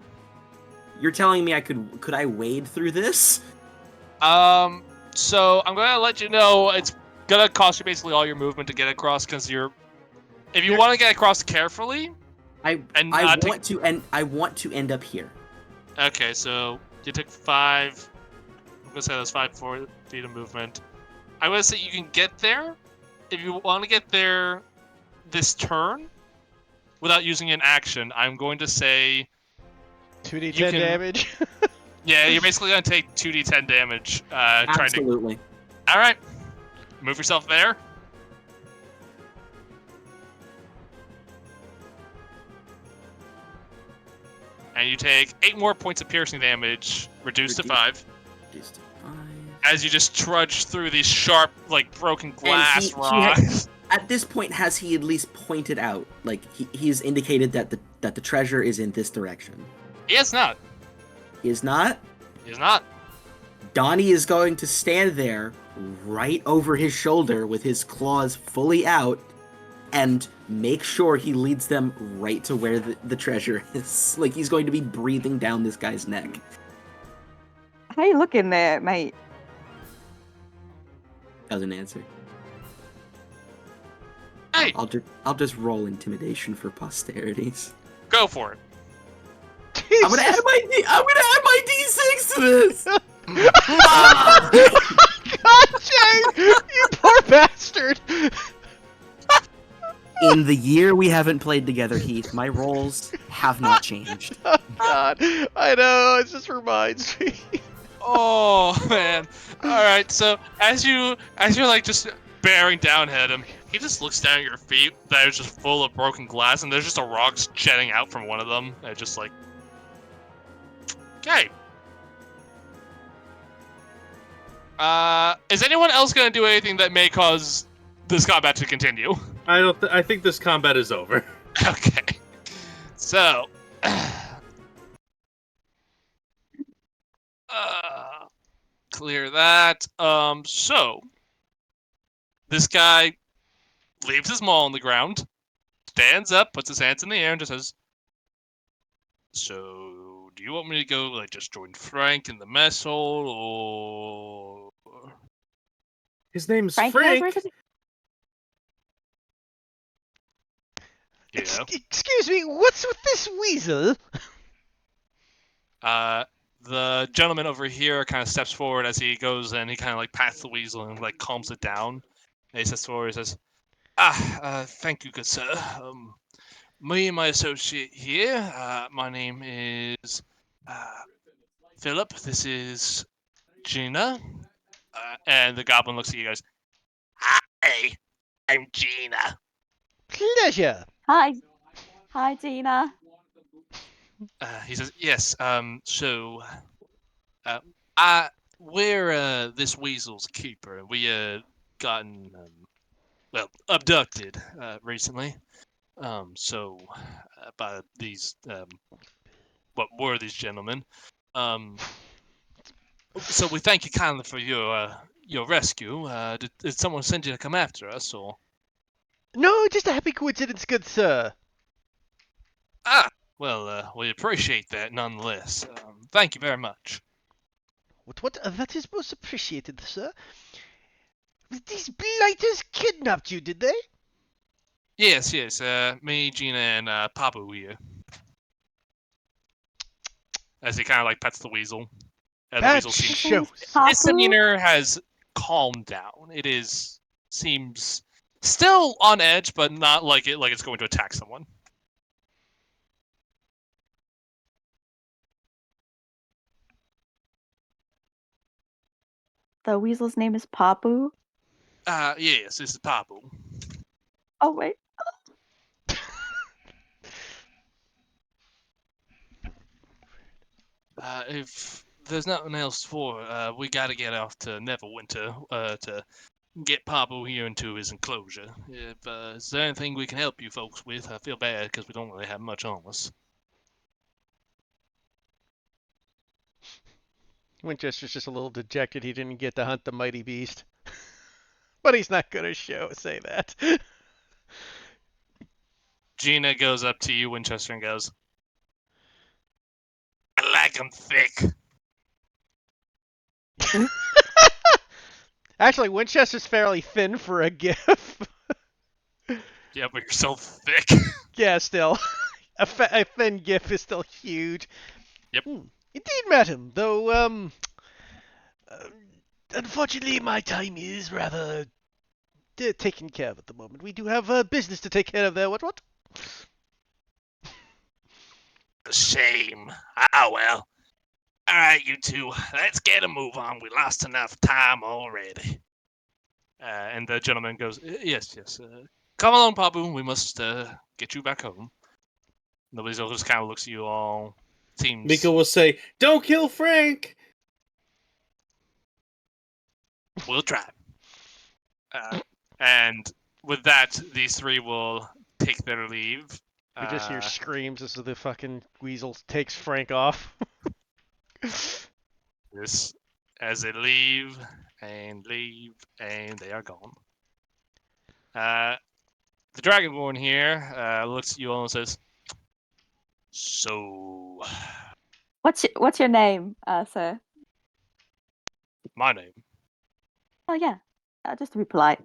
You're telling me could I wade through this?
So I'm gonna let you know it's gonna cost you basically all your movement to get across because if you want to get across carefully.
I want to end up here.
Okay, so you took 5. I'm gonna say that's 4 feet of movement. I'm gonna say you can get there if you want to get there this turn without using an action. I'm going to say
2d10
You can-
damage.
yeah, you're basically gonna take 2d10 damage. Trying to.
Absolutely.
All right, move yourself there. And you take 8 more points of piercing damage, reduced to 5,
Reduced to 5.
as you just trudge through these sharp, like broken glass
he
rocks.
At this point, has he at least pointed out, like he's indicated that the treasure is in this direction?
He is not.
He is not.
He is not.
Donnie is going to stand there, right over his shoulder, with his claws fully out, and make sure he leads them right to where the treasure is. Like he's going to be breathing down this guy's neck.
How you looking there, mate?
Doesn't answer.
Hey,
I'll just roll intimidation for posterities.
go for it.
I'm gonna add my D6 to this.
God, Jay! You poor bastard!
In the year we haven't played together, Heath, my rolls have not changed.
Oh, God. I know, it just reminds me.
Oh man! All right, so as you're like just bearing down at him, he just looks down at your feet that are just full of broken glass, and there's just a rock jetting out from one of them. And just like, okay. Is anyone else gonna do anything that may cause this combat to continue?
I think this combat is over.
Okay. So. Clear that. So. This guy leaves his maul on the ground, stands up, puts his hands in the air, and just says, "So, do you want me to go, like, just join Frank in the mess hall, or
His name's
Frankie knows where
Frank.
to
Yeah.
Excuse me, what's with this weasel?
The gentleman over here kind of steps forward as he goes and he kind of like pats the weasel and like calms it down. And he steps forward and says, thank you, good sir. Me and my associate here, my name is Philip. This is Gina. And the goblin looks at you guys. Hi, I'm Gina.
Pleasure.
Hi. Hi, Gina.
He says, yes, so, we're, this weasel's keeper. We, gotten, abducted, recently. By these, what were these gentlemen. So we thank you kindly for your rescue. Did someone send you to come after us, or?
No, just a happy coincidence, good sir.
Well, we appreciate that nonetheless. Thank you very much.
What? That is most appreciated, sir. These blighters kidnapped you, did they?
Yes, me, Gina, and Papu here. As he kind of like pets the weasel. And the
That
weasel seems...
shows.
His demeanor has calmed down. Seems still on edge, but not like it's going to attack someone.
The weasel's name is Papu.
Yes, this is Papu.
Oh, wait.
If there's nothing else we gotta get off to Neverwinter, to get Papu here into his enclosure. If is there anything we can help you folks with? I feel bad because we don't really have much on us.
Winchester's just a little dejected he didn't get to hunt the mighty beast. But he's not gonna say that.
Gina goes up to you, Winchester, and goes, I like 'em thick.
Actually, Winchester's fairly thin for a GIF.
Yeah, but you're so thick.
Yeah, still. A thin GIF is still huge.
Yep.
Indeed, madam. Though, unfortunately, my time is rather taken care of at the moment. We do have business to take care of there. What?
A shame. Ah, well. Alright, you two. Let's get a move on. We lost enough time already. And the gentleman goes, yes. Come along, Papu. We must get you back home. Nobody else just kind of looks at you all. Seems...
Miko will say, "Don't kill Frank."
We'll try. And with that, these three will take their leave.
We just hear screams as the fucking weasel takes Frank off.
This, as they leave, and they are gone. The Dragonborn here looks at you all and says, so,
What's your name, sir?
my name.
Oh, yeah. Just to be polite.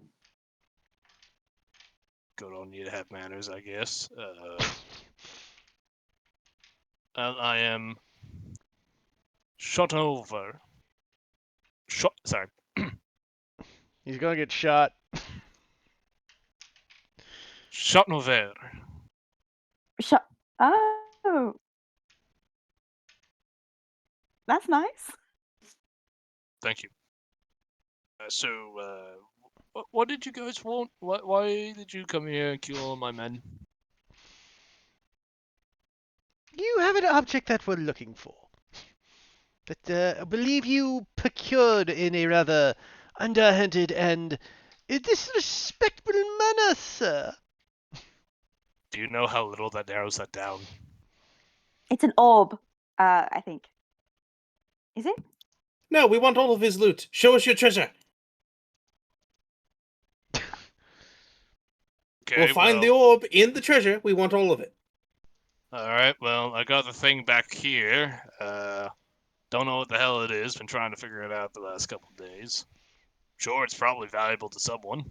Good on you to have manners, I guess. I am shot over. Sorry.
He's gonna get shot.
Shot over.
Oh. That's nice.
Thank you. What did you guys want? Why did you come here and kill all my men?
You have an object that we're looking for. That I believe you procured in a rather underhanded and disrespectful manner, sir.
Do you know how little that narrows that down?
It's an orb, I think. Is it?
No, we want all of his loot. Show us your treasure.
Okay,
We'll find the orb in the treasure. We want all of it.
Alright, well, I got the thing back here. Don't know what the hell it is. Been trying to figure it out the last couple of days. sure it's probably valuable to someone.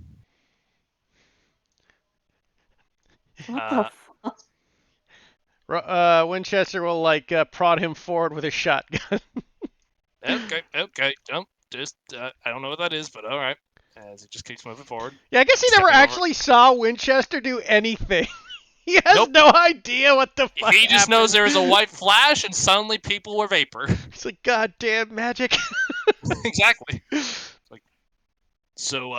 What
Uh,
the fuck?
Winchester will like prod him forward with a shotgun.
Okay. I don't know what that is, but all right. As he just keeps moving forward.
Yeah, I guess he never
Stepping over.
actually saw Winchester do anything. He has
Nope.
no idea what the fuck
He just knows
happened.
there was a white flash, and suddenly people were vapor.
It's like goddamn magic.
Exactly. Like, so,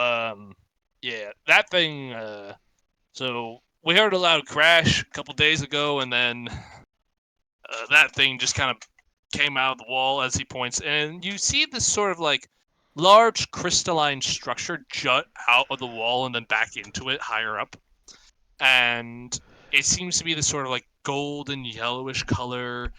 yeah, that thing. So we heard a loud crash a couple days ago, and then that thing just kind of came out of the wall as he points, and you see this sort of like large crystalline structure jut out of the wall and then back into it higher up, and it seems to be this sort of like golden yellowish color.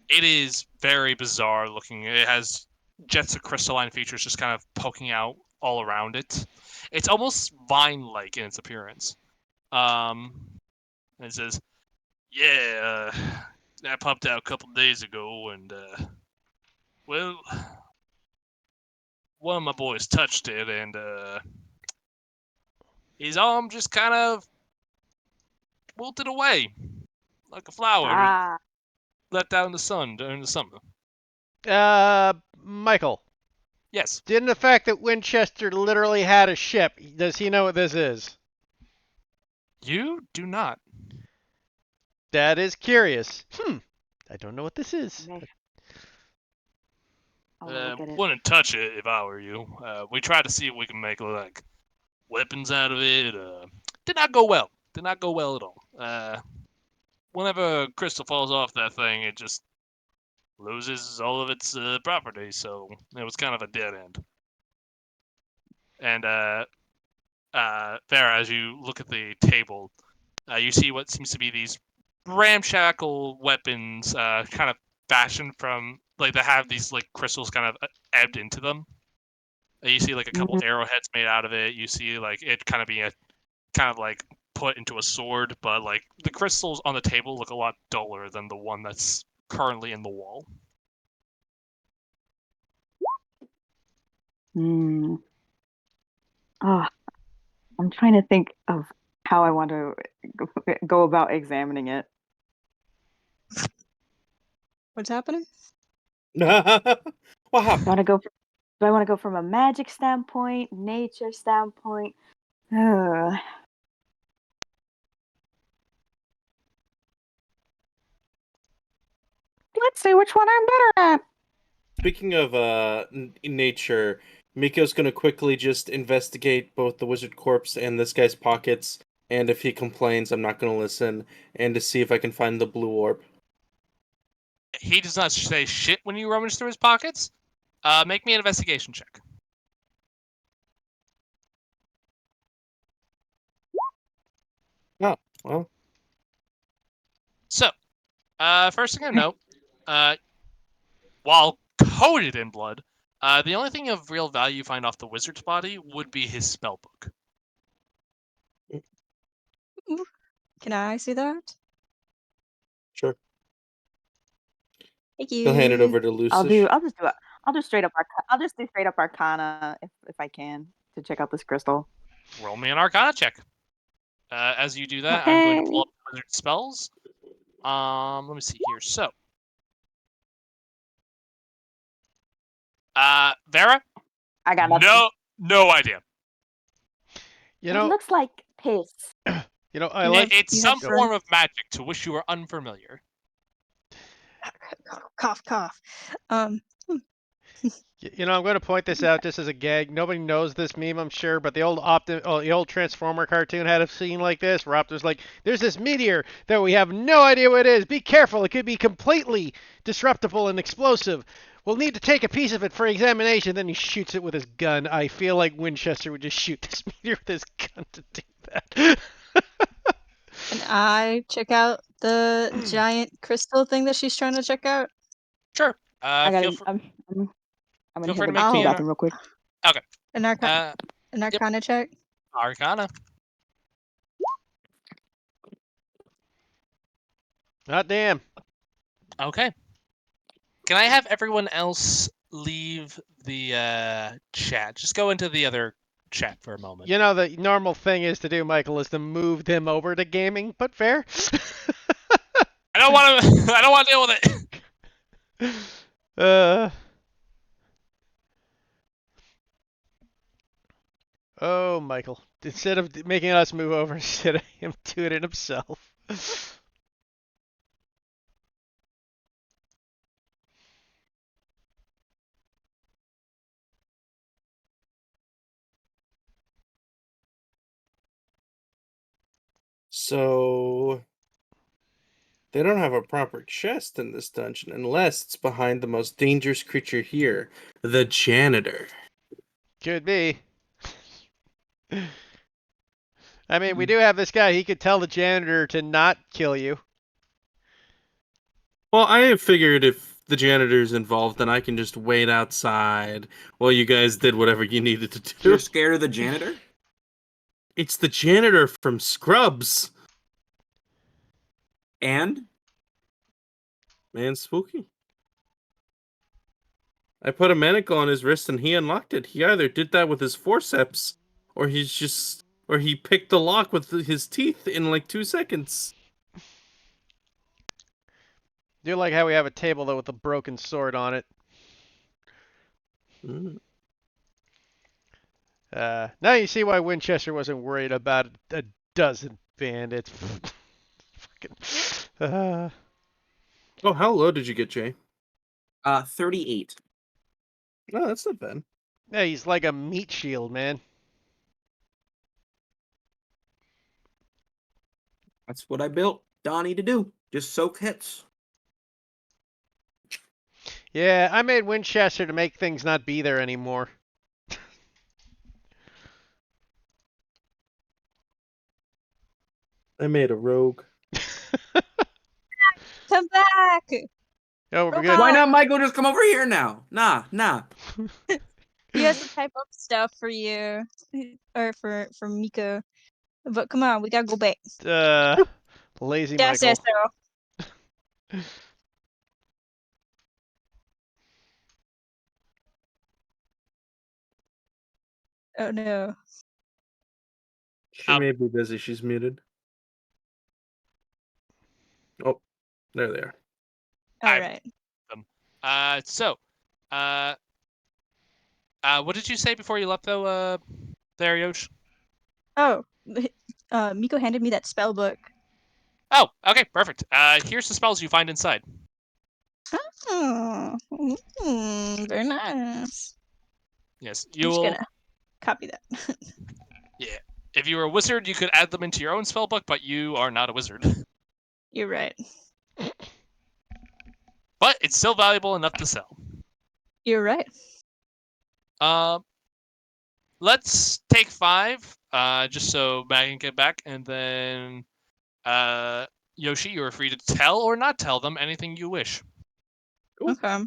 It is very bizarre looking. It has jets of crystalline features just kind of poking out all around it. It's almost vine-like in its appearance. It says, "Yeah, that popped out a couple days ago, and well, one of my boys touched it, and his arm just kind of wilted away like a flower
Ah,
let out in the sun during the summer."
Michael,
Yes.
given the fact that Winchester literally had a ship, does he know what this is?
You do not.
That is curious. I don't know what this is.
okay. I'll look at it.
Wouldn't touch it if I were you. We tried to see if we can make like weapons out of it. Did not go well. Did not go well at all. Whenever crystal falls off that thing, it just loses all of its properties. So it was kind of a dead end. And Farah, as you look at the table, you see what seems to be these ramshackle weapons, kind of fashioned from like they have these like crystals kind of ebbed into them. You see like a couple arrowheads made out of it. You see like it kind of being a kind of like put into a sword, but like the crystals on the table look a lot duller than the one that's currently in the wall.
Hmm. Ah, I'm trying to think of how I want to go about examining it.
What's happening?
What
Do
happened?
I want to go from a magic standpoint, nature standpoint? Ugh. Let's see which one I'm better at.
Speaking of nature, Miko's gonna quickly just investigate both the wizard corpse and this guy's pockets, and if he complains, I'm not gonna listen, and to see if I can find the blue orb.
He does not say shit when you rummage through his pockets. Make me an investigation check.
Oh, well.
So, first thing I note, while coated in blood, the only thing of real value you find off the wizard's body would be his spell book.
Can I see that?
Sure.
Thank you.
He'll hand it over to Lucius.
I'll do straight up Arcana if I can to check out this crystal.
Roll me an Arcana check. As you do that, I'm going to pull up the wizard's spells. Let me see here. So, Vera,
I got nothing.
no idea.
You
It
know,
looks like piss.
I like.
It's
you
some
have
form of magic to which you are unfamiliar.
Cough, cough.
I'm going to point this out just as a gag. Nobody knows this meme, I'm sure, but the old Transformer cartoon had a scene like this where Optimus like, "There's this meteor that we have no idea what it is. Be careful; it could be completely disruptible and explosive. We'll need to take a piece of it for examination." Then he shoots it with his gun. I feel like Winchester would just shoot this meteor with his gun to do that.
And I check out the giant crystal thing that she's trying to check out.
Sure.
I'm
Feel
gonna
free,
hit
free to
the
make me
bathroom real quick.
An Arcana check.
Arcana.
Hot damn.
Okay. Can I have everyone else leave leave the chat. Just go into the other chat for a moment.
You know, the normal thing is to do, Michael, is to move them over to gaming, but fair.
I don't want to. I don't want to deal with it.
Oh, Michael. Instead of making us move over, instead of him doing it himself.
So they don't have a proper chest in this dungeon unless it's behind the most dangerous creature here, the janitor.
Could be. I mean, we do have this guy. He could tell the janitor to not kill you.
Well, I figured if the janitor's involved, then I can just wait outside while you guys did whatever you needed to do.
You're scared of the janitor?
It's the janitor from Scrubs.
And?
Man, spooky. I put a manacle on his wrist and he unlocked it. He either did that with his forceps, or he picked the lock with his teeth in like 2 seconds.
Do like how we have a table though with a broken sword on it.
Mm.
Now you see why Winchester wasn't worried about a dozen bandits. Fucking.
Oh, how low did you get, Jay?
38.
Oh, that's not bad.
Yeah, he's like a meat shield, man.
That's what I built Donnie to do. Just soak hits.
Yeah, I made Winchester to make things not be there anymore.
I made a rogue.
Come back!
Oh, we're
Robot.
good.
Why not Michael just come over here now? Nah.
He has to type up stuff for you. Or for Miko. But come on, we gotta go back.
Lazy
Yes,
Michael.
yes, so. Oh no.
She may be busy. She's muted. Oh, there they are.
Alright.
What did you say before you left, though, there, Yosh?
Oh, Miko handed me that spell book.
Oh, okay, perfect. Here's the spells you find inside.
Oh, very nice.
Yes,
I'm just gonna copy that.
Yeah. If you were a wizard, you could add them into your own spellbook, but you are not a wizard.
You're right.
But it's still valuable enough to sell.
You're right.
Let's take 5, just so Mag can get back, and then Yoshi, you are free to tell or not tell them anything you wish.
Okay.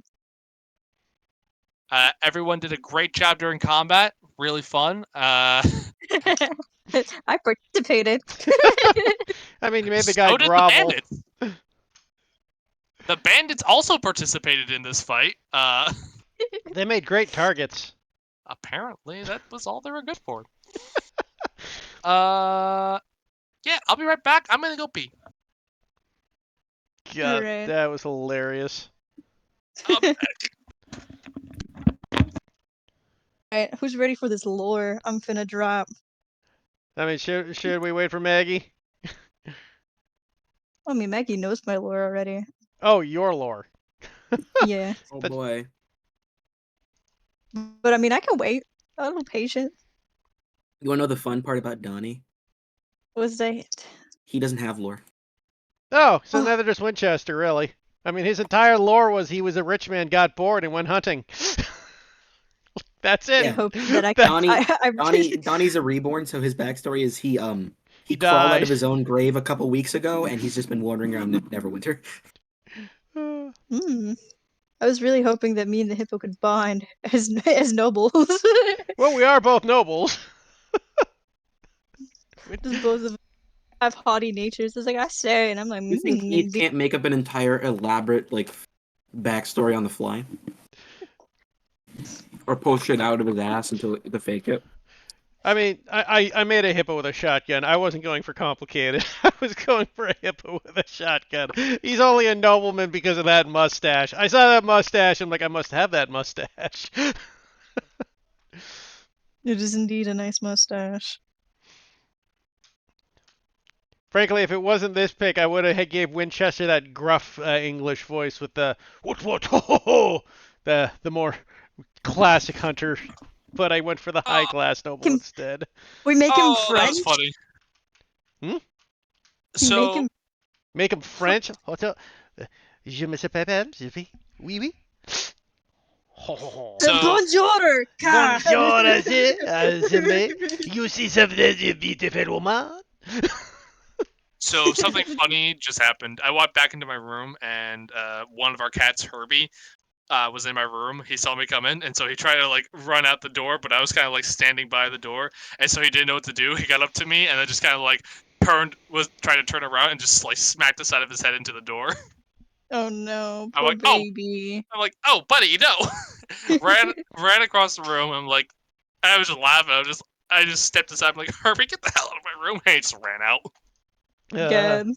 Everyone did a great job during combat. Really fun.
I participated.
I mean, you made the guy
so did
grovel.
the bandits. The bandits also participated in this fight.
They made great targets.
Apparently, that was all they were good for. Yeah, I'll be right back. I'm gonna go pee.
God,
Alright.
that was hilarious.
I'll be back.
Alright, who's ready for this lore I'm finna drop?
I mean, should we wait for Maggie?
I mean, Maggie knows my lore already.
Oh, your lore.
Yeah.
Oh
But-
boy.
But I mean, I can wait. I'm a little patient.
You wanna know the fun part about Donnie?
What's that?
He doesn't have lore.
Oh, so
Oh.
neither does Winchester, really. I mean, his entire lore was he was a rich man, got bored, and went hunting. That's it.
I
Yeah.
hope that I
Donnie-
I
Donnie's a reborn, so his backstory is he
He
crawled out
died.
of his own grave a couple weeks ago, and he's just been wandering around Neverwinter.
I was really hoping that me and the hippo could bond as nobles.
Well, we are both nobles.
Just both of us have haughty natures. It's like I say, and I'm like,
You think he can't make up an entire elaborate backstory on the fly? Or pull shit out of his ass until to fake it.
I mean, I made a hippo with a shotgun. I wasn't going for complicated. I was going for a hippo with a shotgun. He's only a nobleman because of that mustache. I saw that mustache. I'm like, I must have that mustache.
It is indeed a nice mustache.
Frankly, if it wasn't this pick, I would have gave Winchester that gruff English voice with the what ho ho ho, the more classic hunter. But I went for the high class noble
Can-
instead.
We make him
Oh, that
French.
was funny.
Hmm?
So
Make him.
Make him French. Je me s'appelle, je vais. Oui, oui.
So-
Bonjour, car.
Bonjour, you see something beautiful woman?
So something funny just happened. I walked back into my room, and one of our cats, Herbie, was in my room. He saw me come in, and so he tried to like run out the door, but I was kind of like standing by the door, and so he didn't know what to do. He got up to me, and then just kind of like was trying to turn around and just like smacked the side of his head into the door.
Oh no,
I'm
poor
like, oh.
baby.
I'm like, oh, buddy, no. ran across the room. I'm like, I was just laughing. I just stepped aside. I'm like, Herbie, get the hell out of my room. And he just ran out.
Good.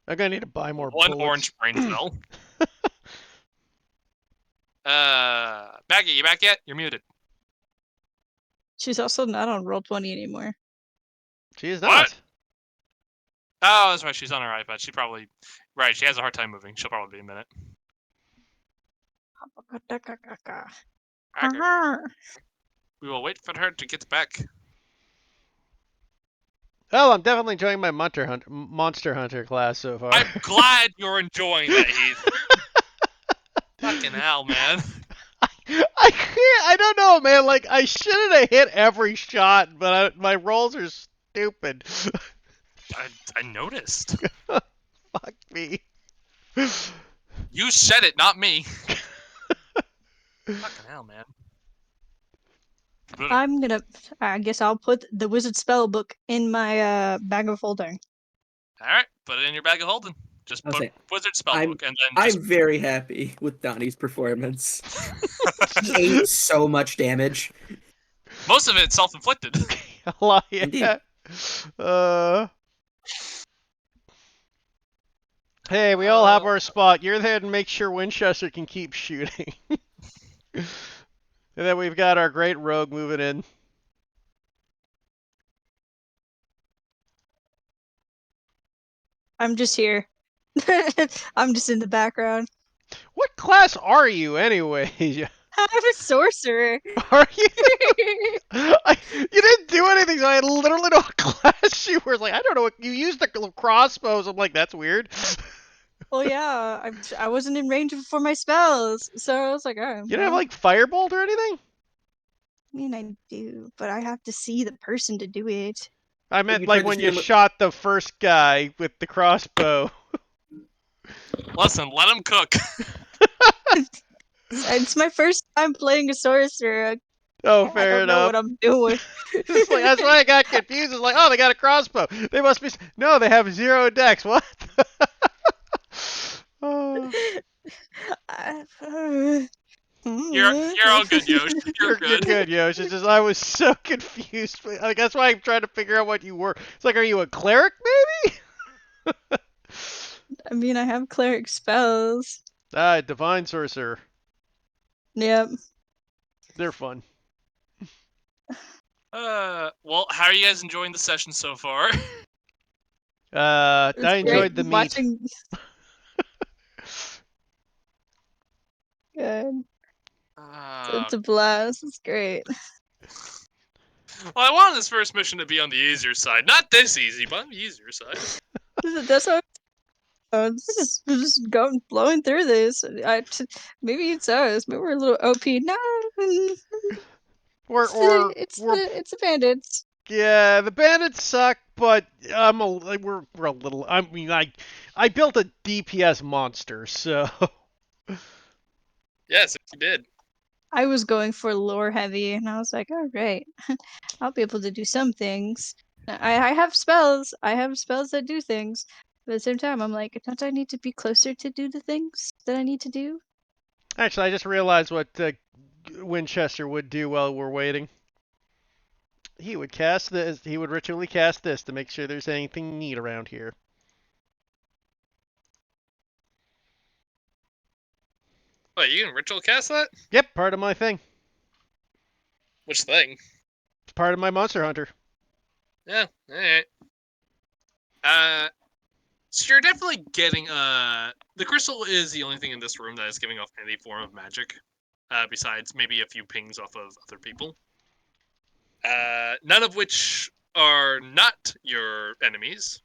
I'm gonna need to buy more
One
bullets.
orange brain cell. Maggie, you back yet? You're muted.
She's also not on Roll20 anymore.
She is
What?
not.
Oh, that's right. She's on her iPad. She probably right. She has a hard time moving. She'll probably be a minute. We will wait for her to get back.
Oh, I'm definitely enjoying my Monster Hunter class so far.
I'm glad you're enjoying that, Heath. Fucking hell, man.
I can't. I don't know, man. Like I shouldn't have hit every shot, but my rolls are stupid.
I noticed.
Fuck me.
You said it, not me. Fucking hell, man.
I guess I'll put the wizard spell book in my bag of holding.
All right, put it in your bag of holding. Just
I'll
put
say,
wizard spellbook, and then
I'm
just
very happy with Donnie's performance. He ate so much damage.
most of it self-inflicted.
A lot,
Indeed.
yeah. Hey, we all have our spot. You're there to make sure Winchester can keep shooting. And then we've got our great rogue moving in.
I'm just here. I'm just in the background.
What class are you, anyway?
I'm a sorcerer.
Are you? You didn't do anything, so I literally know what class you were. Like, I don't know what you used the crossbows. I'm like, that's weird.
Well, yeah, I wasn't in range for my spells, so I was like, oh.
You don't have like firebolt or anything?
I mean, I do, but I have to see the person to do it.
I meant
You
like
tried to
when
shoot
you
him with-
shot the first guy with the crossbow.
Listen, let him cook.
It's my first time playing a sorcerer.
Oh,
I
fair
don't know
enough.
what I'm doing.
It's like, that's why I got confused. It's like, oh, they got a crossbow. They must be. No, they have 0 dex. What? Oh,
You're all good, Yosh. You're
you're
good.
good, Yosh. It's just I was so confused. Like, that's why I'm trying to figure out what you were. It's like, are you a cleric, maybe?
I mean, I have cleric spells.
Divine sorcerer.
Yep.
They're fun.
Well, how are you guys enjoying the session so far?
I
It's
enjoyed
great
the meat.
watching. Good. It's a blast. It's great.
Well, I wanted this first mission to be on the easier side. Not this easy, but on the easier side.
That's what. Just going blowing through this. Maybe it's us. Maybe we're a little OP. No, it's the bandits.
Yeah, the bandits suck, but we're a little. I mean, I built a DPS monster, so.
Yes, you did.
I was going for lore heavy, and I was like, all right, I'll be able to do some things. I have spells. I have spells that do things. But at the same time, I'm like, don't I need to be closer to do the things that I need to do?
Actually, I just realized what Winchester would do while we're waiting? He would cast this. He would ritually cast this to make sure there's anything neat around here.
Wait, you can ritual cast that?
Yep, part of my thing.
Which thing?
It's part of my Monster Hunter.
Yeah, alright. So you're definitely getting, the crystal is the only thing in this room that is giving off any form of magic. Besides maybe a few pings off of other people. None of which are not your enemies.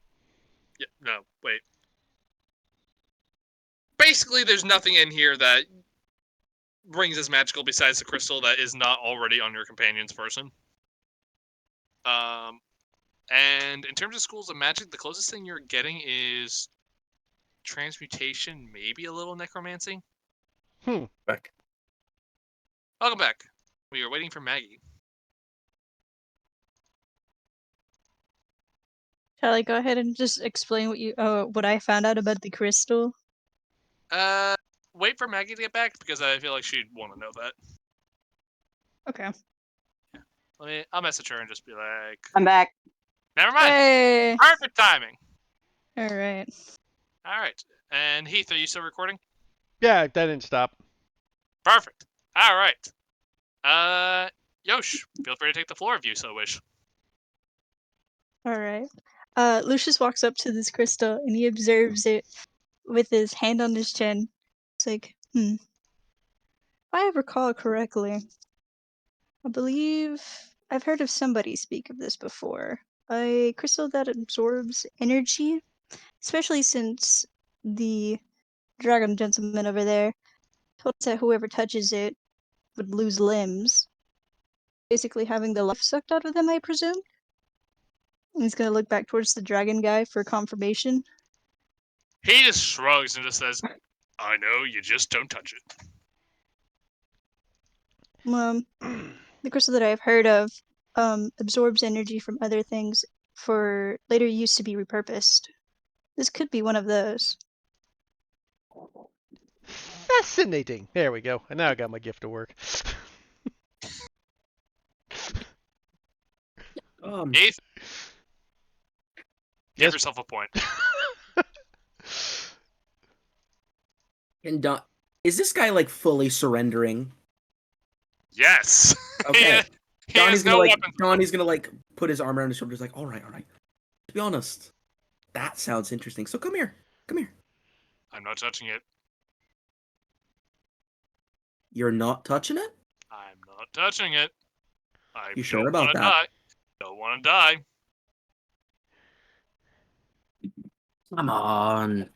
Yeah, no, wait. Basically, there's nothing in here that rings as magical besides the crystal that is not already on your companion's person. And in terms of schools of magic, the closest thing you're getting is transmutation, maybe a little necromancy.
Back.
Welcome back. We are waiting for Maggie.
Shall I go ahead and just explain what I found out about the crystal?
Wait for Maggie to get back because I feel like she'd want to know that.
Okay.
I'll message her and just be like,
I'm back.
never mind.
Hey.
Perfect timing.
All right.
All right. And Heath, are you still recording?
Yeah, that didn't stop.
Perfect. All right. Yosh, feel free to take the floor if you so wish.
All right. Lucius walks up to this crystal and he observes it with his hand on his chin. It's like, if I recall correctly, I believe I've heard of somebody speak of this before. A crystal that absorbs energy, especially since the dragon gentleman over there told us that whoever touches it would lose limbs. Basically having the life sucked out of them, I presume. And he's gonna look back towards the dragon guy for confirmation.
He just shrugs and just says, I know, you just don't touch it.
The crystal that I've heard of absorbs energy from other things for later use to be repurposed. This could be one of those.
Fascinating. There we go. And now I got my gift to work.
Heath, give
Yes.
yourself a point.
And is this guy like fully surrendering?
Yes.
Okay.
He has no weapons.
Donnie's gonna like put his arm around his shoulders, like, all right. To be honest, that sounds interesting. So come here.
I'm not touching it.
You're not touching it?
I'm not touching it. I
You sure
don't
about
wanna
that?
Die. Don't want to die.
Come on.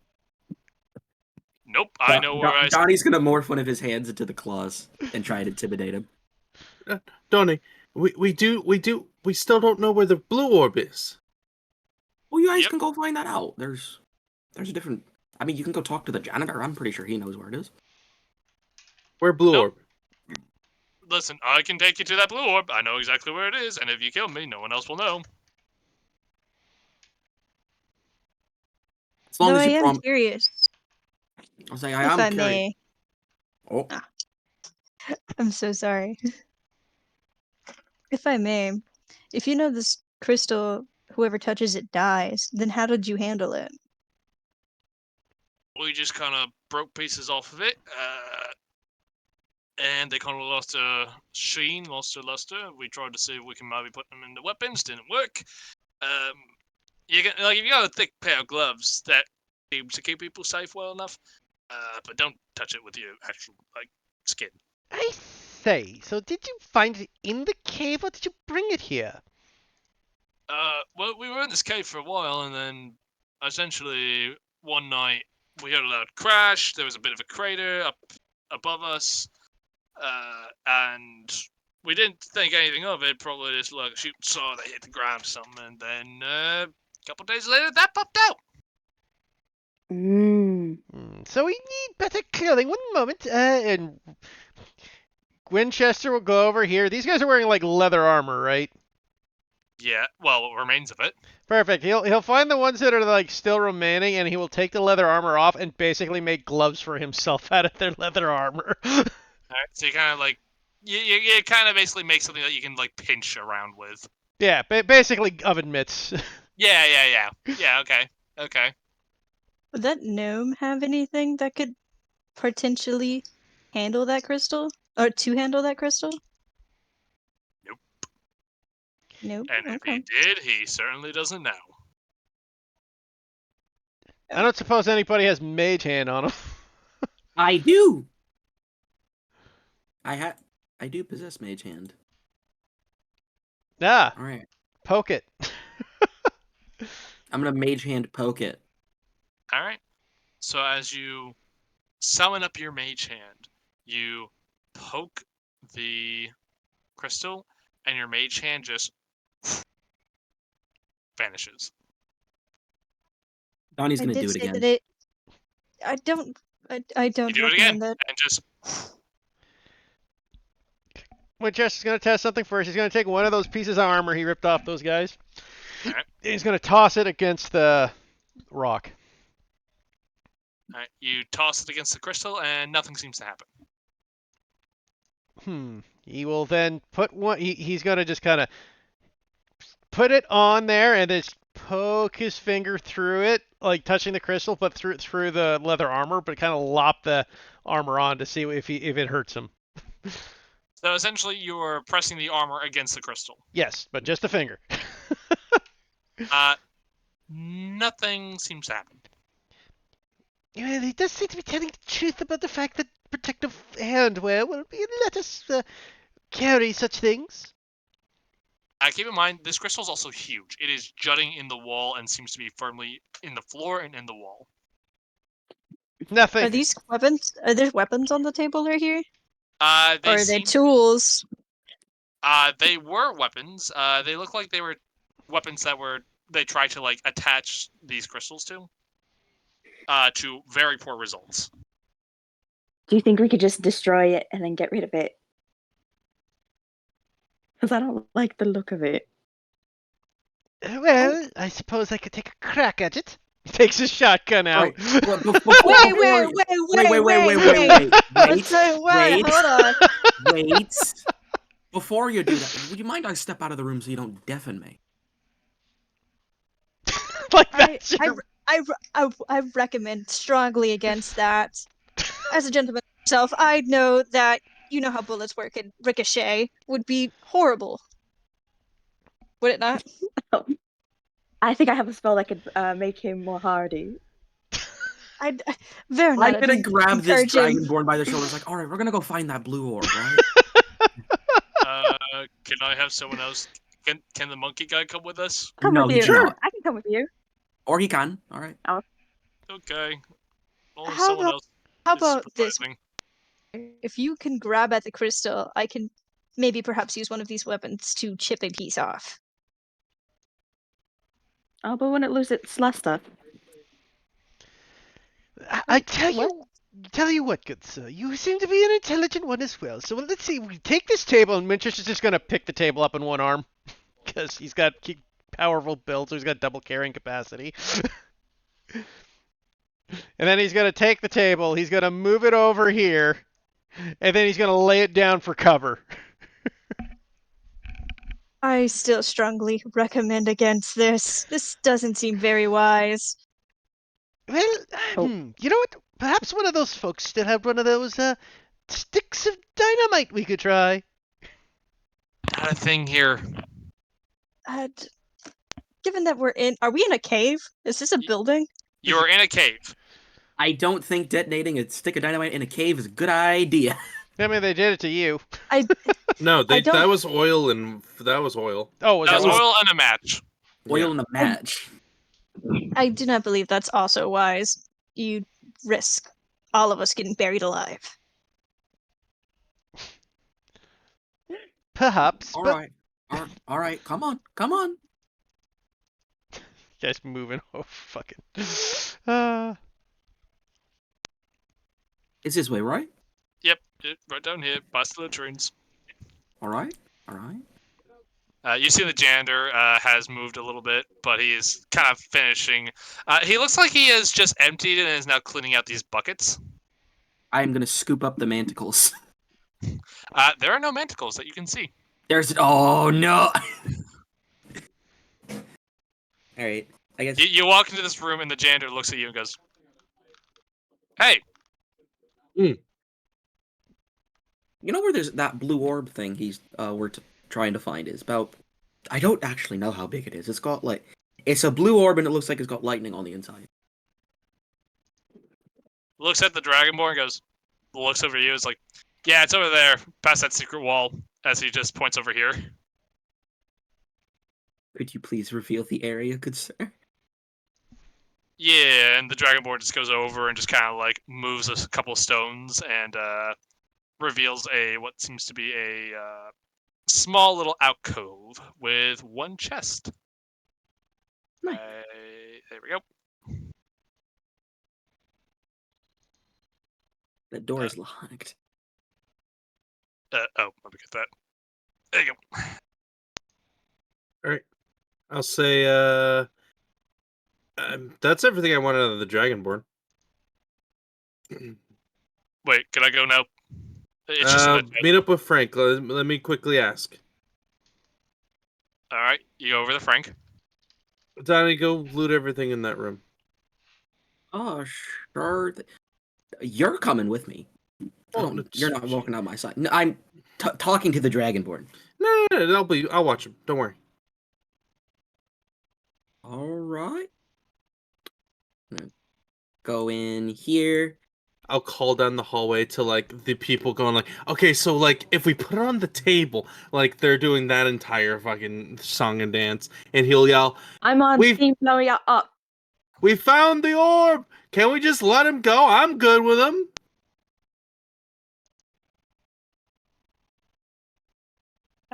Nope, I know where I...
Donnie's gonna morph one of his hands into the claws and try and intimidate him.
Donnie, we still don't know where the blue orb is.
Well, you guys
Yep.
can go find that out. There's a different... I mean, you can go talk to the janitor. I'm pretty sure he knows where it is.
Where blue
Nope.
orb?
Listen, I can take you to that blue orb. I know exactly where it is, and if you kill me, no one else will know.
As long
Though
as
I
you
am
promise...
curious,
I'll say
if
I am
I
curious.
may.
Oh,
I'm so sorry. If I may, if you know this crystal, whoever touches it dies, then how did you handle it?
We just kind of broke pieces off of it, and they kind of lost their sheen, lost their luster. We tried to see if we can maybe put them into weapons, didn't work. You get, like, if you got a thick pair of gloves that seems to keep people safe well enough, but don't touch it with your actual skin.
I say, so did you find it in the cave or did you bring it here?
Well, we were in this cave for a while, and then essentially one night we heard a loud crash. There was a bit of a crater up above us, and we didn't think anything of it. Probably just like a shooting star that hit the ground or something, and then a couple days later that popped out.
So we need better clothing. One moment. And Winchester will go over here. These guys are wearing like leather armor, right?
Yeah, well, what remains of it.
Perfect. He'll find the ones that are like still remaining, and he will take the leather armor off and basically make gloves for himself out of their leather armor.
Alright, so he kind of like You kind of basically make something that you can like pinch around with.
Yeah, basically oven mitts.
Yeah. Okay.
Would that gnome have anything that could potentially handle that crystal? Or to handle that crystal?
Nope.
Nope.
And if
Okay.
he did, he certainly doesn't know.
I don't suppose anybody has mage hand on them.
I do. I do possess mage hand.
Ah,
All right.
poke it.
I'm gonna mage hand poke it.
All right. So as you summon up your mage hand, you poke the crystal, and your mage hand just vanishes.
Donnie's
I
gonna
did
do it
say
again.
that it. I don't. I
You
don't
do it again,
recommend that.
and just
Winchester's going to test something first. He's going to take one of those pieces of armor he ripped off those guys.
Alright.
He's going to toss it against the rock.
all right, you toss it against the crystal, and nothing seems to happen.
He will then put one. He's going to just kind of put it on there and just poke his finger through it, like touching the crystal, but through the leather armor, but kind of lop the armor on to see if it hurts him.
So essentially, you're pressing the armor against the crystal.
Yes, but just a finger.
Nothing seems to happen.
Well, he does seem to be telling the truth about the fact that protective handwear will let us carry such things.
Keep in mind, this crystal is also huge. It is jutting in the wall and seems to be firmly in the floor and in the wall.
Nothing.
Are these weapons? Are there weapons on the table right here?
They
Or are they
seem,
tools?
they were weapons. They look like they were weapons that they tried to like attach these crystals to very poor results.
Do you think we could just destroy it and then get rid of it? Because I don't like the look of it.
Well, I suppose I could take a crack at it. He takes his shotgun out.
Wait, wait. Hold on.
Wait. Before you do that, would you mind I step out of the room so you don't deafen me?
Like
I,
that's your...
I recommend strongly against that. As a gentleman myself, I know that you know how bullets work, and ricochet would be horrible. Would it not?
I think I have a spell that could make him more hardy.
I'm very
I'm gonna
not
grab this
encouraging.
dragonborn by the shoulders, like, all right, we're gonna go find that blue orb, right?
Can I have someone else? Can the monkey guy come with us?
Come
No,
with
he
you.
cannot.
I can come with you.
Or he can. All right.
Okay. Only
How
someone
about-
else
How
is
about this?
supervising.
If you can grab at the crystal, I can maybe perhaps use one of these weapons to chip a piece off.
Oh, but when it loses its luster.
I tell you what, good sir. You seem to be an intelligent one as well. So let's see. We take this table, and Winchester's just going to pick the table up in one arm. Because he's got powerful build, so he's got double carrying capacity. And then he's going to take the table, he's going to move it over here, and then he's going to lay it down for cover.
I still strongly recommend against this. This doesn't seem very wise.
Well, you know what? Perhaps one of those folks still have one of those sticks of dynamite we could try.
Not a thing here.
Given that are we in a cave? Is this a building?
You're in a cave.
I don't think detonating a stick of dynamite in a cave is a good idea.
I mean, they did it to you.
No,
don't-
that was oil and that was oil.
Oh,
That was
that
oil and a match.
Oil in a match.
I do not believe that's also wise. You risk all of us getting buried alive.
Perhaps,
All
but
right. All right. Come on.
just moving. Oh, fucking.
It's this way, right?
Yep, right down here, past the latrines.
All right.
You see the janitor has moved a little bit, but he is kind of finishing. He looks like he has just emptied it and is now cleaning out these buckets.
I am gonna scoop up the manticles.
There are no manticles that you can see.
Oh no! All right, I guess
You walk into this room and the janitor looks at you and goes, "Hey,
you know where there's that blue orb thing we're trying to find is about. I don't actually know how big it is. It's a blue orb and it looks like it's got lightning on the inside.
looks at the Dragonborn and goes, looks over you, is like, yeah, it's over there, past that secret wall, as he just points over here.
Could you please reveal the area, good sir?
Yeah, and the Dragonborn just goes over and just kind of like moves a couple stones and reveals what seems to be a small little alcove with one chest.
Nice.
There we go.
The door is locked.
Let me get that. There you go.
All right. I'll say that's everything I wanted out of the Dragonborn.
Wait, can I go now? It's just a
meet up with Frank. Let me quickly ask.
All right, you go over to Frank.
Donnie, go loot everything in that room.
Oh, sure. You're coming with me. You're not
geez.
walking out my side. No, I'm talking to the Dragonborn.
No, I'll watch him. Don't worry.
All right. Go in here.
I'll call down the hallway to like the people going like, okay, so like if we put it on the table, like they're doing that entire fucking song and dance, and he'll yell,
I'm on Team Noya up.
"We found the orb! Can we just let him go? I'm good with him."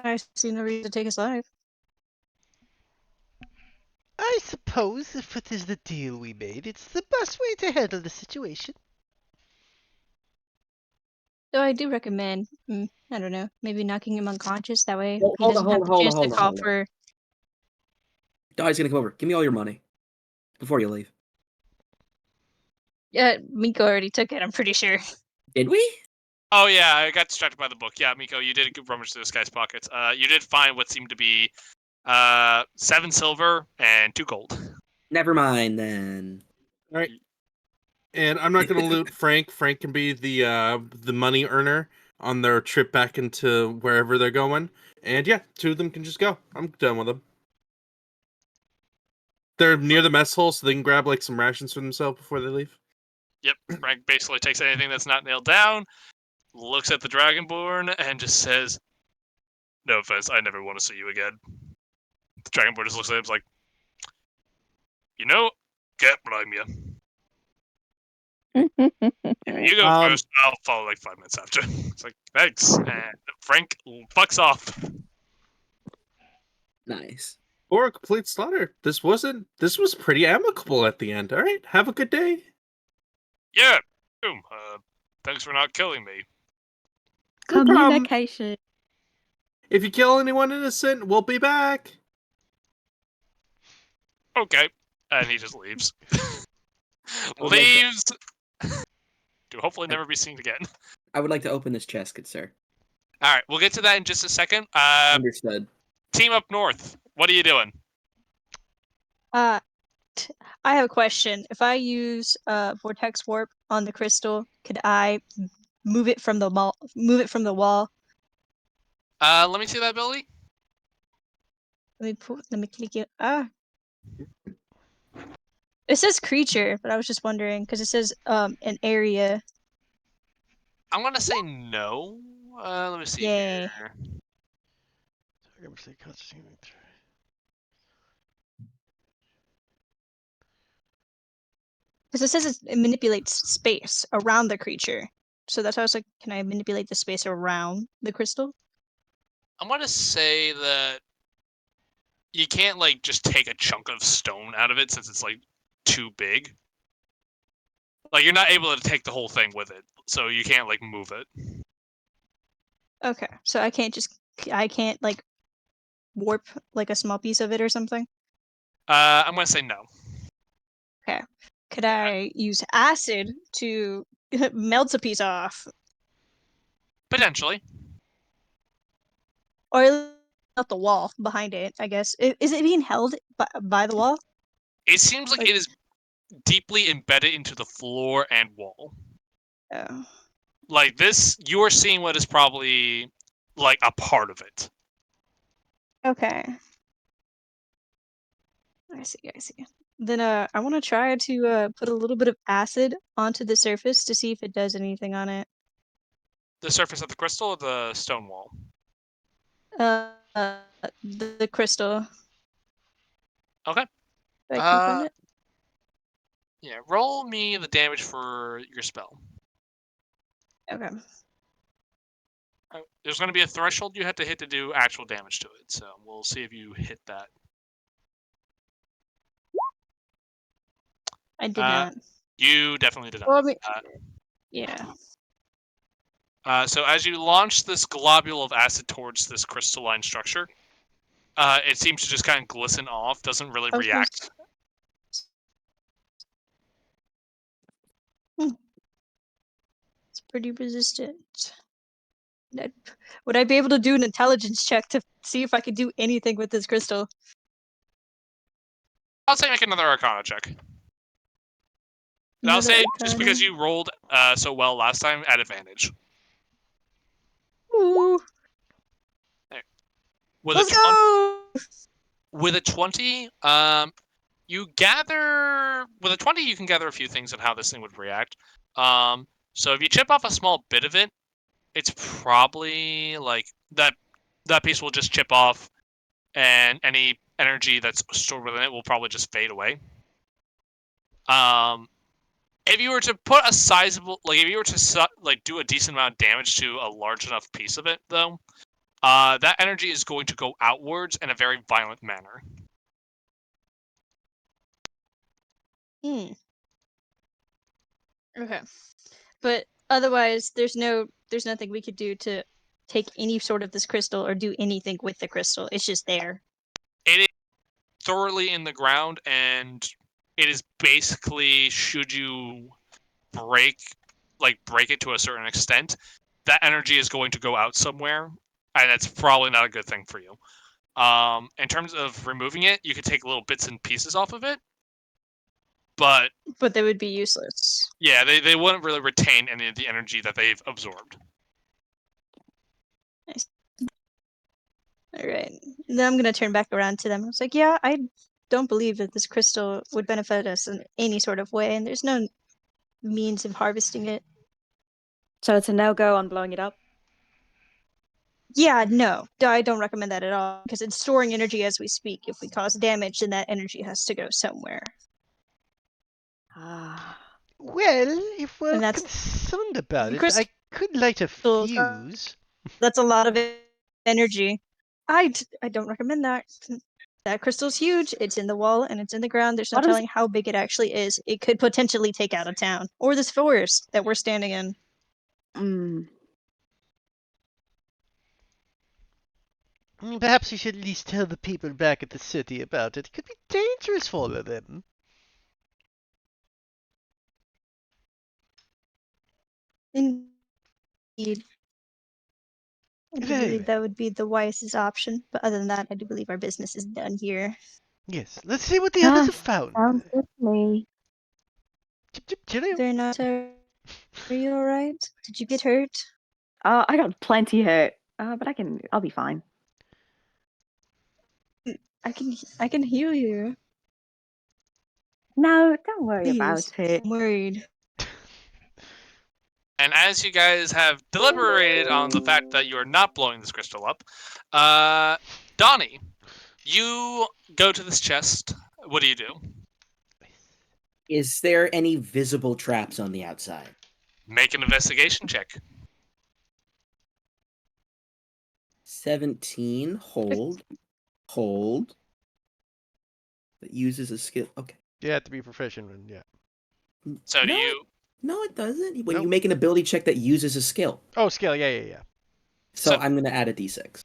I see no reason to take his life.
I suppose if it is the deal we made, it's the best way to handle the situation.
Though I do recommend, I don't know, maybe knocking him unconscious. That way
Hold
he doesn't have the chance to call for.
Dotty's gonna come over. Give me all your money before you leave.
Yeah, Miko already took it. I'm pretty sure.
Did we?
Oh yeah, I got distracted by the book. Yeah, Miko, you did rummage through this guy's pockets. You did find what seemed to be 7 silver and 2 gold.
Never mind then.
All right. And I'm not gonna loot Frank. Frank can be the money earner on their trip back into wherever they're going. And yeah, 2 of them can just go. I'm done with them. They're near the mess hall, so they can grab like some rations for themselves before they leave.
Yep, Frank basically takes anything that's not nailed down, looks at the Dragonborn, and just says, "No offense, I never want to see you again." The Dragonborn just looks at him like, can't blame you. You go first, I'll follow like 5 minutes after. It's like, thanks. And Frank fucks off.
Nice.
Or a complete slaughter. This was pretty amicable at the end. All right, have a good day.
Yeah. Thanks for not killing me.
Communication.
If you kill anyone innocent, we'll be back.
Okay. And he just leaves. Leaves to hopefully never be seen again.
I would like to open this chest, good sir.
Alright, we'll get to that in just a second.
Understood.
Team up north, what are you doing?
I have a question. If I use vortex warp on the crystal, could I move it from the wall?
Let me see that ability.
Let me click it. It says creature, but I was just wondering because it says an area.
I'm gonna say no. Let me see
Yay.
here.
Because it says it manipulates space around the creature. So that's why I was like, can I manipulate the space around the crystal?
I'm gonna say that you can't like just take a chunk of stone out of it since it's like too big. Like you're not able to take the whole thing with it, so you can't like move it.
Okay, so I can't like warp like a small piece of it or something?
I'm gonna say no.
Okay. Could I use acid to melt a piece off?
Potentially.
Or not the wall behind it, I guess. Is it being held by the wall?
It seems like
Like-
it is deeply embedded into the floor and wall.
Oh.
Like this, you are seeing what is probably like a part of it.
Okay. I see. Then I want to try to put a little bit of acid onto the surface to see if it does anything on it.
The surface of the crystal or the stone wall?
The crystal.
Okay.
Do I click on it?
Yeah, roll me the damage for your spell.
Okay.
There's going to be a threshold you have to hit to do actual damage to it, so we'll see if you hit that.
I did not.
You definitely did not.
Well, I mean, yeah.
So as you launch this globule of acid towards this crystalline structure, it seems to just kind of glisten off, doesn't really
Of course.
react.
It's pretty resistant. Would I be able to do an intelligence check to see if I could do anything with this crystal?
I'll say make another Arcana check. And I'll
Another
say just because
Arcana?
you rolled so well last time, at advantage.
Ooh.
With
Let's
a
go!
With a 20, you gather... With a 20, you can gather a few things on how this thing would react. So if you chip off a small bit of it, it's probably, like, that piece will just chip off, and any energy that's stored within it will probably just fade away. If you were to put a sizable... Like, if you were to, like, do a decent amount of damage to a large enough piece of it, though, that energy is going to go outwards in a very violent manner.
Okay. But otherwise, there's nothing we could do to take any sort of this crystal or do anything with the crystal. It's just there.
It is thoroughly in the ground, and it is basically, should you break it to a certain extent, that energy is going to go out somewhere, and that's probably not a good thing for you. In terms of removing it, you could take little bits and pieces off of it, but
they would be useless.
yeah, they wouldn't really retain any of the energy that they've absorbed.
All right. Then I'm gonna turn back around to them. I was like, yeah, I don't believe that this crystal would benefit us in any sort of way, and there's no means of harvesting it.
So it's a no-go on blowing it up?
Yeah, no, I don't recommend that at all, because it's storing energy as we speak. If we cause damage, then that energy has to go somewhere.
Ah.
Well, if we're
And that's-
concerned about it,
Crystal-
I could light a fuse.
That's a lot of energy. I don't recommend that. That crystal's huge. It's in the wall and it's in the ground. There's no
What is-
telling how big it actually is. It could potentially take out a town or this forest that we're standing in.
I mean, perhaps we should at least tell the people back at the city about it. It could be dangerous for them.
Indeed. I do
Very
believe
well.
that would be the wisest option. But other than that, I do believe our business is done here.
Yes, let's see what the others have found.
Sounds good to me.
Chip, chip, cheerio.
They're not. Are you alright? Did you get hurt?
I got plenty hurt. But I'll be fine.
I can heal you.
No, don't worry about
Please.
it.
I'm worried.
And as you guys have deliberated on the fact that you are not blowing this crystal up, Donnie, you go to this chest. What do you do?
Is there any visible traps on the outside?
Make an investigation check.
17. Hold. That uses a skill. Okay.
You have to be proficient in, yeah.
So do
No.
you...
No, it doesn't. When
Nope.
you make an ability check that uses a skill.
Oh, skill, yeah.
So
So-
I'm going to add a d6.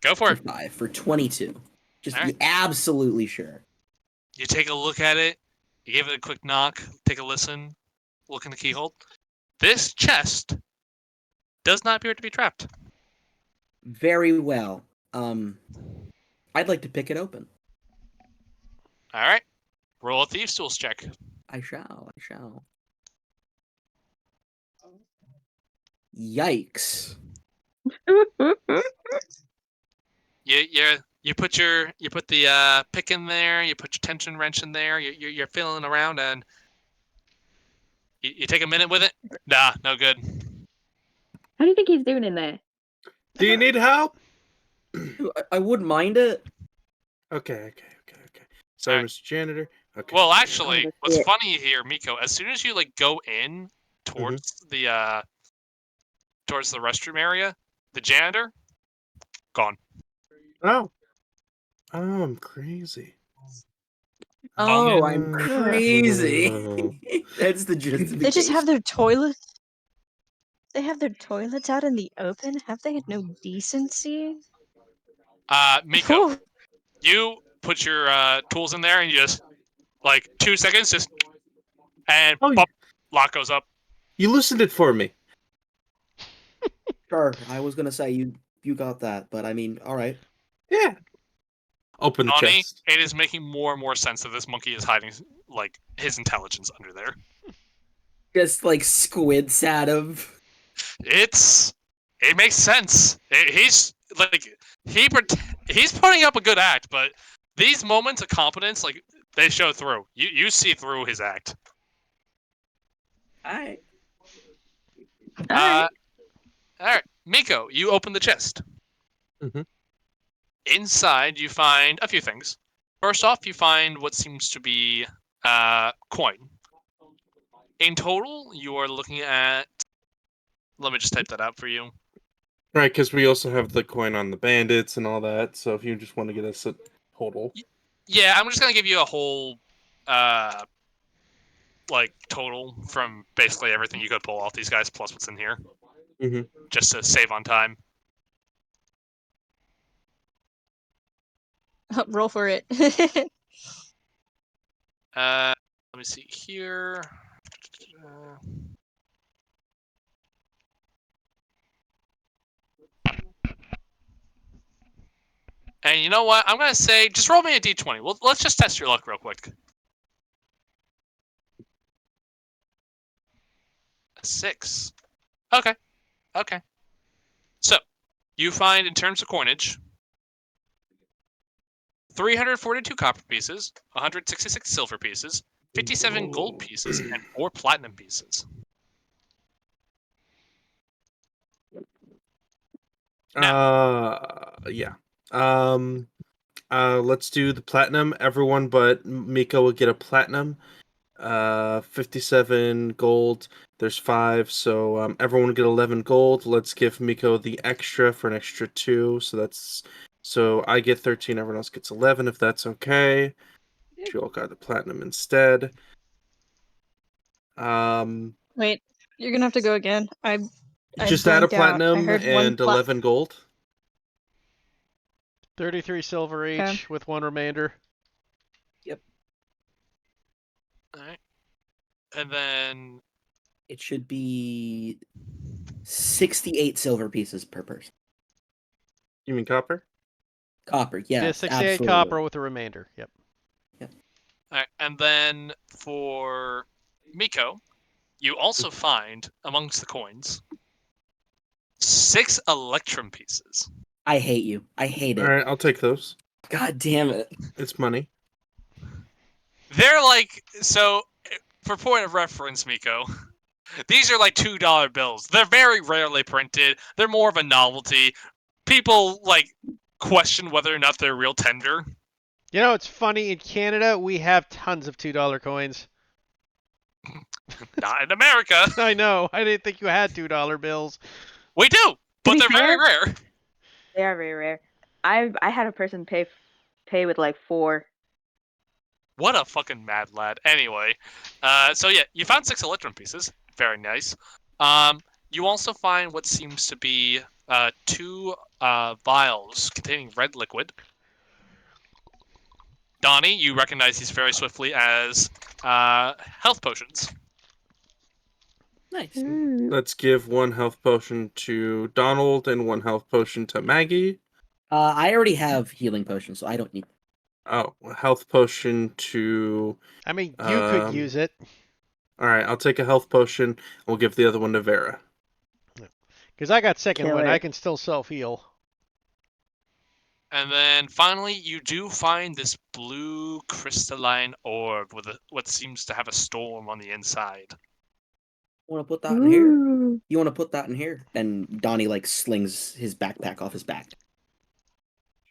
Go for it.
5 for 22. Just
Alright.
be absolutely sure.
You take a look at it. You give it a quick knock. Take a listen. Look in the keyhole. This chest does not appear to be trapped.
Very well. I'd like to pick it open.
All right. Roll a Thieves' Tools check.
I shall. Yikes.
You put the pick in there. You put your tension wrench in there. You're feeling around, and you take a minute with it. Nah, no good.
How do you think he's doing in there?
Do you need help?
I wouldn't mind it.
Okay. Sorry,
Alright.
Mr. Janitor. Okay.
Well, actually,
Oh,
what's
shit.
funny here, Miko, as soon as you go in towards the restroom area, the janitor gone.
Oh, I'm crazy.
Oh,
yeah.
I'm crazy.
Oh.
That's the justification.
They just have their toilets. They have their toilets out in the open. Have they no decency?
Miko,
Whew.
you put your tools in there and you just 2 seconds, and
Oh,
pop, lock goes up.
You loosened it for me.
Sure, I was gonna say you got that, but I mean, all right.
Yeah. Open the
Donnie,
chest.
it is making more and more sense that this monkey is hiding his intelligence under there.
Just squids at him.
It makes sense. He's putting up a good act, but these moments of competence, they show through. You see through his act.
Alright.
All right, Miko, you open the chest.
Mhm.
Inside, you find a few things. First off, you find what seems to be coin. In total, you are looking at. Let me just type that out for you.
Right, because we also have the coin on the bandits and all that. So if you just want to get us a total.
Yeah, I'm just gonna give you a whole, total from basically everything you could pull off these guys plus what's in here, just to save on time.
Roll for it.
Let me see here. And you know what? I'm gonna say just roll me a d20. Well, let's just test your luck real quick. A 6. Okay. So, you find in terms of coinage, 342 copper pieces, 166 silver pieces, 57 gold pieces, and 4 platinum pieces.
Yeah. Let's do the platinum. Everyone but Miko will get a platinum. 57 gold. There's 5, so everyone will get 11 gold. Let's give Miko the extra for an extra 2. So I get 13. Everyone else gets 11, if that's okay. You all got the platinum instead.
Wait, you're gonna have to go again. I
just add a
blanked out. I
platinum
heard
and 11 gold.
33 silver each
Okay.
with 1 remainder.
Alright. And then
It should be 68 silver pieces per person.
You mean copper?
Copper,
Yeah,
yes,
68
absolutely.
copper with a remainder. Yep.
alright, and then for Miko, you also find amongst the coins 6 electrum pieces.
I hate you. I hate it.
All right, I'll take those.
God damn it.
It's money.
They're so for point of reference, Miko, these are $2 bills. They're very rarely printed. They're more of a novelty. People question whether or not they're real tender.
You know, it's funny. In Canada, we have tons of $2 coins.
Not in America.
I know. I didn't think you had $2 bills.
We do, but
be
they're very
fair-
rare.
They are very rare. I had a person pay with 4.
What a fucking mad lad. Anyway, so yeah, you found 6 electrum pieces. Very nice. You also find what seems to be 2 vials containing red liquid. Donnie, you recognize these very swiftly as health potions.
Nice.
Ooh.
Let's give 1 health potion to Donald and 1 health potion to Maggie.
I already have healing potions, so I don't need.
Oh, health potion to.
I mean, you could use it.
All right, I'll take a health potion. And we'll give the other one to Vera.
Because I got second
Killer.
one. I can still self-heal.
And then finally, you do find this blue crystalline orb with what seems to have a storm on the inside.
Want to put that in here?
Ooh.
You want to put that in here? And Donnie like slings his backpack off his back.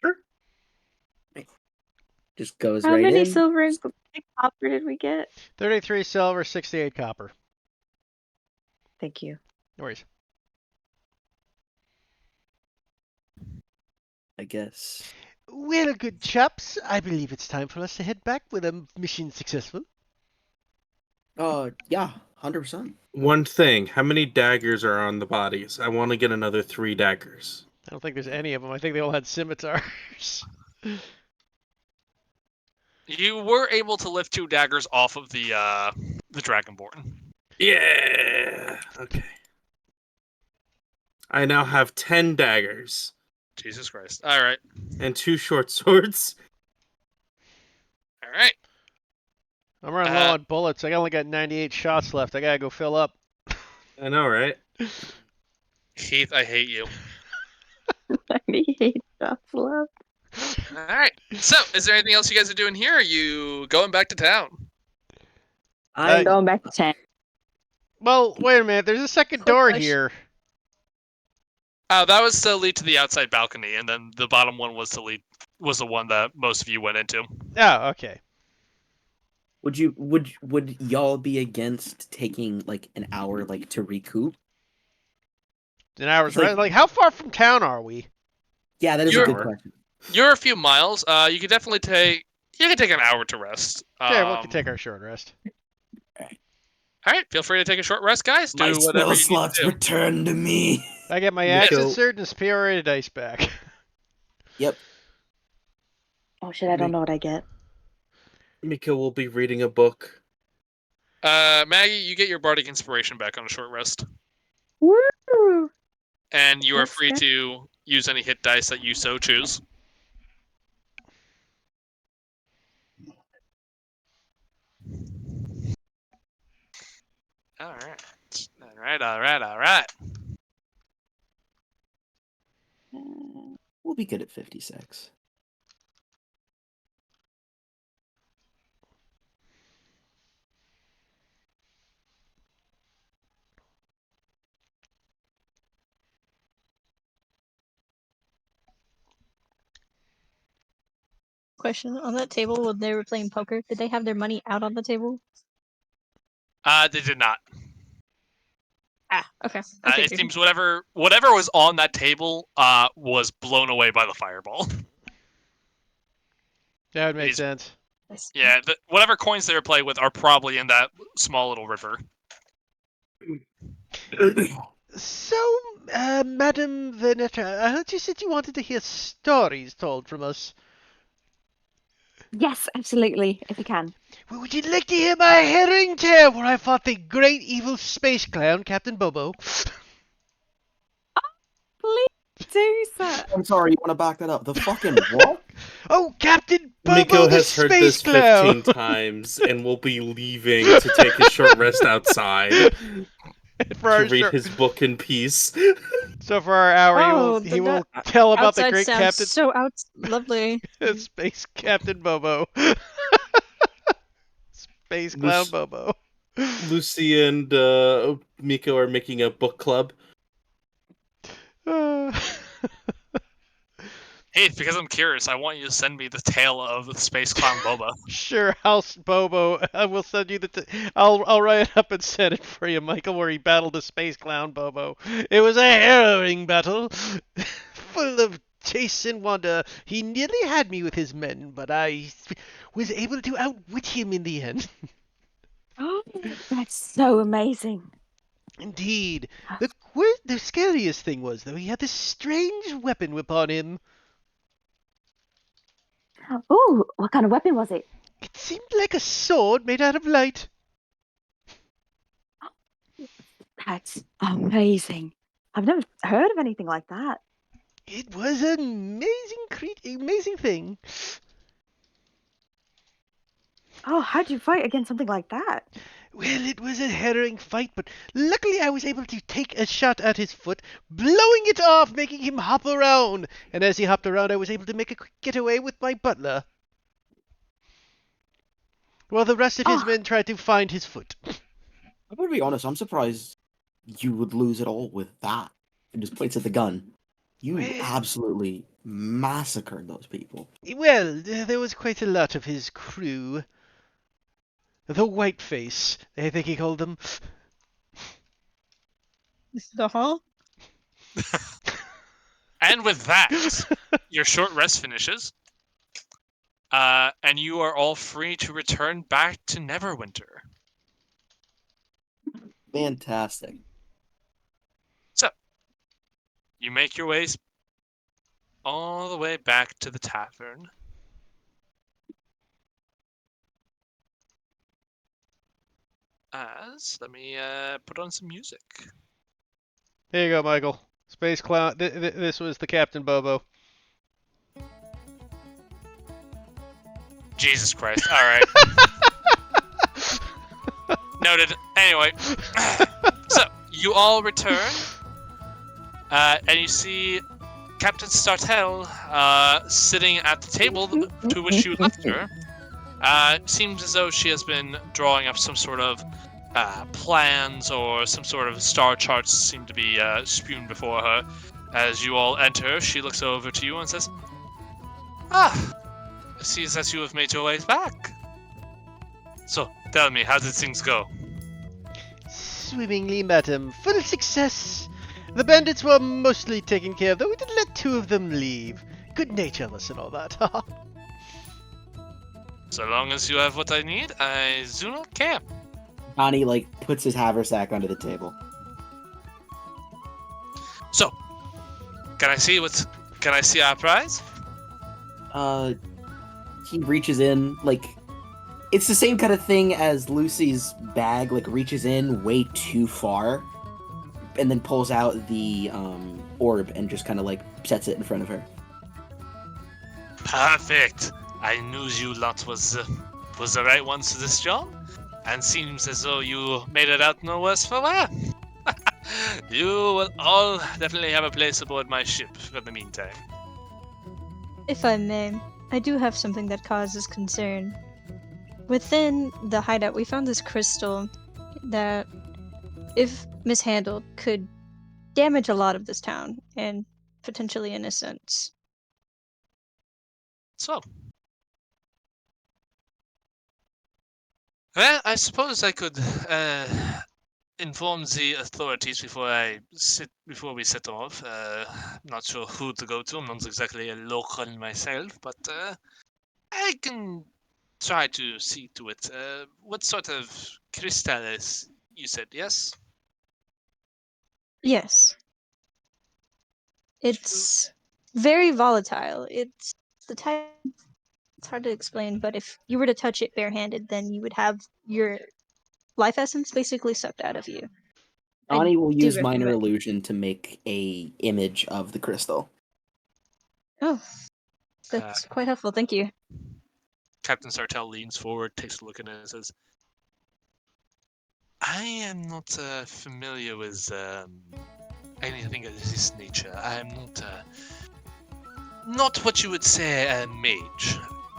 Sure.
Just goes
How
right
many
in.
silver and copper did we get?
33 silver, 68 copper.
Thank you.
No worries.
I guess.
Well, good chaps, I believe it's time for us to head back with a mission successful.
Yeah, 100%.
One thing. How many daggers are on the bodies? I want to get another 3 daggers.
I don't think there's any of them. I think they all had scimitars.
You were able to lift 2 daggers off of the Dragonborn.
Yeah. Okay. I now have 10 daggers
Jesus Christ. All right.
and 2 short swords.
All right.
I'm running low on bullets. I only got 98 shots left. I gotta go fill up.
I know, right?
Heath, I hate you.
98 shots left.
All right. So, is there anything else you guys are doing here? Or are you going back to town?
I'm going back to 10.
Well, wait a minute. There's a second
Quick
door
question.
here.
That was to lead to the outside balcony, and then the bottom one was the one that most of you went into.
Oh, okay.
Would y'all be against taking like an hour like to recoup?
An hour's
It's like-
rest. Like, how far from town are we?
Yeah, that is a
You're-
good question.
You're a few miles. You could definitely take an hour to rest.
Okay, we can take our short rest.
All right, feel free to take a short rest, guys. Do
My
whatever
spell
you need
slots
to do.
return to me.
I get my
Nico-
axe insert and superior dice back.
Yep.
Oh shit, I don't know what I get.
Miko will be reading a book.
Maggie, you get your bardic inspiration back on a short rest,
Woo!
and you are
That's
free
good.
to use any hit dice that you so choose. All right.
We'll be good at 56.
Question on that table when they were playing poker, did they have their money out on the table?
They did not.
Ah, okay.
It seems whatever was on that table was blown away by the fireball.
That would make
These-
sense.
Yeah, whatever coins they were playing with are probably in that small little river.
So, Madam Veneta, I heard you said you wanted to hear stories told from us.
Yes, absolutely, if you can.
Well, would you like to hear my harrowing tale where I fought the great evil space clown, Captain Bobo?
Please do, sir.
I'm sorry, you want to back that up? The fucking what?
Oh, Captain Bobo,
Miko
the
has heard
space
this
clown!
15 times and will be leaving to take a short rest outside
For our
to read
short-
his book in peace.
So for our hour,
Oh,
he
the-
will tell about the
Outside
great
sounds
Captain
so lovely.
Space Captain Bobo. Space Clown
Lucy-
Bobo.
Lucy and Miko are making a book club.
Hey, because I'm curious, I want you to send me the tale of the space clown Boba.
Sure, House Bobo. I will send you I'll write it up and send it for you, Michael, where he battled the space clown Bobo. It was a harrowing battle, full of chase and wonder. He nearly had me with his men, but I was able to outwit him in the end.
Oh, that's so amazing.
Indeed. The scariest thing was, though, he had this strange weapon upon him.
Oh, what kind of weapon was it?
It seemed like a sword made out of light.
That's amazing. I've never heard of anything like that.
It was an amazing thing.
Oh, how'd you fight against something like that?
Well, it was a harrowing fight, but luckily I was able to take a shot at his foot, blowing it off, making him hop around. And as he hopped around, I was able to make a quick getaway with my butler, while the rest of his men tried to find his foot.
I'm gonna be honest, I'm surprised you would lose it all with that. And just points at the gun. You absolutely massacred those people.
Well, there was quite a lot of his crew. The Whiteface, I think he called them.
Uh-huh.
And with that, your short rest finishes. And you are all free to return back to Neverwinter.
Fantastic.
So, you make your ways all the way back to the tavern. Let me put on some music.
There you go, Michael. Space Clown. This was the Captain Bobo.
Jesus Christ. All right. Noted. Anyway. So, you all return. And you see Captain Startel sitting at the table to which you left her. It seems as though she has been drawing up some sort of plans, or some sort of star charts seem to be spewed before her. As you all enter, she looks over to you and says, it seems that you have made your way back. So, tell me, how did things go?
Swimmingly, madam. Full success. The bandits were mostly taken care of, though we did let 2 of them leave. Good natureless and all that.
So long as you have what I need, I do not care.
Johnny, puts his haversack under the table.
So, can I see our prize?
He reaches in, it's the same kind of thing as Lucy's bag, reaches in way too far, and then pulls out the orb and just kind of sets it in front of her.
Perfect. I knew you lot was the right ones for this job, and seems as though you made it out no worse for wear. You will all definitely have a place aboard my ship for the meantime.
If I may, I do have something that causes concern. Within the hideout, we found this crystal that, if mishandled, could damage a lot of this town, and potentially innocents.
So. Well, I suppose I could inform the authorities before we set off. Not sure who to go to. I'm not exactly a local myself, but I can try to see to it. What sort of crystal is you said? Yes.
Yes. It's very volatile. It's the type. It's hard to explain, but if you were to touch it barehanded, then you would have your life essence basically sucked out of you.
Johnny will use minor
recommend-
illusion to make a image of the crystal.
Oh, that's quite helpful. Thank you.
Captain Sartell leans forward, takes a look at it, and says, I am not familiar with anything of this nature. I am not what you would say a mage.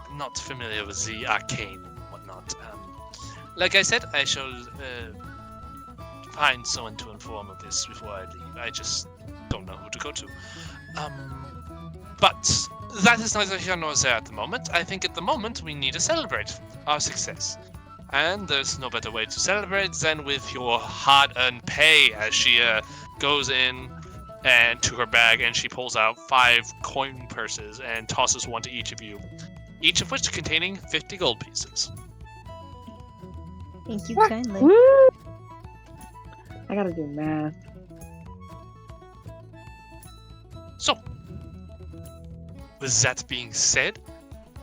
I'm not familiar with the arcane and whatnot. Like I said, I shall find someone to inform of this before I leave. I just don't know who to go to. But that is neither here nor there at the moment. I think at the moment we need to celebrate our success. And there's no better way to celebrate than with your hard-earned pay, as she goes in and to her bag and she pulls out 5 coin purses and tosses one to each of you, each of which containing 50 gold pieces.
Thank you kindly.
Woo! I gotta do math.
So, with that being said,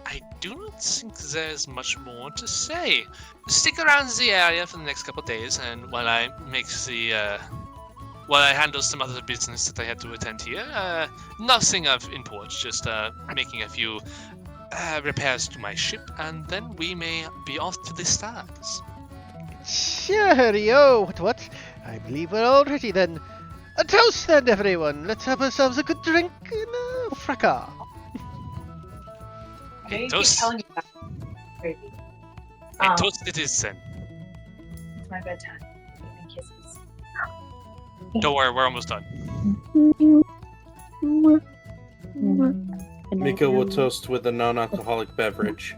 I do not think there's much more to say. Stick around the area for the next couple of days, and while I handle some other business that I had to attend here, nothing of import, just making a few repairs to my ship, and then we may be off to the stars.
Cheerio! What? I believe we're all ready then. A toast then, everyone. Let's have ourselves a good drink and a fracas.
I keep
Toast.
telling you that. Crazy.
A toast it is then.
It's my bedtime. And kisses.
Don't worry, we're almost done.
Miko will toast with a non-alcoholic beverage.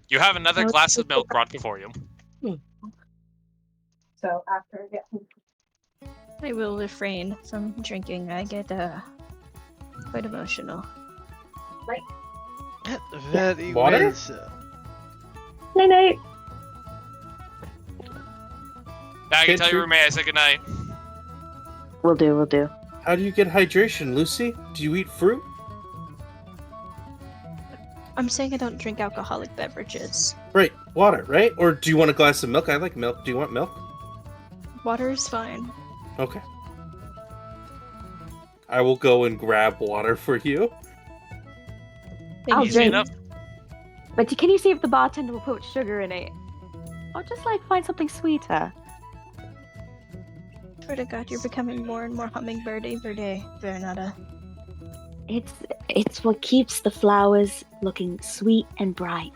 You have another glass of milk brought before you.
So after I get home.
I will refrain from drinking. I get quite emotional.
Very
Water?
well, sir.
Night night.
Now I can
Can't
tell your
you-
roommate I said goodnight.
Will do, will do.
How do you get hydration, Lucy? Do you eat fruit?
I'm saying I don't drink alcoholic beverages.
Right, water, right? Or do you want a glass of milk? I like milk. Do you want milk?
Water is fine.
Okay. I will go and grab water for you.
Thank
I'll
you.
Easy
drink.
enough.
But can you see if the bartender will put sugar in it? Or just like find something sweeter?
Swear to God, you're becoming more and more hummingbird every day, Veronata.
It's what keeps the flowers looking sweet and bright.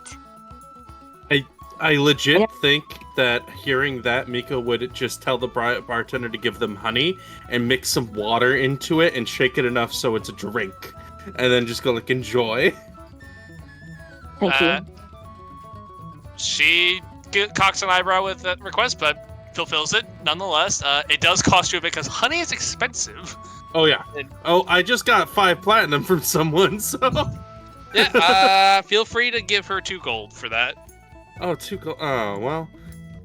I legit
Yeah.
think that hearing that, Miko would just tell the bartender to give them honey and mix some water into it and shake it enough so it's a drink. And then just go like, enjoy.
Thank you.
She cocks an eyebrow with that request, but fulfills it nonetheless. It does cost you a bit because honey is expensive.
Oh yeah. Oh, I just got 5 platinum from someone, so...
Yeah, feel free to give her 2 gold for that.
Oh, 2 gold. Oh, well.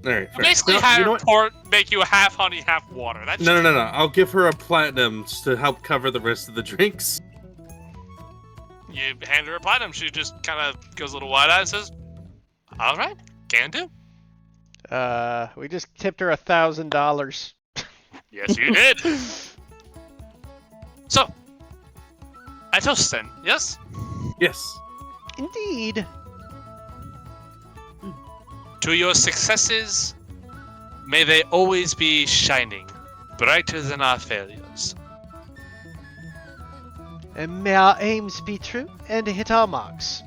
Alright, fair.
Basically,
No,
have
you know
her
what?
make you half honey, half water. That's
No. I'll give her a platinum just to help cover the rest of the drinks.
You hand her a platinum, she just kind of goes a little wide-eyed and says, "All right, can do."
We just tipped her $1,000.
Yes, you did. So, I toast then. Yes.
Yes.
Indeed.
To your successes, may they always be shining, brighter than our failures.
And may our aims be true and hit our marks.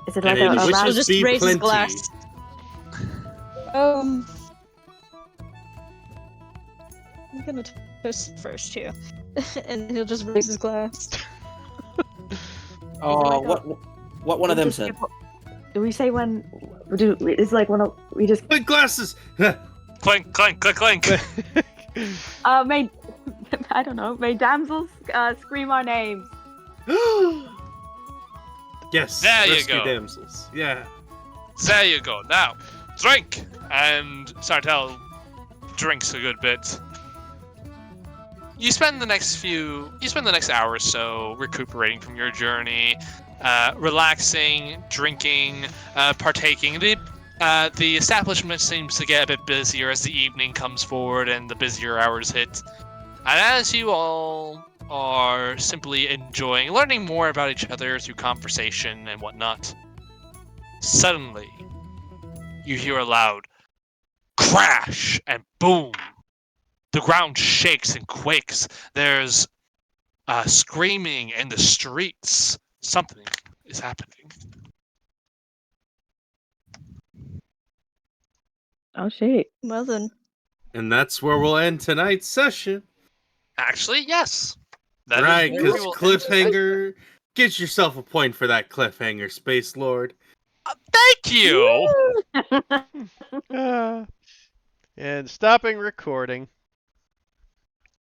Is it
And
like
it
a
wishes
round?
We'll just
be
raise his
plenty.
glass. I'm gonna toast first too, and he'll just raise his glass.
Oh, what one of them said?
Do we say when? It's like when we just.
Clink glasses!
Clink, clink, clink, clink.
May I don't know. May damsels scream our names.
Yes.
There you
rescue
go.
damsels. Yeah.
There you go. Now, drink. And Sartell drinks a good bit. You spend the next hour or so recuperating from your journey, relaxing, drinking, partaking. The establishment seems to get a bit busier as the evening comes forward and the busier hours hit. And as you all are simply enjoying, learning more about each other through conversation and whatnot, suddenly you hear a loud crash and boom. The ground shakes and quakes. There's screaming in the streets. Something is happening.
Oh shit!
Well then,
And that's where we'll end tonight's session.
Actually, yes. That is
Right,
where
because
we will end
cliffhanger. Get yourself a point for that cliffhanger, Space Lord.
Thank you!
And stopping recording.